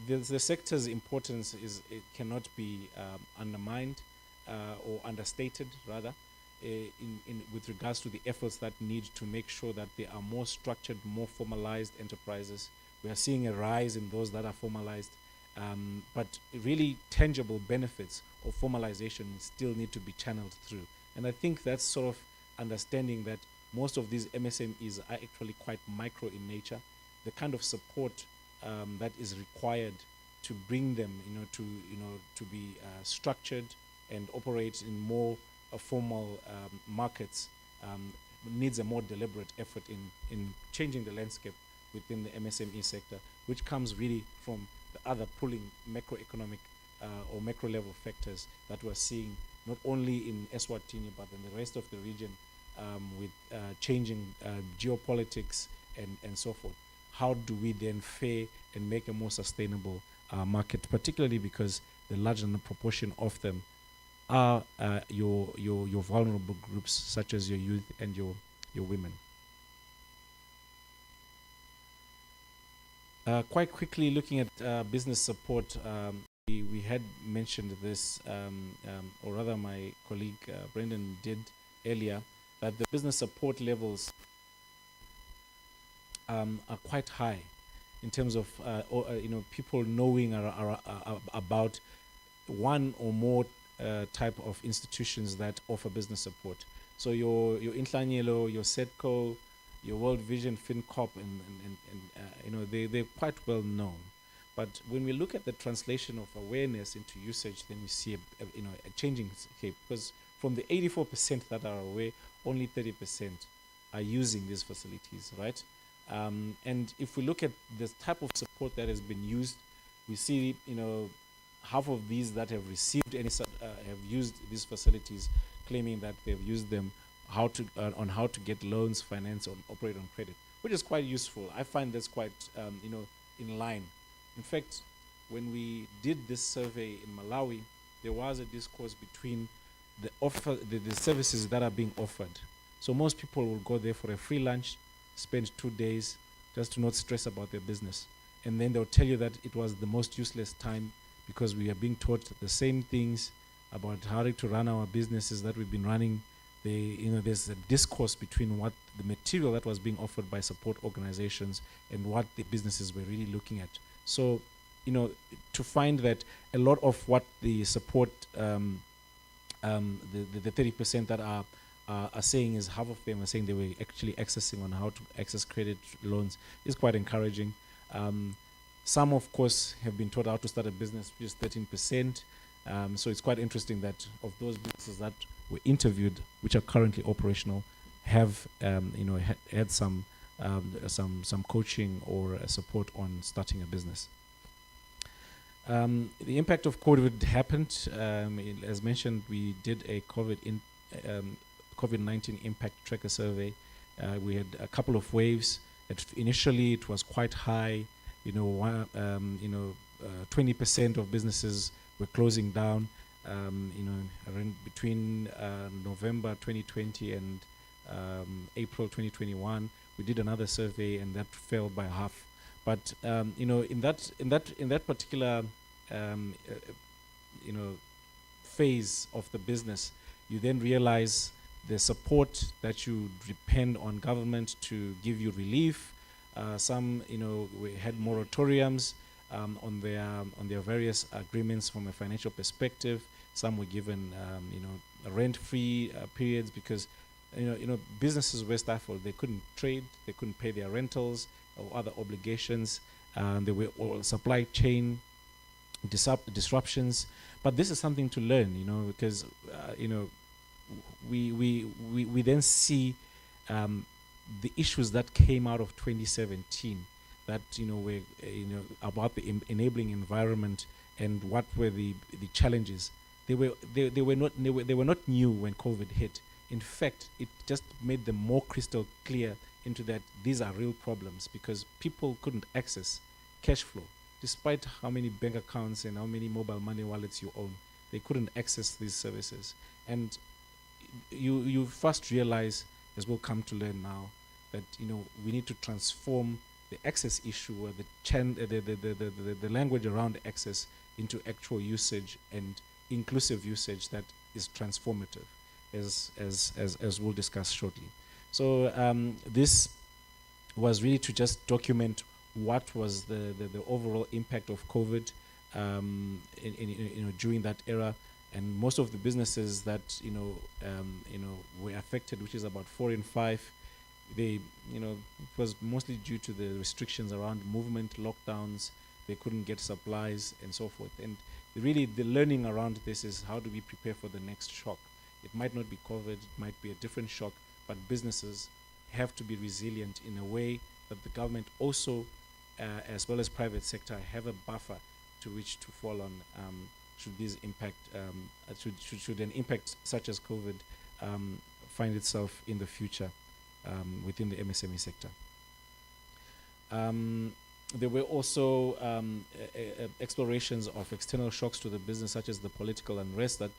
the sector's importance it cannot be undermined or understated, rather, with regards to the efforts that need to make sure that there are more structured, more formalized enterprises. We are seeing a rise in those that are formalized, but really tangible benefits of formalization still need to be channeled through. And I think that's sort of understanding that most of these MSMEs are actually quite micro in nature. The kind of support that is required to bring them, to be structured and operate in more formal markets needs a more deliberate effort in changing the landscape within the MSME sector, which comes really from the other pulling macroeconomic or macro level factors that we're seeing not only in Eswatini but in the rest of the region, with changing geopolitics and so forth. How do we then fare and make a more sustainable market, particularly because the larger proportion of them are your vulnerable groups, such as your youth and your women. Quite quickly, looking at business support, we had mentioned this, or rather my colleague Brendan did earlier, that the business support levels are quite high in terms of people knowing about one or more type of institutions that offer business support. So your Inhlanyelo, your SETCO, your World Vision, FinScope, and they're quite well known. But when we look at the translation of awareness into usage, then we see a changing shape, because from the 84% that are aware, only 30% are using these facilities, right? And if we look at the type of support that has been used, we see, half of these that have received any have used these facilities, claiming that they've used them on how to get loans, finance, or operate on credit, which is quite useful. I find that's quite in line. In fact, when we did this survey in Malawi, there was a discourse between the services that are being offered. So most people will go there for a free lunch, spend 2 days just to not stress about their business. And then they'll tell you that it was the most useless time because we are being taught the same things about how to run our businesses that we've been running. There's a discourse between what the material that was being offered by support organizations and what the businesses were really looking at. So, to find that a lot of what the support, the 30% that are saying is half of them are saying they were actually accessing on how to access credit loans is quite encouraging. Some, of course, have been taught how to start a business, which is 13%. So it's quite interesting that of those businesses that were interviewed, which are currently operational, have had some coaching or support on starting a business. The impact of COVID happened. As mentioned, we did a COVID-19 impact tracker survey. We had a couple of waves. Initially, it was quite high. 20% of businesses were closing down. Around between November 2020 and April 2021, we did another survey, and that fell by half. But in that particular phase of the business, you then realize the support that you depend on government to give you relief. Some we had moratoriums on their various agreements from a financial perspective. Some were given rent-free periods because businesses were stifled. They couldn't trade, they couldn't pay their rentals or other obligations. There were all supply chain disruptions. But this is something to learn, because we then see the issues that came out of 2017 that were about the enabling environment and what were the challenges. They were not new when COVID hit. In fact, it just made them more crystal clear into that these are real problems because people couldn't access cash flow despite how many bank accounts and how many mobile money wallets you own, they couldn't access these services. And you first realize, as we'll come to learn now, that we need to transform the access issue, or the language around access, into actual usage and inclusive usage that is transformative, as we'll discuss shortly. So this was really to just document what was the overall impact of COVID during that era. And most of the businesses that were affected, which is about 4 in 5, it was mostly due to the restrictions around movement, lockdowns. They couldn't get supplies and so forth. And really, the learning around this is, how do we prepare for the next shock? It might not be COVID, it might be a different shock, but businesses have to be resilient in a way that the government also, as well as private sector, have a buffer to which to fall on should this impact, should an impact such as COVID find itself in the future within the MSME sector. There were also explorations of external shocks to the business, such as the political unrest that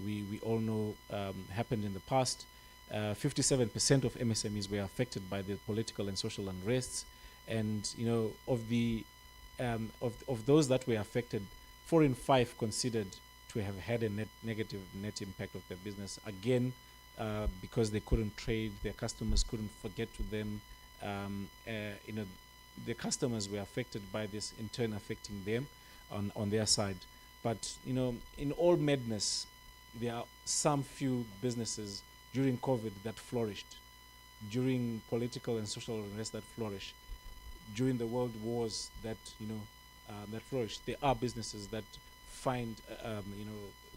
we all know happened in the past. 57% of MSMEs were affected by the political and social unrests, and of those that were affected, 4 in 5 considered to have had a negative net impact of their business. Again, because they couldn't trade, their customers couldn't forget to them. The customers were affected by this, in turn affecting them on their side. But in all madness, there are some few businesses during COVID that flourished, during political and social unrest that flourished, during the world wars that that flourished. There are businesses that find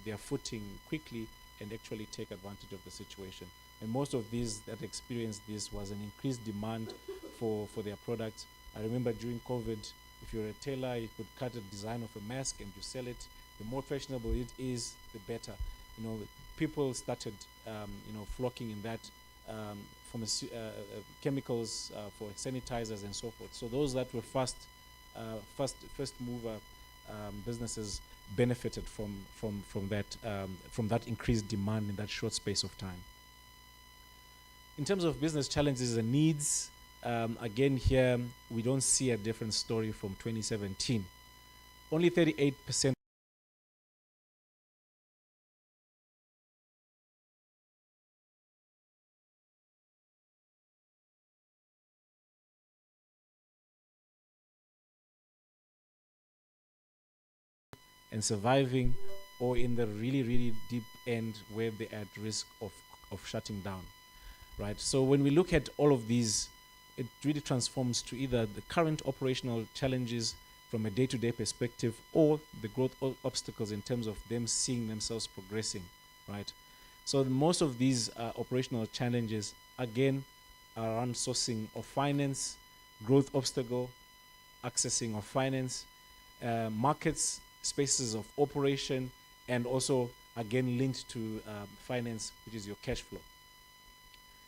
their footing quickly and actually take advantage of the situation. And most of these that experienced this was an increased demand for their products. I remember during COVID, if you're a tailor, you could cut a design of a mask and you sell it. The more fashionable it is, the better. People started flocking in that, chemicals for sanitizers and so forth. So those that were first mover businesses benefited from that increased demand in that short space of time. In terms of business challenges and needs, again here we don't see a different story from 2017. Only 38% and surviving, or in the really, really deep end where they're at risk of shutting down, right? So when we look at all of these, it really transforms to either the current operational challenges from a day-to-day perspective, or the growth obstacles in terms of them seeing themselves progressing, right? So most of these operational challenges, again, are around sourcing of finance, growth obstacle, accessing of finance, markets, spaces of operation, and also again linked to finance, which is your cash flow.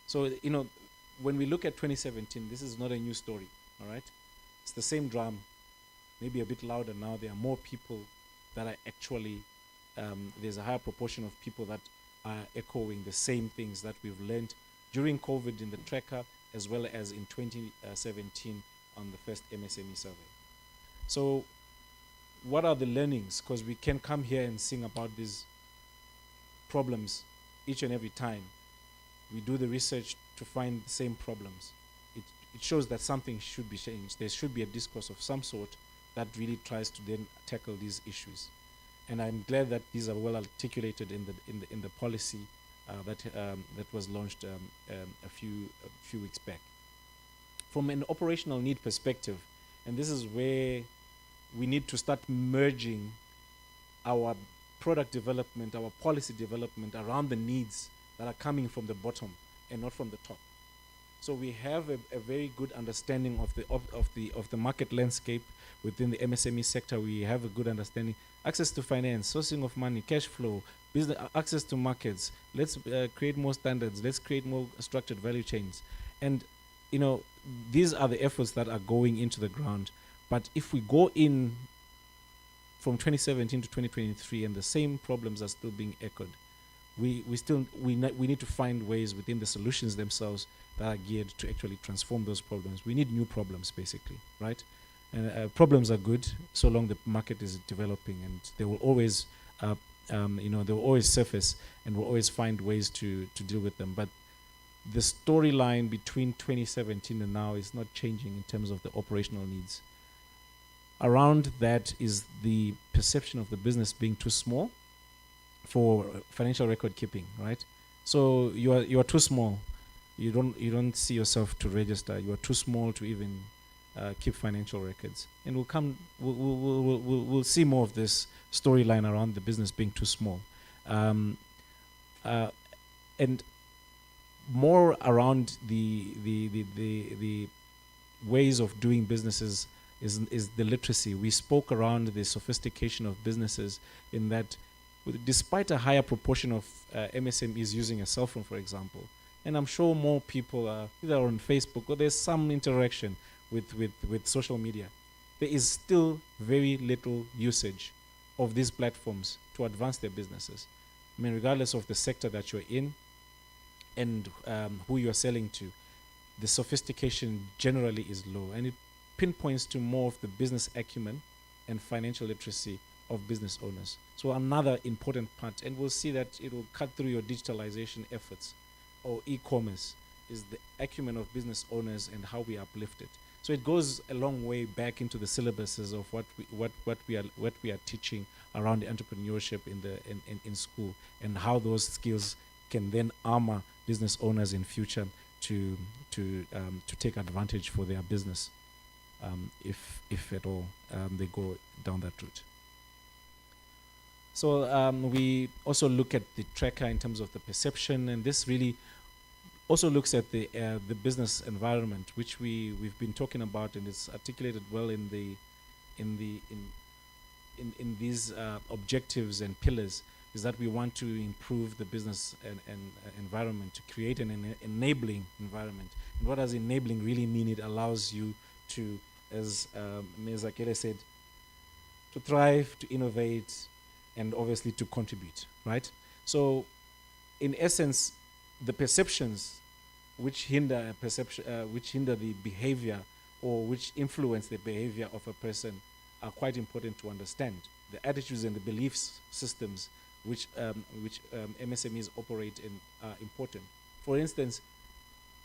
So when we look at 2017, this is not a new story, all right? It's the same drum, maybe a bit louder now. There are more people that are actually, there's a higher proportion of people that are echoing the same things that we've learned during COVID in the tracker, as well as in 2017 on the first MSME survey. So what are the learnings? Because we can come here and sing about these problems each and every time. We do the research to find the same problems. It shows that something should be changed. There should be a discourse of some sort that really tries to then tackle these issues. And I'm glad that these are well articulated in the policy that was launched a few weeks back. From an operational need perspective, and this is where we need to start merging our product development, our policy development around the needs that are coming from the bottom and not from the top. So we have a very good understanding of the market landscape within the MSME sector. We have a good understanding: access to finance, sourcing of money, cash flow, business, access to markets. Let's create more standards. Let's create more structured value chains. And these are the efforts that are going into the ground. But if we go in from 2017 to 2023 and the same problems are still being echoed, we need to find ways within the solutions themselves that are geared to actually transform those problems. We need new problems, basically, right? And problems are good so long the market is developing, and they will always, they will always surface, and we'll always find ways to deal with them. But the storyline between 2017 and now is not changing in terms of the operational needs. Around that is the perception of the business being too small for financial record keeping, right? So you are too small. You don't see yourself to register. You are too small to even keep financial records. And we'll see more of this storyline around the business being too small, and more around the ways of doing businesses is the literacy. We spoke around the sophistication of businesses, in that despite a higher proportion of MSMEs using a cell phone, for example, and I'm sure more people are either on Facebook or there's some interaction with social media, there is still very little usage of these platforms to advance their businesses. I mean, regardless of the sector that you're in and who you're selling to, the sophistication generally is low, and it pinpoints to more of the business acumen and financial literacy of business owners. So another important part, and we'll see that it will cut through your digitalization efforts or e-commerce, is the acumen of business owners and how we uplift it. So it goes a long way back into the syllabuses of what we are teaching around entrepreneurship in school, and how those skills can then armor business owners in future to take advantage for their business, if at all they go down that route. So we also look at the tracker in terms of the perception, and this really also looks at the business environment, which we've been talking about, and it's articulated well in these objectives and pillars. Is that we want to improve the business and environment, to create an enabling environment. And what does enabling really mean? It allows you to, as Ms. Akele said, to thrive, to innovate, and obviously to contribute, right? So, in essence, the perceptions which hinder the behavior, or which influence the behavior of a person, are quite important to understand. The attitudes and the beliefs systems which MSMEs operate in are important. For instance,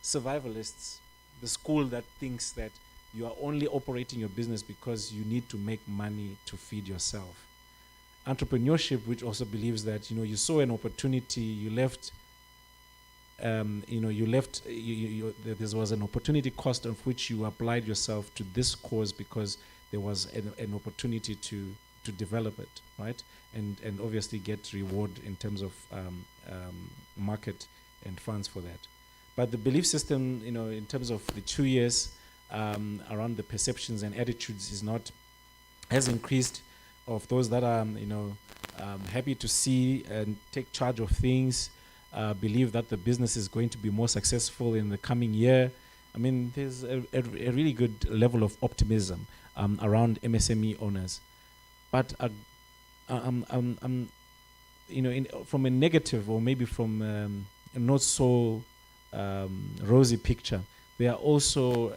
survivalists, the school that thinks that you are only operating your business because you need to make money to feed yourself. Entrepreneurship, which also believes that you saw an opportunity, you left. There was an opportunity cost of which you applied yourself to this cause because there was an opportunity to develop it, right? And obviously get reward in terms of market and funds for that. But the belief system, in terms of the 2 years around the perceptions and attitudes has increased, of those that are happy to see and take charge of things, believe that the business is going to be more successful in the coming year. I mean, there's a really good level of optimism around MSME owners. But from a negative, or maybe from a not so rosy picture, there are also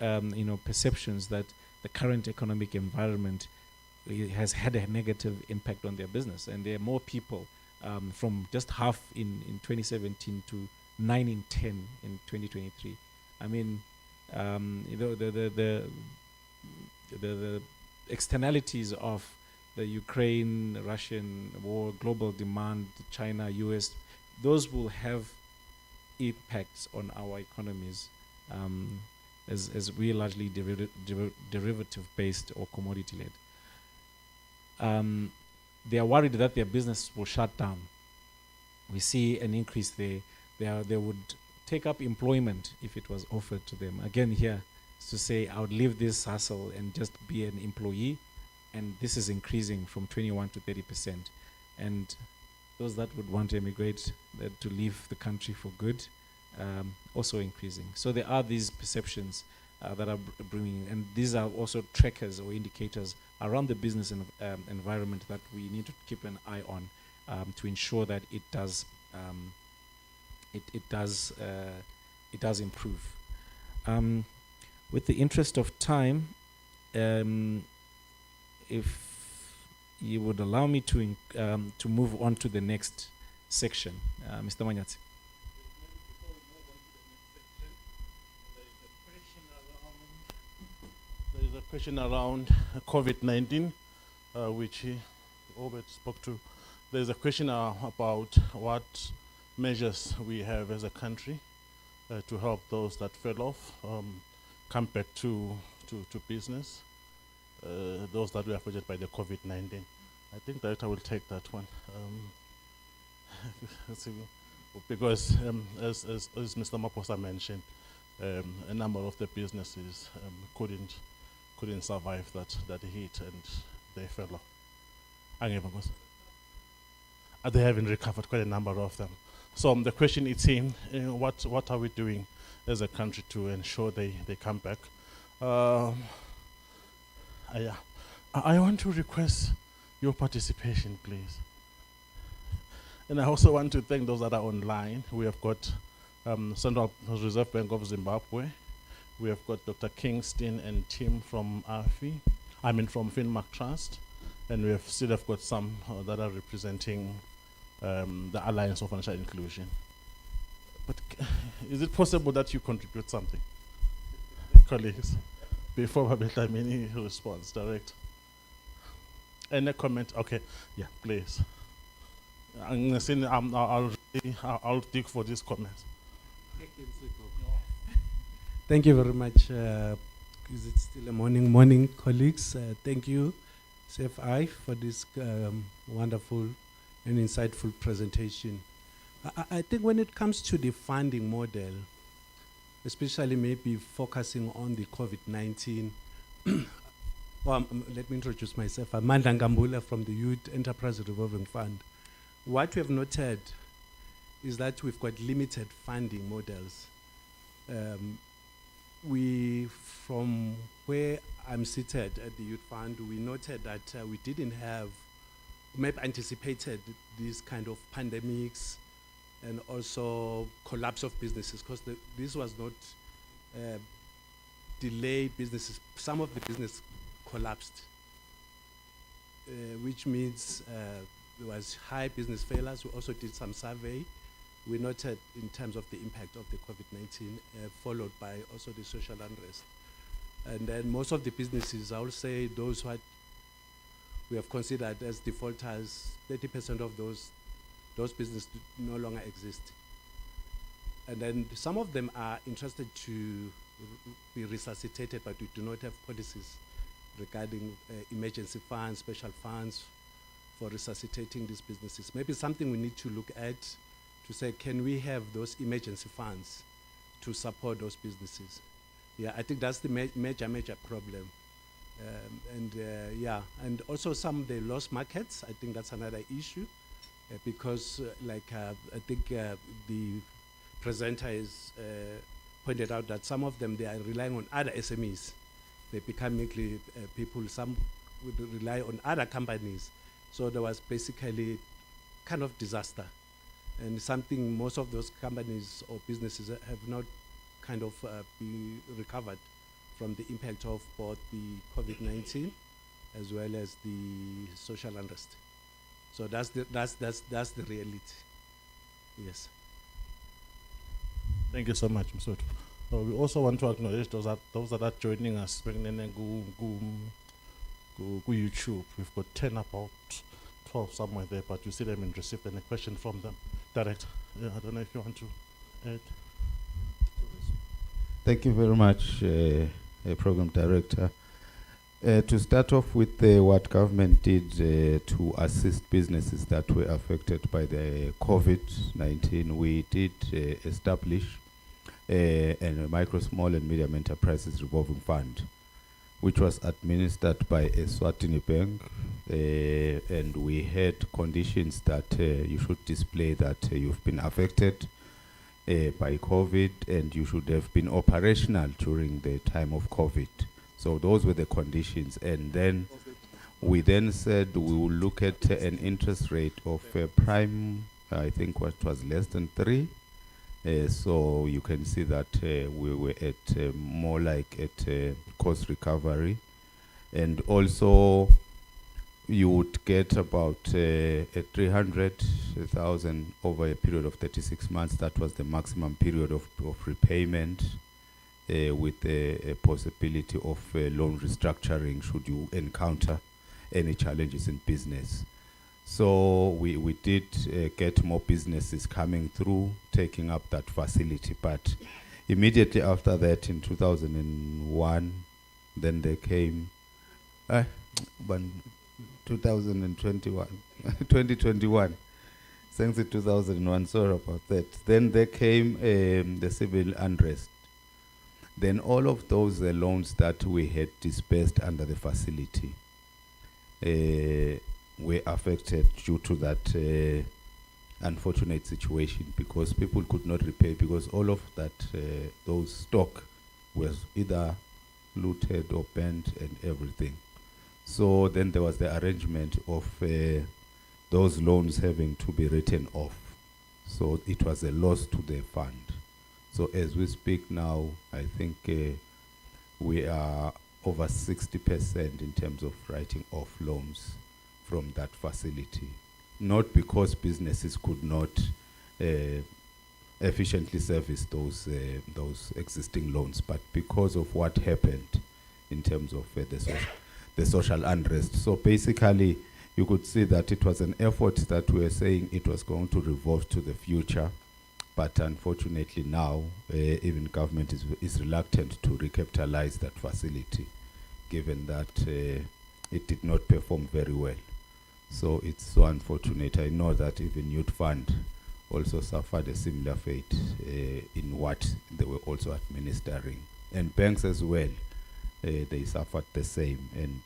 perceptions that the current economic environment has had a negative impact on their business, and there are more people from just half in 2017 to 9 in 10 in 2023. I mean, the externalities of the Ukraine-Russian war, global demand, China, US, those will have impacts on our economies, as we're largely derivative-based or commodity-led. They are worried that their business will shut down. We see an increase there. They would take up employment if it was offered to them. Again, here, to say I would leave this hustle and just be an employee, and this is increasing from 21 to 30%. And those that would want to emigrate, to leave the country for good, also increasing. So there are these perceptions that are bringing, and these are also trackers or indicators around the business environment that we need to keep an eye on to ensure that it does improve. With the interest of time, if you would allow me to move on to the next section, Mr. Manyatsi. There is a question around COVID-19, which Obed spoke to. There's a question about what measures we have as a country to help those that fell off come back to business, those that were affected by the COVID-19. I think that I will take that one. Because as Mr. Maposa mentioned, a number of the businesses couldn't survive that heat, and they fell off. They haven't recovered, quite a number of them. So the question is, what are we doing as a country to ensure they come back? I want to request your participation, please. And I also want to thank those that are online. We have got Central Reserve Bank of Zimbabwe. We have got Dr. Kingston and Tim from from Finmark Trust. And we still have got some that are representing the Alliance of Financial Inclusion. But is it possible that you contribute something, colleagues, before Babetlamini responds direct? Any comment? Okay, yeah, please. I'll dig for these comments. Thank you very much. Is it still a morning, colleagues? Thank you, CFI, for this wonderful and insightful presentation. I think when it comes to the funding model, especially maybe focusing on the COVID-19, let me introduce myself. I'm Mandla Ngambula from the Youth Enterprise Revolving Fund. What we have noted is that we've got limited funding models. From where I'm seated at the Youth Fund, we noted that we didn't have, maybe anticipated these kind of pandemics and also collapse of businesses, because this was not delay businesses. Some of the business collapsed, which means there was high business failures. We also did some survey. We noted in terms of the impact of the COVID-19, followed by also the social unrest. And then most of the businesses, I will say those what we have considered as defaulters, 30% of those businesses no longer exist. And then some of them are interested to be resuscitated, but we do not have policies regarding emergency funds, special funds for resuscitating these businesses. Maybe something we need to look at to say, can we have those emergency funds to support those businesses? Yeah, I think that's the major problem. And also they lost markets. I think that's another issue because I think the presenter has pointed out that some of them, they are relying on other SMEs. They become mainly people, some would rely on other companies. So there was basically kind of disaster. And something most of those companies or businesses have not kind of be recovered from the impact of both the COVID-19 as well as the social unrest. So that's the reality. Yes. Thank you so much, Mr. We also want to acknowledge those that are joining us on YouTube. We've got 10, about 12 somewhere there, but you still haven't received any question from them. Direct. Yeah, I don't know if you want to add. Thank you very much, Program Director. To start off with what government did to assist businesses that were affected by the COVID-19, we did establish a micro, small and medium enterprises revolving fund, which was administered by Eswatini Bank, and we had conditions that you should display that you've been affected by COVID, and you should have been operational during the time of COVID. So those were the conditions. And then we then said we will look at an interest rate of prime, I think what was less than 3. So you can see that we were at more like at cost recovery. And also you would get about 300,000 over a period of 36 months. That was the maximum period of repayment, with a possibility of loan restructuring should you encounter any challenges in business. So we did get more businesses coming through, taking up that facility. But immediately after that, in 2001, then they came, 2021, 2021, thanks to 2001, sorry about that. Then there came the civil unrest. Then all of those loans that we had disbursed under the facility were affected due to that unfortunate situation, because people could not repay, because all of that, those stock was either looted or burnt and everything. So then there was the arrangement of those loans having to be written off. So it was a loss to the fund. So as we speak now, I think we are over 60% in terms of writing off loans from that facility. Not because businesses could not efficiently service those existing loans, but because of what happened in terms of the social unrest. So basically, you could see that it was an effort that we were saying it was going to revolve to the future, but unfortunately now, even government is reluctant to recapitalize that facility, given that it did not perform very well. So it's so unfortunate. I know that even Youth Fund also suffered a similar fate in what they were also administering. And banks as well, they suffered the same. And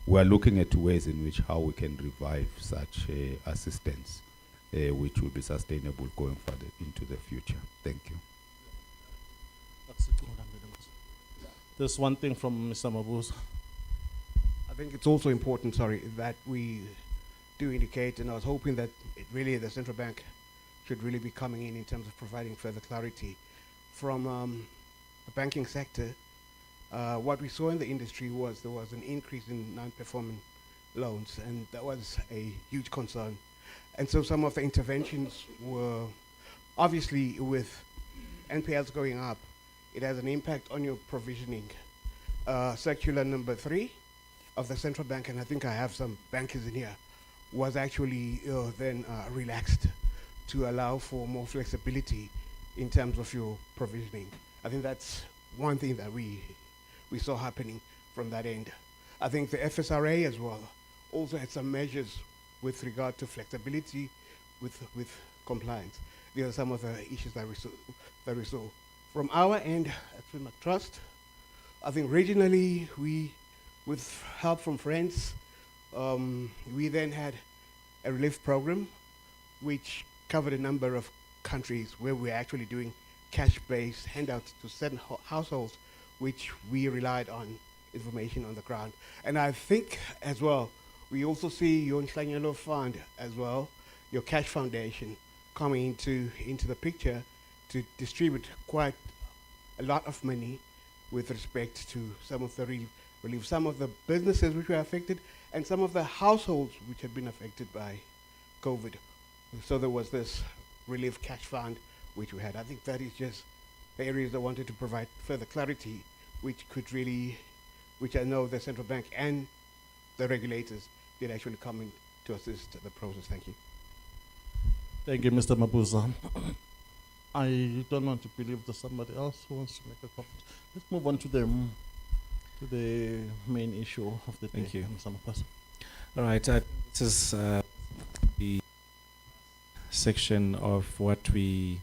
we are looking at ways in which how we can revive such assistance, which will be sustainable going further into the future. Thank you. There's one thing from Mr. Mabuza. I think it's also important, that we do indicate, and I was hoping that the central bank should really be coming in terms of providing further clarity. From the banking sector, what we saw in the industry was there was an increase in non-performing loans, and that was a huge concern. And so some of the interventions were, obviously with NPLs going up, it has an impact on your provisioning. Circular number 3 of the central bank, and I think I have some bankers in here, was actually then relaxed to allow for more flexibility in terms of your provisioning. I think that's one thing that we saw happening from that end. I think the FSRA as well also had some measures with regard to flexibility with compliance. These are some of the issues that we saw. From our end at Finmac Trust, I think regionally, with help from friends, we then had a relief program which covered a number of countries where we're actually doing cash-based handouts to certain households, which we relied on information on the ground. And I think as well, we also see your Nhlanyelo Fund as well, your cash foundation, coming into the picture to distribute quite a lot of money with respect to some of the relief, some of the businesses which were affected, and some of the households which had been affected by COVID. So there was this relief cash fund which we had. I think that is just the areas that wanted to provide further clarity, which I know the central bank and the regulators did actually come in to assist the process. Thank you. Thank you, Mr. Mabuza. I don't want to believe there's somebody else who wants to make a comment. Let's move on to the main issue of the day. Thank you. Mr. Mabuza. All right, this is the section of what we're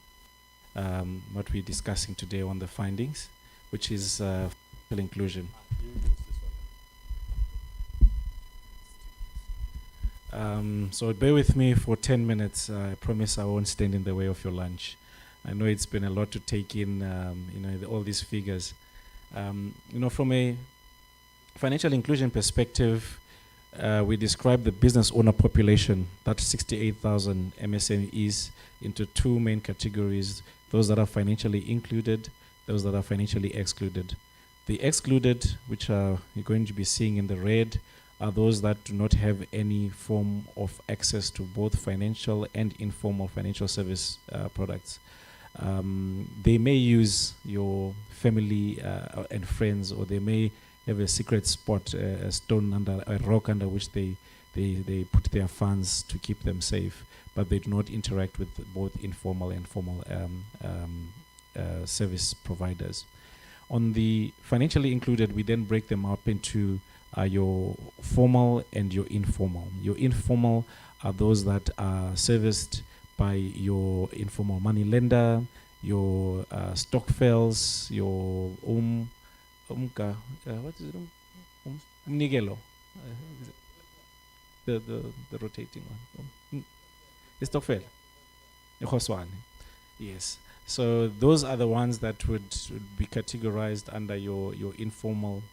discussing today on the findings, which is financial inclusion. So bear with me for 10 minutes. I promise I won't stand in the way of your lunch. I know it's been a lot to take in, all these figures. From a financial inclusion perspective, we describe the business owner population, that's 68,000 MSMEs, into two main categories: those that are financially included, those that are financially excluded. The excluded, which you're going to be seeing in the red, are those that do not have any form of access to both financial and informal financial service products. They may use your family and friends, or they may have a secret spot, a stone under a rock under which they put their funds to keep them safe, but they do not interact with both informal and formal service providers. On the financially included, we then break them up into your formal and your informal. Your informal are those that are serviced by your informal money lender, your stockfels, your what is it? Umnikelo. The rotating one. The stockfel. Yes. So those are the ones that would be categorized under your informal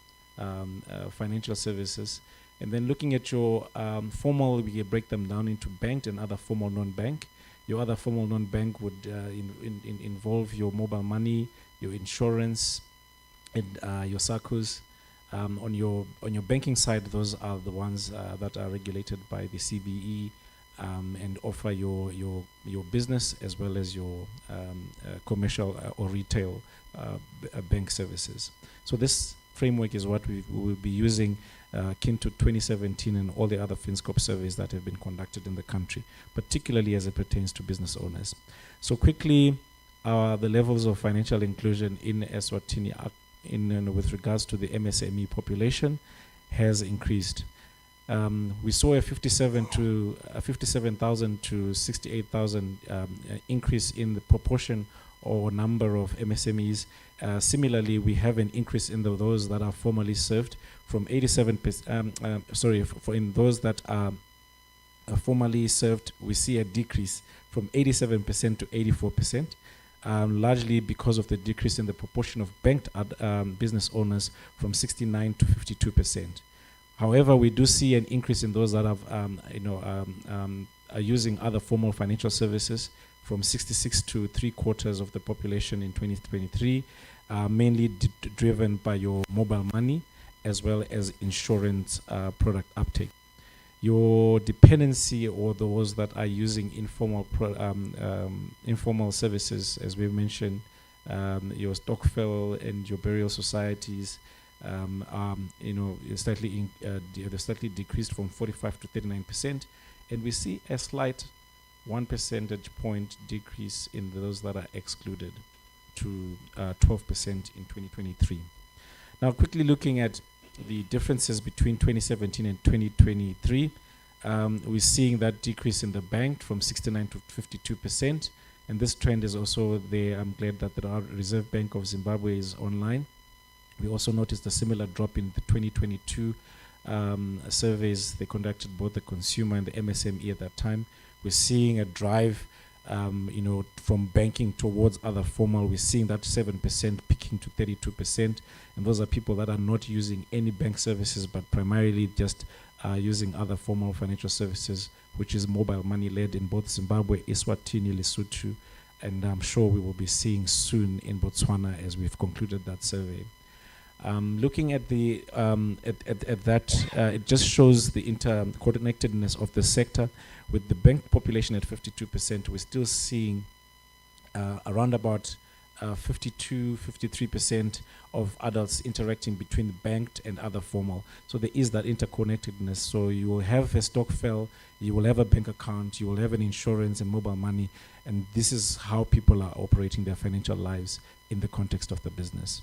financial services. And then looking at your formal, we break them down into banked and other formal non-bank. Your other formal non-bank would involve your mobile money, your insurance, and your SACCOs. On your banking side, those are the ones that are regulated by the CBE and offer your business as well as your commercial or retail bank services. So this framework is what we will be using akin to 2017 and all the other FinScope surveys that have been conducted in the country, particularly as it pertains to business owners. So quickly, the levels of financial inclusion in Eswatini with regards to the MSME population has increased. We saw a 57,000 to 68,000 increase in the proportion or number of MSMEs. Similarly, we have an increase in those that are formally served from 87%. In those that are formally served, we see a decrease from 87% to 84%. Largely because of the decrease in the proportion of banked business owners from 69 to 52%. However, we do see an increase in those that are using other formal financial services from 66 to 3/4 of the population in 2023, mainly driven by your mobile money as well as insurance product uptake. Your dependency, or those that are using informal services, as we mentioned, your stockfel and your burial societies, slightly decreased from 45 to 39%, and we see a slight 1 percentage point decrease in those that are excluded to 12% in 2023. Now, quickly looking at the differences between 2017 and 2023, we're seeing that decrease in the bank from 69 to 52%, and this trend is also there. I'm glad that the Reserve Bank of Zimbabwe is online. We also noticed a similar drop in the 2022 surveys. They conducted both the consumer and the MSME at that time. We're seeing a drive from banking towards other formal. We're seeing that 7% peaking to 32%. And those are people that are not using any bank services, but primarily just using other formal financial services, which is mobile money led in both Zimbabwe, Eswatini, Lesotho, and I'm sure we will be seeing soon in Botswana as we've concluded that survey. Looking at the it just shows the interconnectedness of the sector. With the bank population at 52%, we're still seeing around about 53% of adults interacting between banked and other formal. So there is that interconnectedness. So you will have a stockfel, you will have a bank account, you will have an insurance and mobile money, and this is how people are operating their financial lives in the context of the business.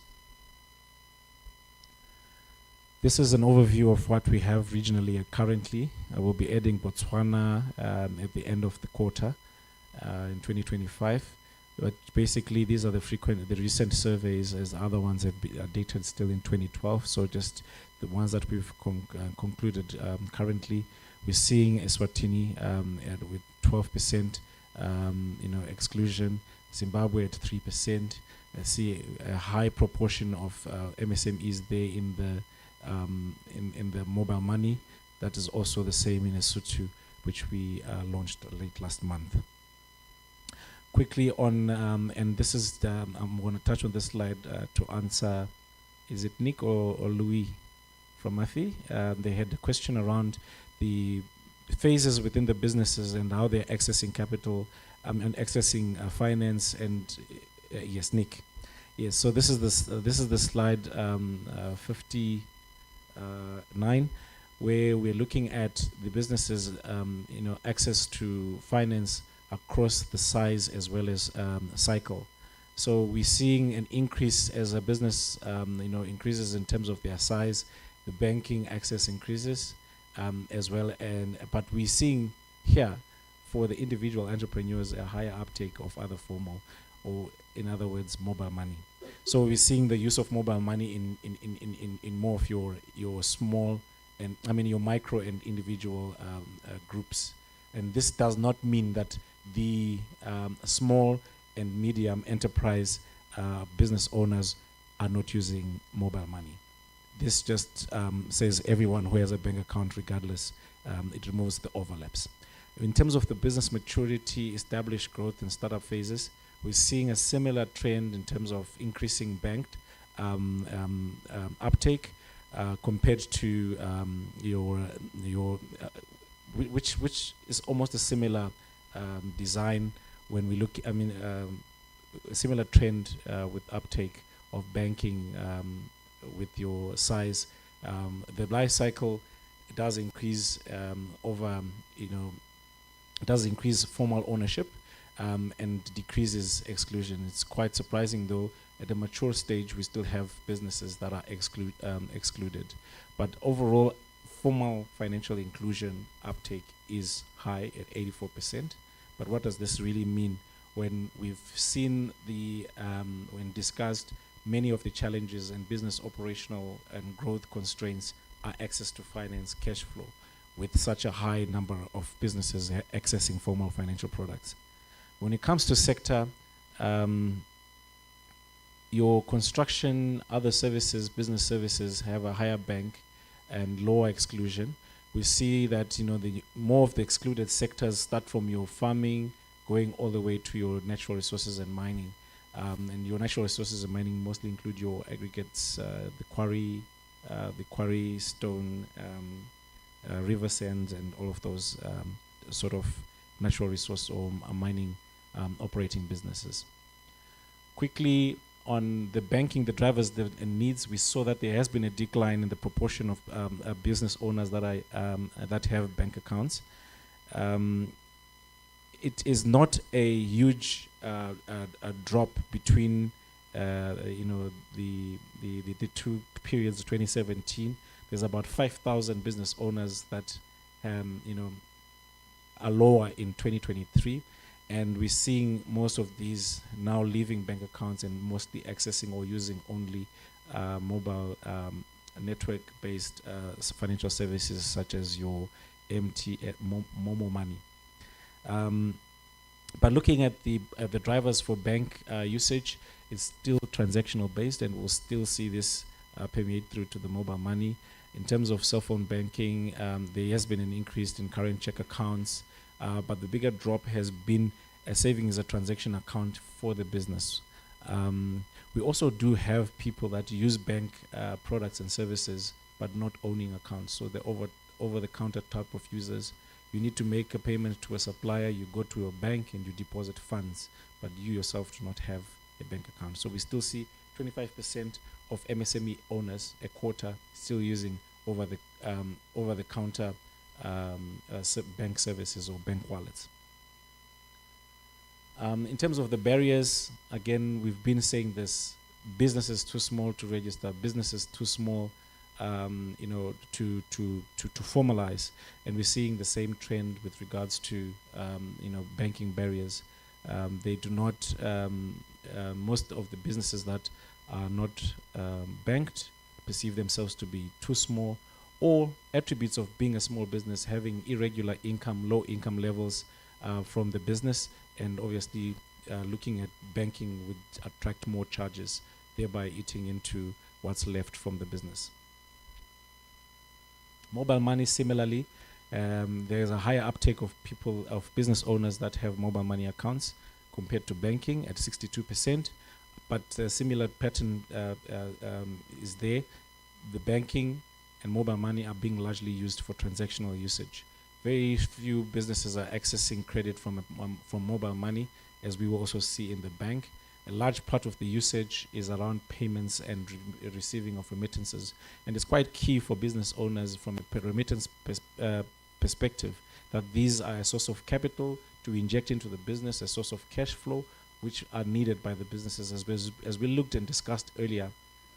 This is an overview of what we have regionally currently. I will be adding Botswana at the end of the quarter in 2025. But basically, these are the recent surveys, as the other ones are dated still in 2012. So just the ones that we've concluded currently. We're seeing Eswatini with 12% exclusion, Zimbabwe at 3%. I see a high proportion of MSMEs there in the mobile money. That is also the same in Lesotho, which we launched late last month. Quickly on, and this is, I'm going to touch on this slide to answer, is it Nick or Louis from Mafi? They had a question around the phases within the businesses and how they're accessing capital and accessing finance. And yes, Nick. Yes, so this is the slide 59, where we're looking at the businesses, access to finance across the size as well as cycle. So we're seeing an increase as a business, increases in terms of their size. The banking access increases as well, but we're seeing here for the individual entrepreneurs a higher uptake of other formal, or in other words, mobile money. So we're seeing the use of mobile money in more of your small and your micro and individual groups. And this does not mean that the small and medium enterprise business owners are not using mobile money. This just says everyone who has a bank account, regardless, it removes the overlaps. In terms of the business maturity, established growth and startup phases, we're seeing a similar trend in terms of increasing banked uptake compared to which is almost a similar design when we look. A similar trend with uptake of banking with your size. The life cycle does increase does increase formal ownership and decreases exclusion. It's quite surprising, though. At a mature stage, we still have businesses that are excluded. But overall, formal financial inclusion uptake is high at 84%. But what does this really mean? When we've seen when discussed, many of the challenges and business operational and growth constraints are access to finance, cash flow, with such a high number of businesses accessing formal financial products. When it comes to sector, your construction, other services, business services have a higher bank and lower exclusion. We see that more of the excluded sectors start from your farming, going all the way to your natural resources and mining. And your natural resources and mining mostly include your aggregates, the quarry, stone, river sands, and all of those sort of natural resource or mining operating businesses. Quickly on the banking, the drivers and needs, we saw that there has been a decline in the proportion of business owners that have bank accounts. It is not a huge a drop between the two periods. 2017, there's about 5,000 business owners that are lower in 2023, and we're seeing most of these now leaving bank accounts and mostly accessing or using only mobile network-based financial services such as your Momo Money. But looking at the drivers for bank usage, it's still transactional based, and we'll still see this permeate through to the mobile money. In terms of cell phone banking, there has been an increase in current check accounts, but the bigger drop has been a savings, a transaction account for the business. We also do have people that use bank products and services, but not owning accounts. So the over-the-counter type of users. You need to make a payment to a supplier, you go to a bank and you deposit funds, but you yourself do not have a bank account. So we still see 25% of MSME owners, a quarter, still using over-the-counter bank services or bank wallets. In terms of the barriers, again, we've been saying this: businesses too small to register, businesses too small to formalize, and we're seeing the same trend with regards to banking barriers. They do not. Most of the businesses that are not banked perceive themselves to be too small, or attributes of being a small business, having irregular income, low income levels from the business, and obviously looking at banking would attract more charges, thereby eating into what's left from the business. Mobile money, similarly, there's a higher uptake of people, of business owners that have mobile money accounts compared to banking at 62%. But a similar pattern is there. The banking and mobile money are being largely used for transactional usage. Very few businesses are accessing credit from mobile money, as we will also see in the bank. A large part of the usage is around payments and receiving of remittances. And it's quite key for business owners from a remittance perspective that these are a source of capital to inject into the business, a source of cash flow, which are needed by the businesses. As we looked and discussed earlier,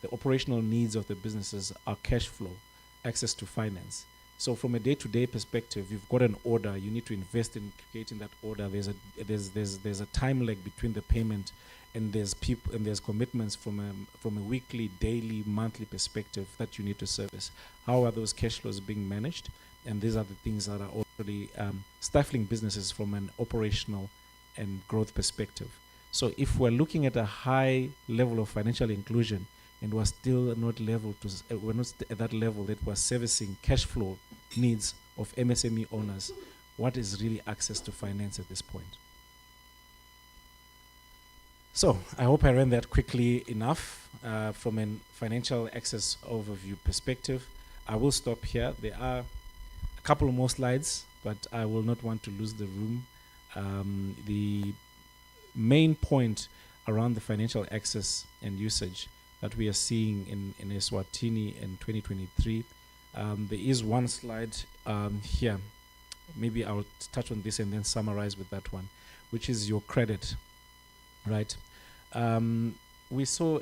the operational needs of the businesses are cash flow, access to finance. So from a day-to-day perspective, you've got an order, you need to invest in creating that order. There's a time lag between the payment, and there's commitments from a weekly, daily, monthly perspective that you need to service. How are those cash flows being managed? And these are the things that are already stifling businesses from an operational and growth perspective. So if we're looking at a high level of financial inclusion, and we're still not we're not at that level that we're servicing cash flow needs of MSME owners, what is really access to finance at this point? So I hope I ran that quickly enough from a financial access overview perspective. I will stop here. There are a couple more slides, but I will not want to lose the room. The main point around the financial access and usage that we are seeing in Eswatini in 2023. There is one slide here. Maybe I'll touch on this and then summarize with that one, which is your credit, right? We saw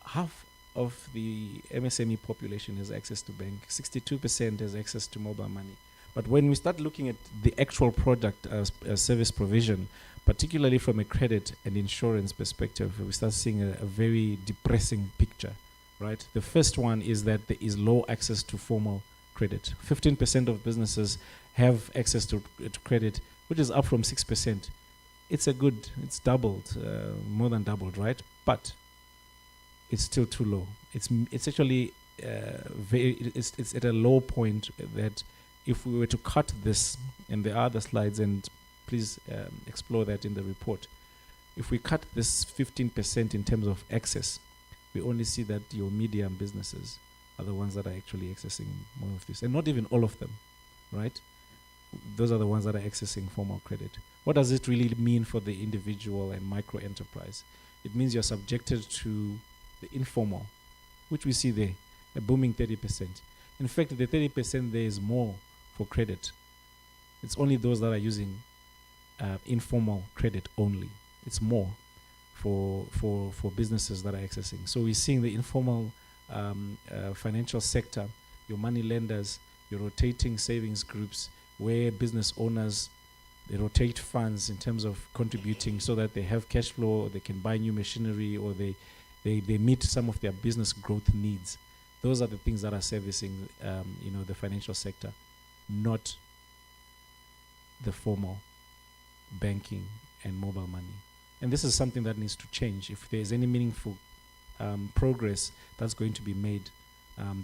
half of the MSME population has access to bank, 62% has access to mobile money. But when we start looking at the actual product service provision, particularly from a credit and insurance perspective, we start seeing a very depressing picture, right? The first one is that there is low access to formal credit. 15% of businesses have access to credit, which is up from 6%. It's doubled, more than doubled, right? But it's still too low. It's actually it's at a low point that if we were to cut this, and there are other slides, and please explore that in the report. If we cut this 15% in terms of access, we only see that your medium businesses are the ones that are actually accessing more of this, and not even all of them, right? Those are the ones that are accessing formal credit. What does it really mean for the individual and micro enterprise? It means you're subjected to the informal, which we see there, a booming 30%. In fact, the 30% there is more for credit. It's only those that are using informal credit only. It's more for businesses that are accessing. So we're seeing the informal financial sector, your money lenders, your rotating savings groups, where business owners, they rotate funds in terms of contributing so that they have cash flow, or they can buy new machinery, or they meet some of their business growth needs. Those are the things that are servicing the financial sector, not the formal banking and mobile money. And this is something that needs to change. If there's any meaningful progress that's going to be made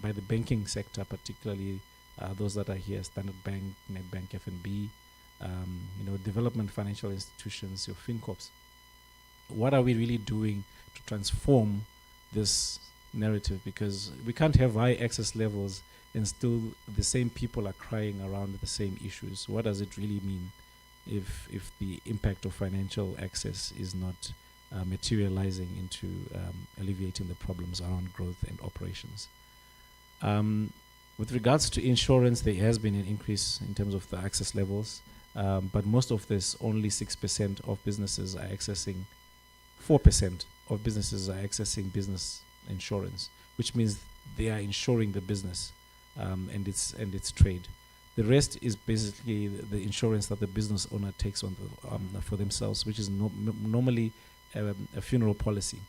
by the banking sector, particularly those that are here, Standard Bank, Nedbank, FNB, development financial institutions, your FinCops. What are we really doing to transform this narrative? Because we can't have high access levels and still the same people are crying around the same issues. What does it really mean if the impact of financial access is not materializing into alleviating the problems around growth and operations? With regards to insurance, there has been an increase in terms of the access levels, but most of this, only 6% of businesses are accessing, 4% of businesses are accessing business insurance, which means they are insuring the business and its trade. The rest is basically the insurance that the business owner takes on for themselves, which is normally a funeral policy,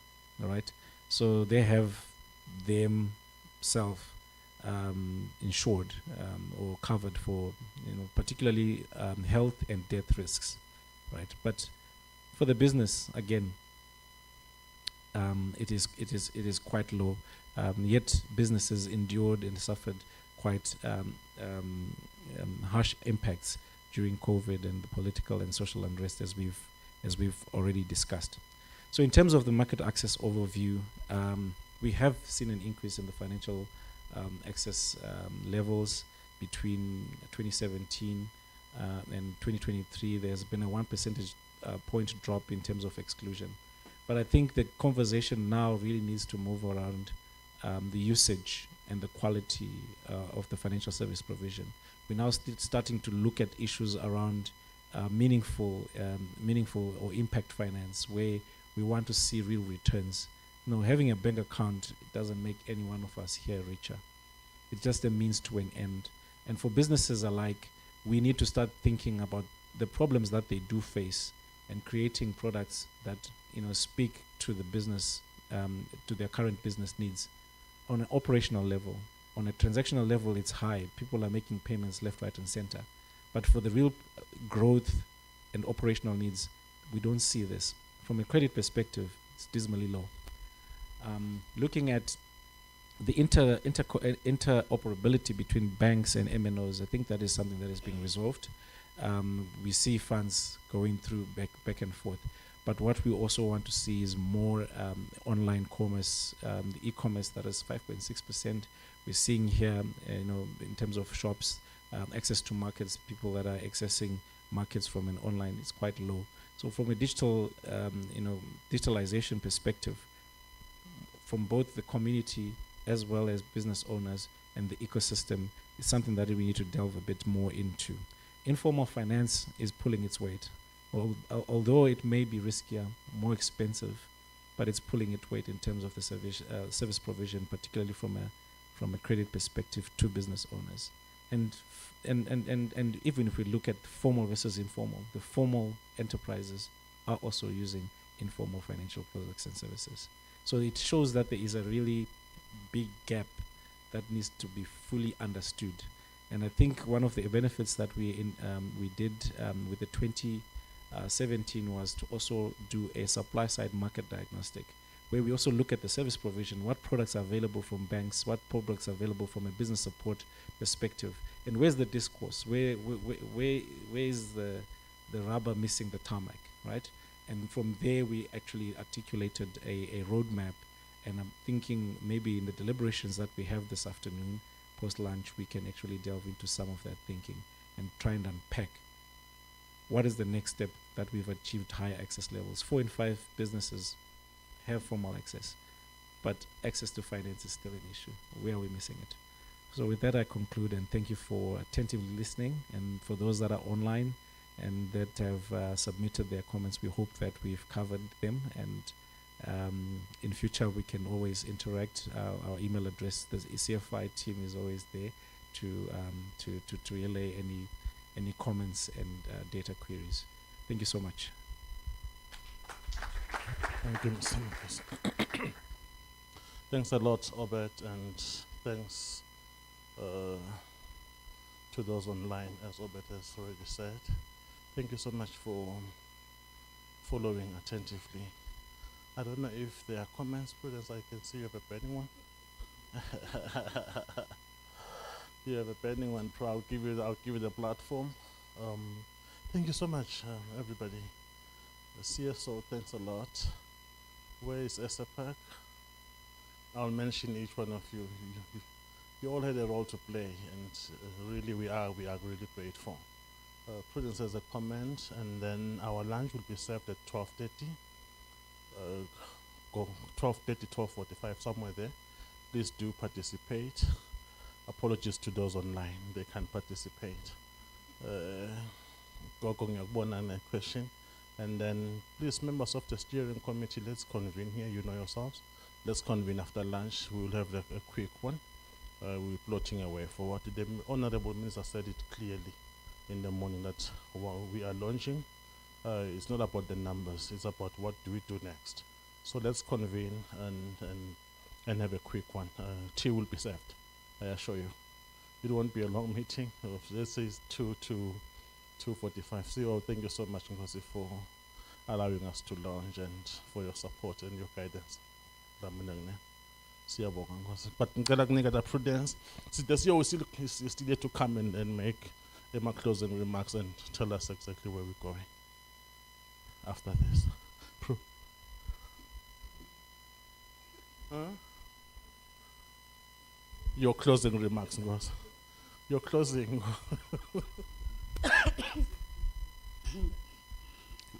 all right? So they have themselves insured or covered for, particularly health and death risks, right? But For the business, again, it is quite low. Yet businesses endured and suffered quite harsh impacts during COVID and the political and social unrest, as we've already discussed. So in terms of the market access overview, we have seen an increase in the financial access levels between 2017 and 2023. There's been a 1 percentage point drop in terms of exclusion. But I think the conversation now really needs to move around the usage and the quality of the financial service provision. We're now starting to look at issues around meaningful or impact finance, where we want to see real returns. No, having a bank account doesn't make any one of us here richer. It's just a means to an end. And for businesses alike, we need to start thinking about the problems that they do face and creating products that speak to the business, to their current business needs. On an operational level, on a transactional level, it's high. People are making payments left, right, and center. But for the real growth and operational needs, we don't see this. From a credit perspective, it's dismally low. Looking at the interoperability between banks and MNOs, I think that is something that is being resolved. We see funds going through back and forth. But what we also want to see is more online commerce, the e-commerce that is 5.6%. We're seeing here, in terms of shops, access to markets, people that are accessing markets from an online is quite low. So from a digitalization perspective, from both the community as well as business owners and the ecosystem, is something that we need to delve a bit more into. Informal finance is pulling its weight. Although it may be riskier, more expensive, but it's pulling its weight in terms of the service provision, particularly from a credit perspective to business owners. And even if we look at formal versus informal, the formal enterprises are also using informal financial products and services. So it shows that there is a really big gap that needs to be fully understood. And I think one of the benefits that we did with the 2017 was to also do a supply side market diagnostic, where we also look at the service provision, what products are available from banks, what products are available from a business support perspective, and where's the discourse, where is the rubber missing the tarmac, right? And from there we actually articulated a roadmap, and I'm thinking maybe in the deliberations that we have this afternoon, post-lunch, we can actually delve into some of that thinking and try and unpack what is the next step that we've achieved higher access levels. 4 in 5 businesses have formal access, but access to finance is still an issue. Where are we missing it? So with that, I conclude, and thank you for attentively listening. And for those that are online and that have submitted their comments, we hope that we've covered them. And in future, we can always interact. Our email address, the CFI team is always there to relay any comments and data queries. Thank you so much. Thank you, Mr. Marcus. Thanks a lot, Obert, and thanks to those online, as Obert has already said. Thank you so much for following attentively. I don't know if there are comments, Prudence. I can see you have a burning one. You have a burning one. I'll give you the platform. Thank you so much, everybody. The CSO, thanks a lot. Where is SAPAC? I'll mention each one of you. You all had a role to play, and really we are really grateful. Prudence has a comment, and then our lunch will be served at 12:30. 12:30, 12:45, somewhere there. Please do participate. Apologies to those online, they can't participate. Question. And then please, members of the steering committee, let's convene here, you know yourselves. Let's convene after lunch. We will have a quick one. We're plotting a way forward. The Honorable Minister said it clearly in the morning that we are launching. It's not about the numbers, it's about what do we do next. So let's convene and have a quick one. Tea will be served, I assure you. It won't be a long meeting. This is 2 to 2:45. CEO, thank you so much, Ngozi, for allowing us to launch and for your support and your guidance. Siyabonga Nkosi. But ngicela kunika the prudence. The CEO is still here to come and make my closing remarks and tell us exactly where we're going after this. Your closing remarks, Nkosi. Your closing.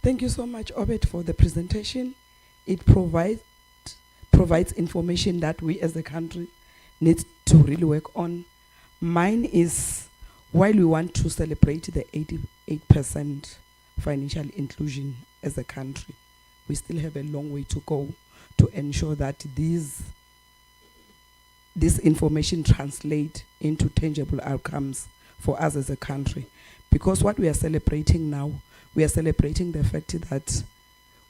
Thank you so much, Obed, for the presentation. It provides information that we as a country need to really work on. Mine is, while we want to celebrate the 88% financial inclusion as a country, we still have a long way to go to ensure that this information translate into tangible outcomes for us as a country. Because what we are celebrating now, we are celebrating the fact that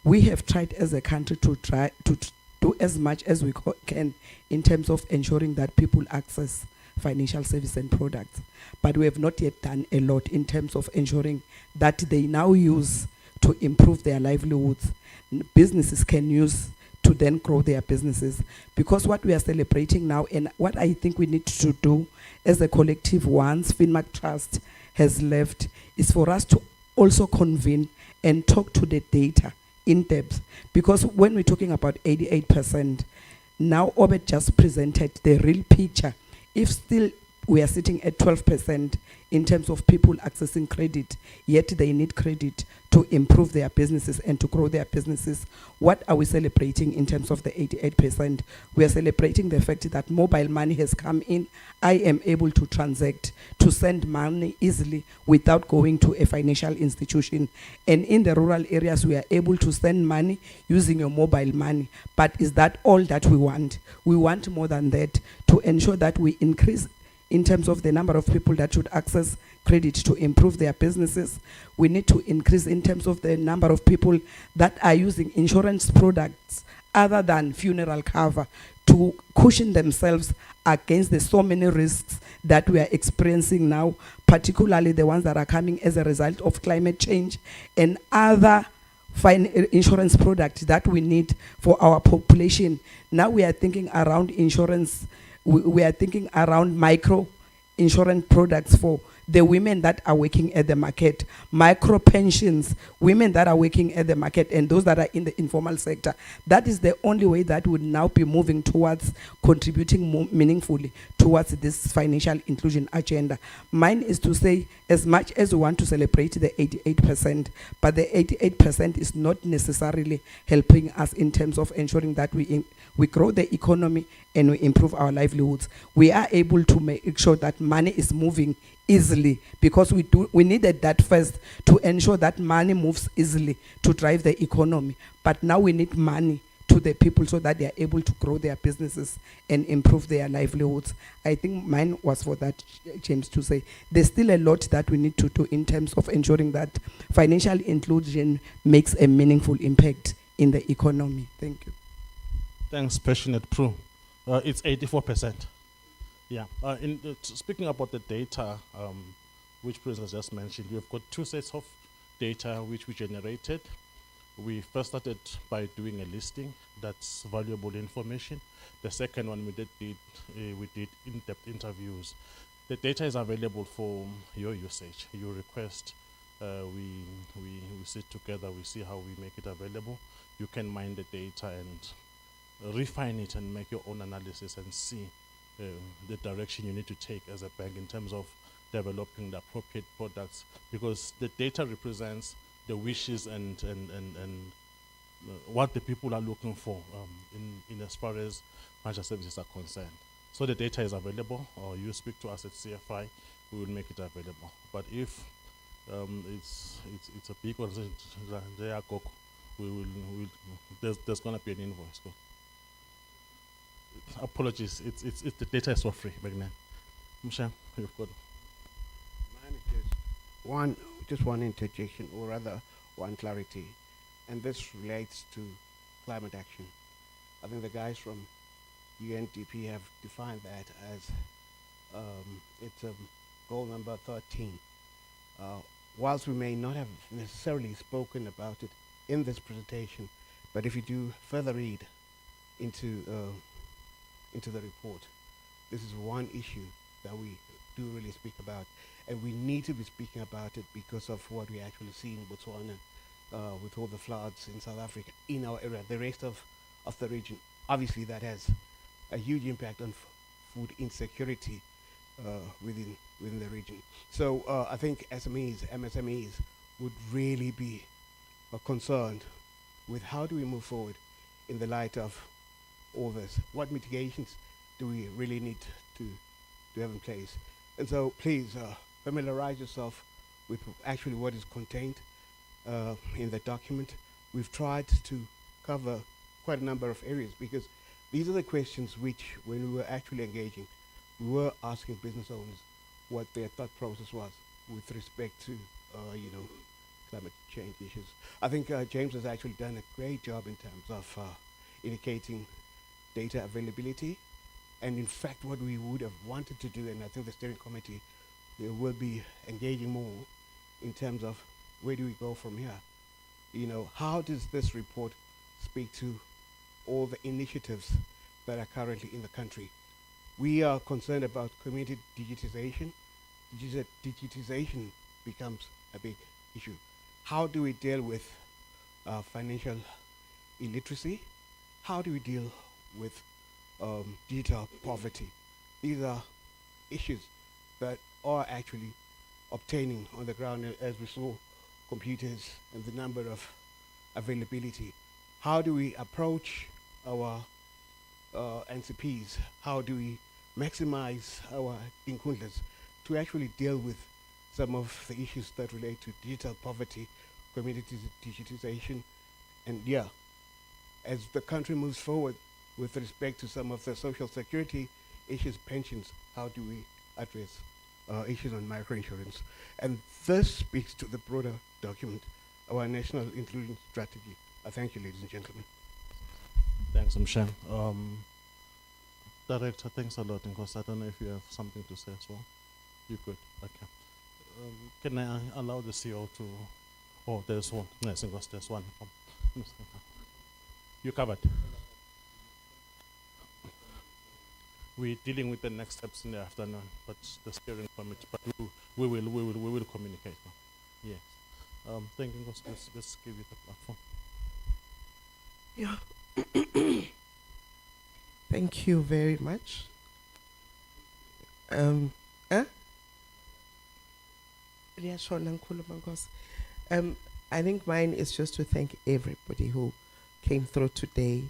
we have tried as a country to try to do as much as we can in terms of ensuring that people access financial services and products. But we have not yet done a lot in terms of ensuring that they now use to improve their livelihoods. Businesses can use to then grow their businesses. Because what we are celebrating now, and what I think we need to do as a collective once FinMark Trust has left, is for us to also convene and talk to the data in depth. Because when we're talking about 88%, now Obed just presented the real picture. If still we are sitting at 12% in terms of people accessing credit, yet they need credit to improve their businesses and to grow their businesses. What are we celebrating in terms of the 88%? We are celebrating the fact that mobile money has come in. I am able to transact, to send money easily without going to a financial institution. And in the rural areas, we are able to send money using your mobile money. But is that all that we want? We want more than that, to ensure that we increase in terms of the number of people that should access credit to improve their businesses. We need to increase in terms of the number of people that are using insurance products other than funeral cover to cushion themselves against the so many risks that we are experiencing now, particularly the ones that are coming as a result of climate change and other insurance products that we need for our population. Now we are thinking around insurance. We are thinking around micro insurance products for the women that are working at the market, micro pensions, women that are working at the market, and those that are in the informal sector. That is the only way that would now be moving towards contributing more meaningfully towards this financial inclusion agenda. Mine is to say, as much as we want to celebrate the 88%, but the 88% is not necessarily helping us in terms of ensuring that we grow the economy and we improve our livelihoods. We are able to make sure that money is moving easily, because we needed that first to ensure that money moves easily to drive the economy. But now we need money to the people so that they are able to grow their businesses and improve their livelihoods. I think mine was for that, James, to say there's still a lot that we need to do in terms of ensuring that financial inclusion makes a meaningful impact in the economy. Thank you. Thanks, Passionate Pro. It's 84%. Yeah. Speaking about the data, which President just mentioned, we've got two sets of data which we generated. We first started by doing a listing. That's valuable information. The second one we did in-depth interviews. The data is available for your usage. You request, we sit together, we see how we make it available. You can mine the data and refine it and make your own analysis and see the direction you need to take as a bank in terms of developing the appropriate products, because the data represents the wishes and what the people are looking for in as far as financial services are concerned. So the data is available, or you speak to us at CFI, we will make it available. But if it's a big organization, there's going to be an invoice. So. Apologies, it's the data is for free. Musha, you've got just one interjection, or rather one clarity, and this relates to climate action. I think the guys from UNDP have defined that as it's goal number 13. Whilst we may not have necessarily spoken about it in this presentation, but if you do further read into the report, this is one issue that we do really speak about, and we need to be speaking about it because of what we actually see in Botswana, with all the floods in South Africa, in our area, the rest of the region. Obviously, that has a huge impact on food insecurity within the region. So I think MSMEs would really be concerned with how do we move forward in the light of all this. What mitigations do we really need to have in place? And so please familiarize yourself with actually what is contained in the document. We've tried to cover quite a number of areas because these are the questions which, when we were actually engaging, we were asking business owners what their thought process was with respect to, climate change issues. I think James has actually done a great job in terms of indicating data availability. And in fact, what we would have wanted to do, and I think the steering committee will be engaging more in terms of where do we go from here? You know, how does this report speak to all the initiatives that are currently in the country? We are concerned about community digitization. Digitization becomes a big issue. How do we deal with financial illiteracy? How do we deal with digital poverty? These are issues that are actually obtaining on the ground, as we saw computers and the number of availability. How do we approach our NCPs? How do we maximize our inkundlas to actually deal with some of the issues that relate to digital poverty, community digitization, and as the country moves forward with respect to some of the social security issues, pensions, how do we address issues on microinsurance? And this speaks to the broader document, our national inclusion strategy. I thank you, ladies and gentlemen. Thanks, Mshan. Director, thanks a lot, because I don't know if you have something to say as well. You could, okay. Can I allow the CEO to, oh, there's one, yes, because there's one. You covered. We're dealing with the next steps in the afternoon, but the steering committee, but we will communicate now. Yes. Thank you, let's give you the platform. Yeah. Thank you very much. I think mine is just to thank everybody who came through today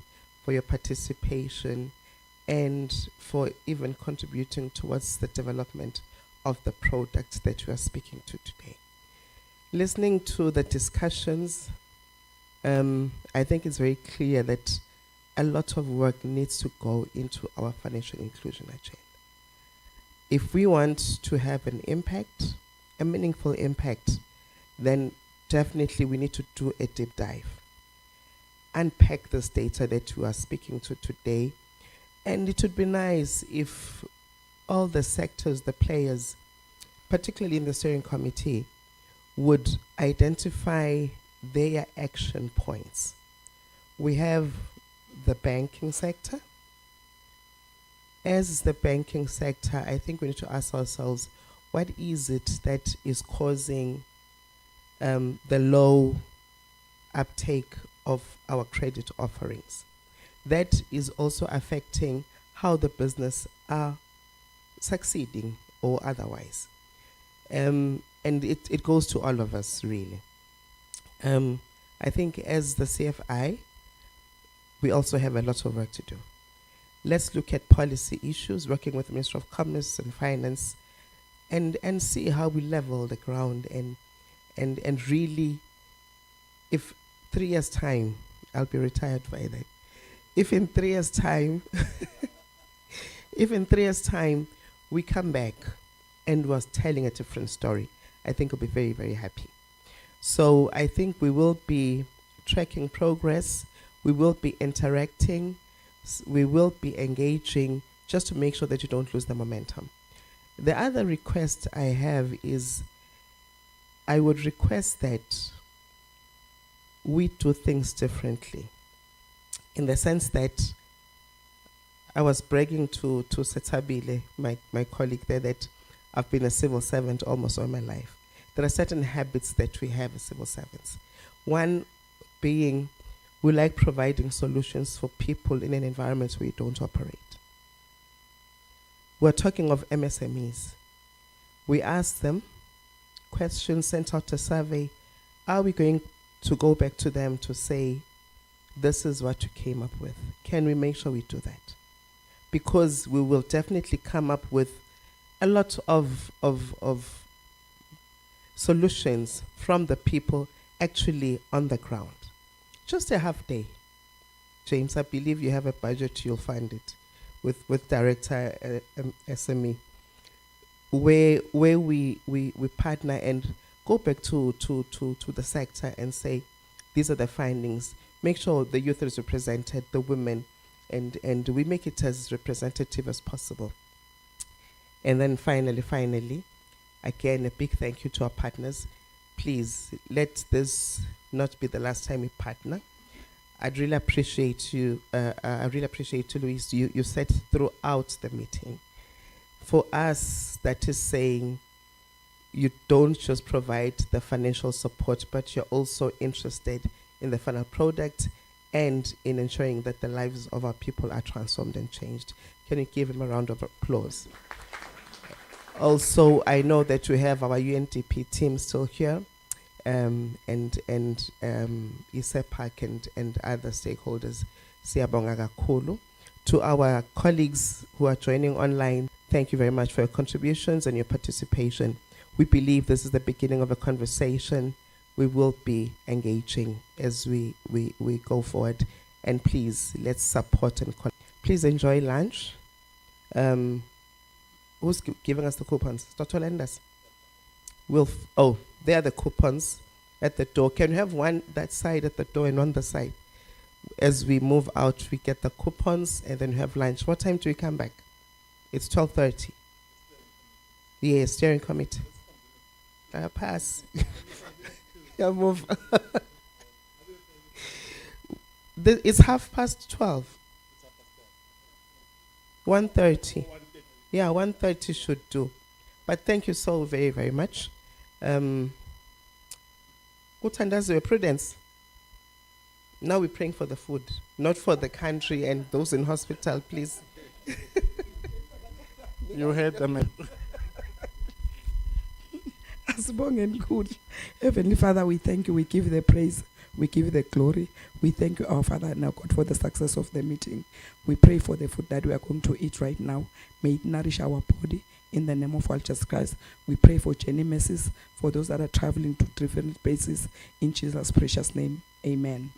for your participation and for even contributing towards the development of the products that you are speaking to today. Listening to the discussions, I think it's very clear that a lot of work needs to go into our financial inclusion agenda. If we want to have an impact, a meaningful impact, then definitely we need to do a deep dive. Unpack this data that you are speaking to today. And it would be nice if all the sectors, the players, particularly in the steering committee, would identify their action points. We have the banking sector. As the banking sector, I think we need to ask ourselves, what is it that is causing the low uptake of our credit offerings? That is also affecting how the business are succeeding or otherwise. And it goes to all of us, really. I think as the CFI, we also have a lot of work to do. Let's look at policy issues, working with the Ministry of Commerce and Finance, and see how we level the ground and really, if 3 years' time, I'll be retired by then. If in 3 years' time, we come back and was telling a different story, I think we'll be very, very happy. So I think we will be tracking progress, we will be interacting, we will be engaging, just to make sure that you don't lose the momentum. The other request I have is, I would request that we do things differently. In the sense that I was bragging to Setabile, my colleague there, that I've been a civil servant almost all my life. There are certain habits that we have as civil servants. One being, we like providing solutions for people in an environment where we don't operate. We're talking of MSMEs. We ask them questions, sent out a survey. Are we going to go back to them to say, this is what you came up with? Can we make sure we do that? Because we will definitely come up with a lot of solutions from the people actually on the ground. Just a half day. James, I believe you have a budget, you'll find it, with Director SME, where we partner and go back to the sector and say, these are the findings. Make sure the youth is represented, the women, and we make it as representative as possible. And then finally, again, a big thank you to our partners. Please, let this not be the last time we partner. I'd really appreciate you, Louise. You said throughout the meeting. For us, that is saying, you don't just provide the financial support, but you're also interested in the final product and in ensuring that the lives of our people are transformed and changed. Can you give him a round of applause? Also, I know that we have our UNDP team still here, and ISEPAC and other stakeholders. Siyabonga kakhulu. To our colleagues who are joining online, thank you very much for your contributions and your participation. We believe this is the beginning of a conversation. We will be engaging as we go forward. And please, let's support and please enjoy lunch. Who's giving us the coupons? Dr. Lenders. There are the coupons at the door. Can we have one that side at the door and one the side? As we move out, we get the coupons and then we have lunch. What time do we come back? It's 12:30. Yeah, steering committee. Pass. Yeah, move. It's 12:30. 1:30. Yeah, 1:30 should do. But thank you so very, very much. Uthandaziwe Prudence. Now we're praying for the food, not for the country and those in hospital, please. You heard them. Heavenly Father, we thank you. We give you the praise. We give you the glory. We thank you, our Father, and our God, for the success of the meeting. We pray for the food that we are going to eat right now. May it nourish our body in the name of our Jesus Christ. We pray for journey mercies for those that are traveling to different places. In Jesus' precious name, amen.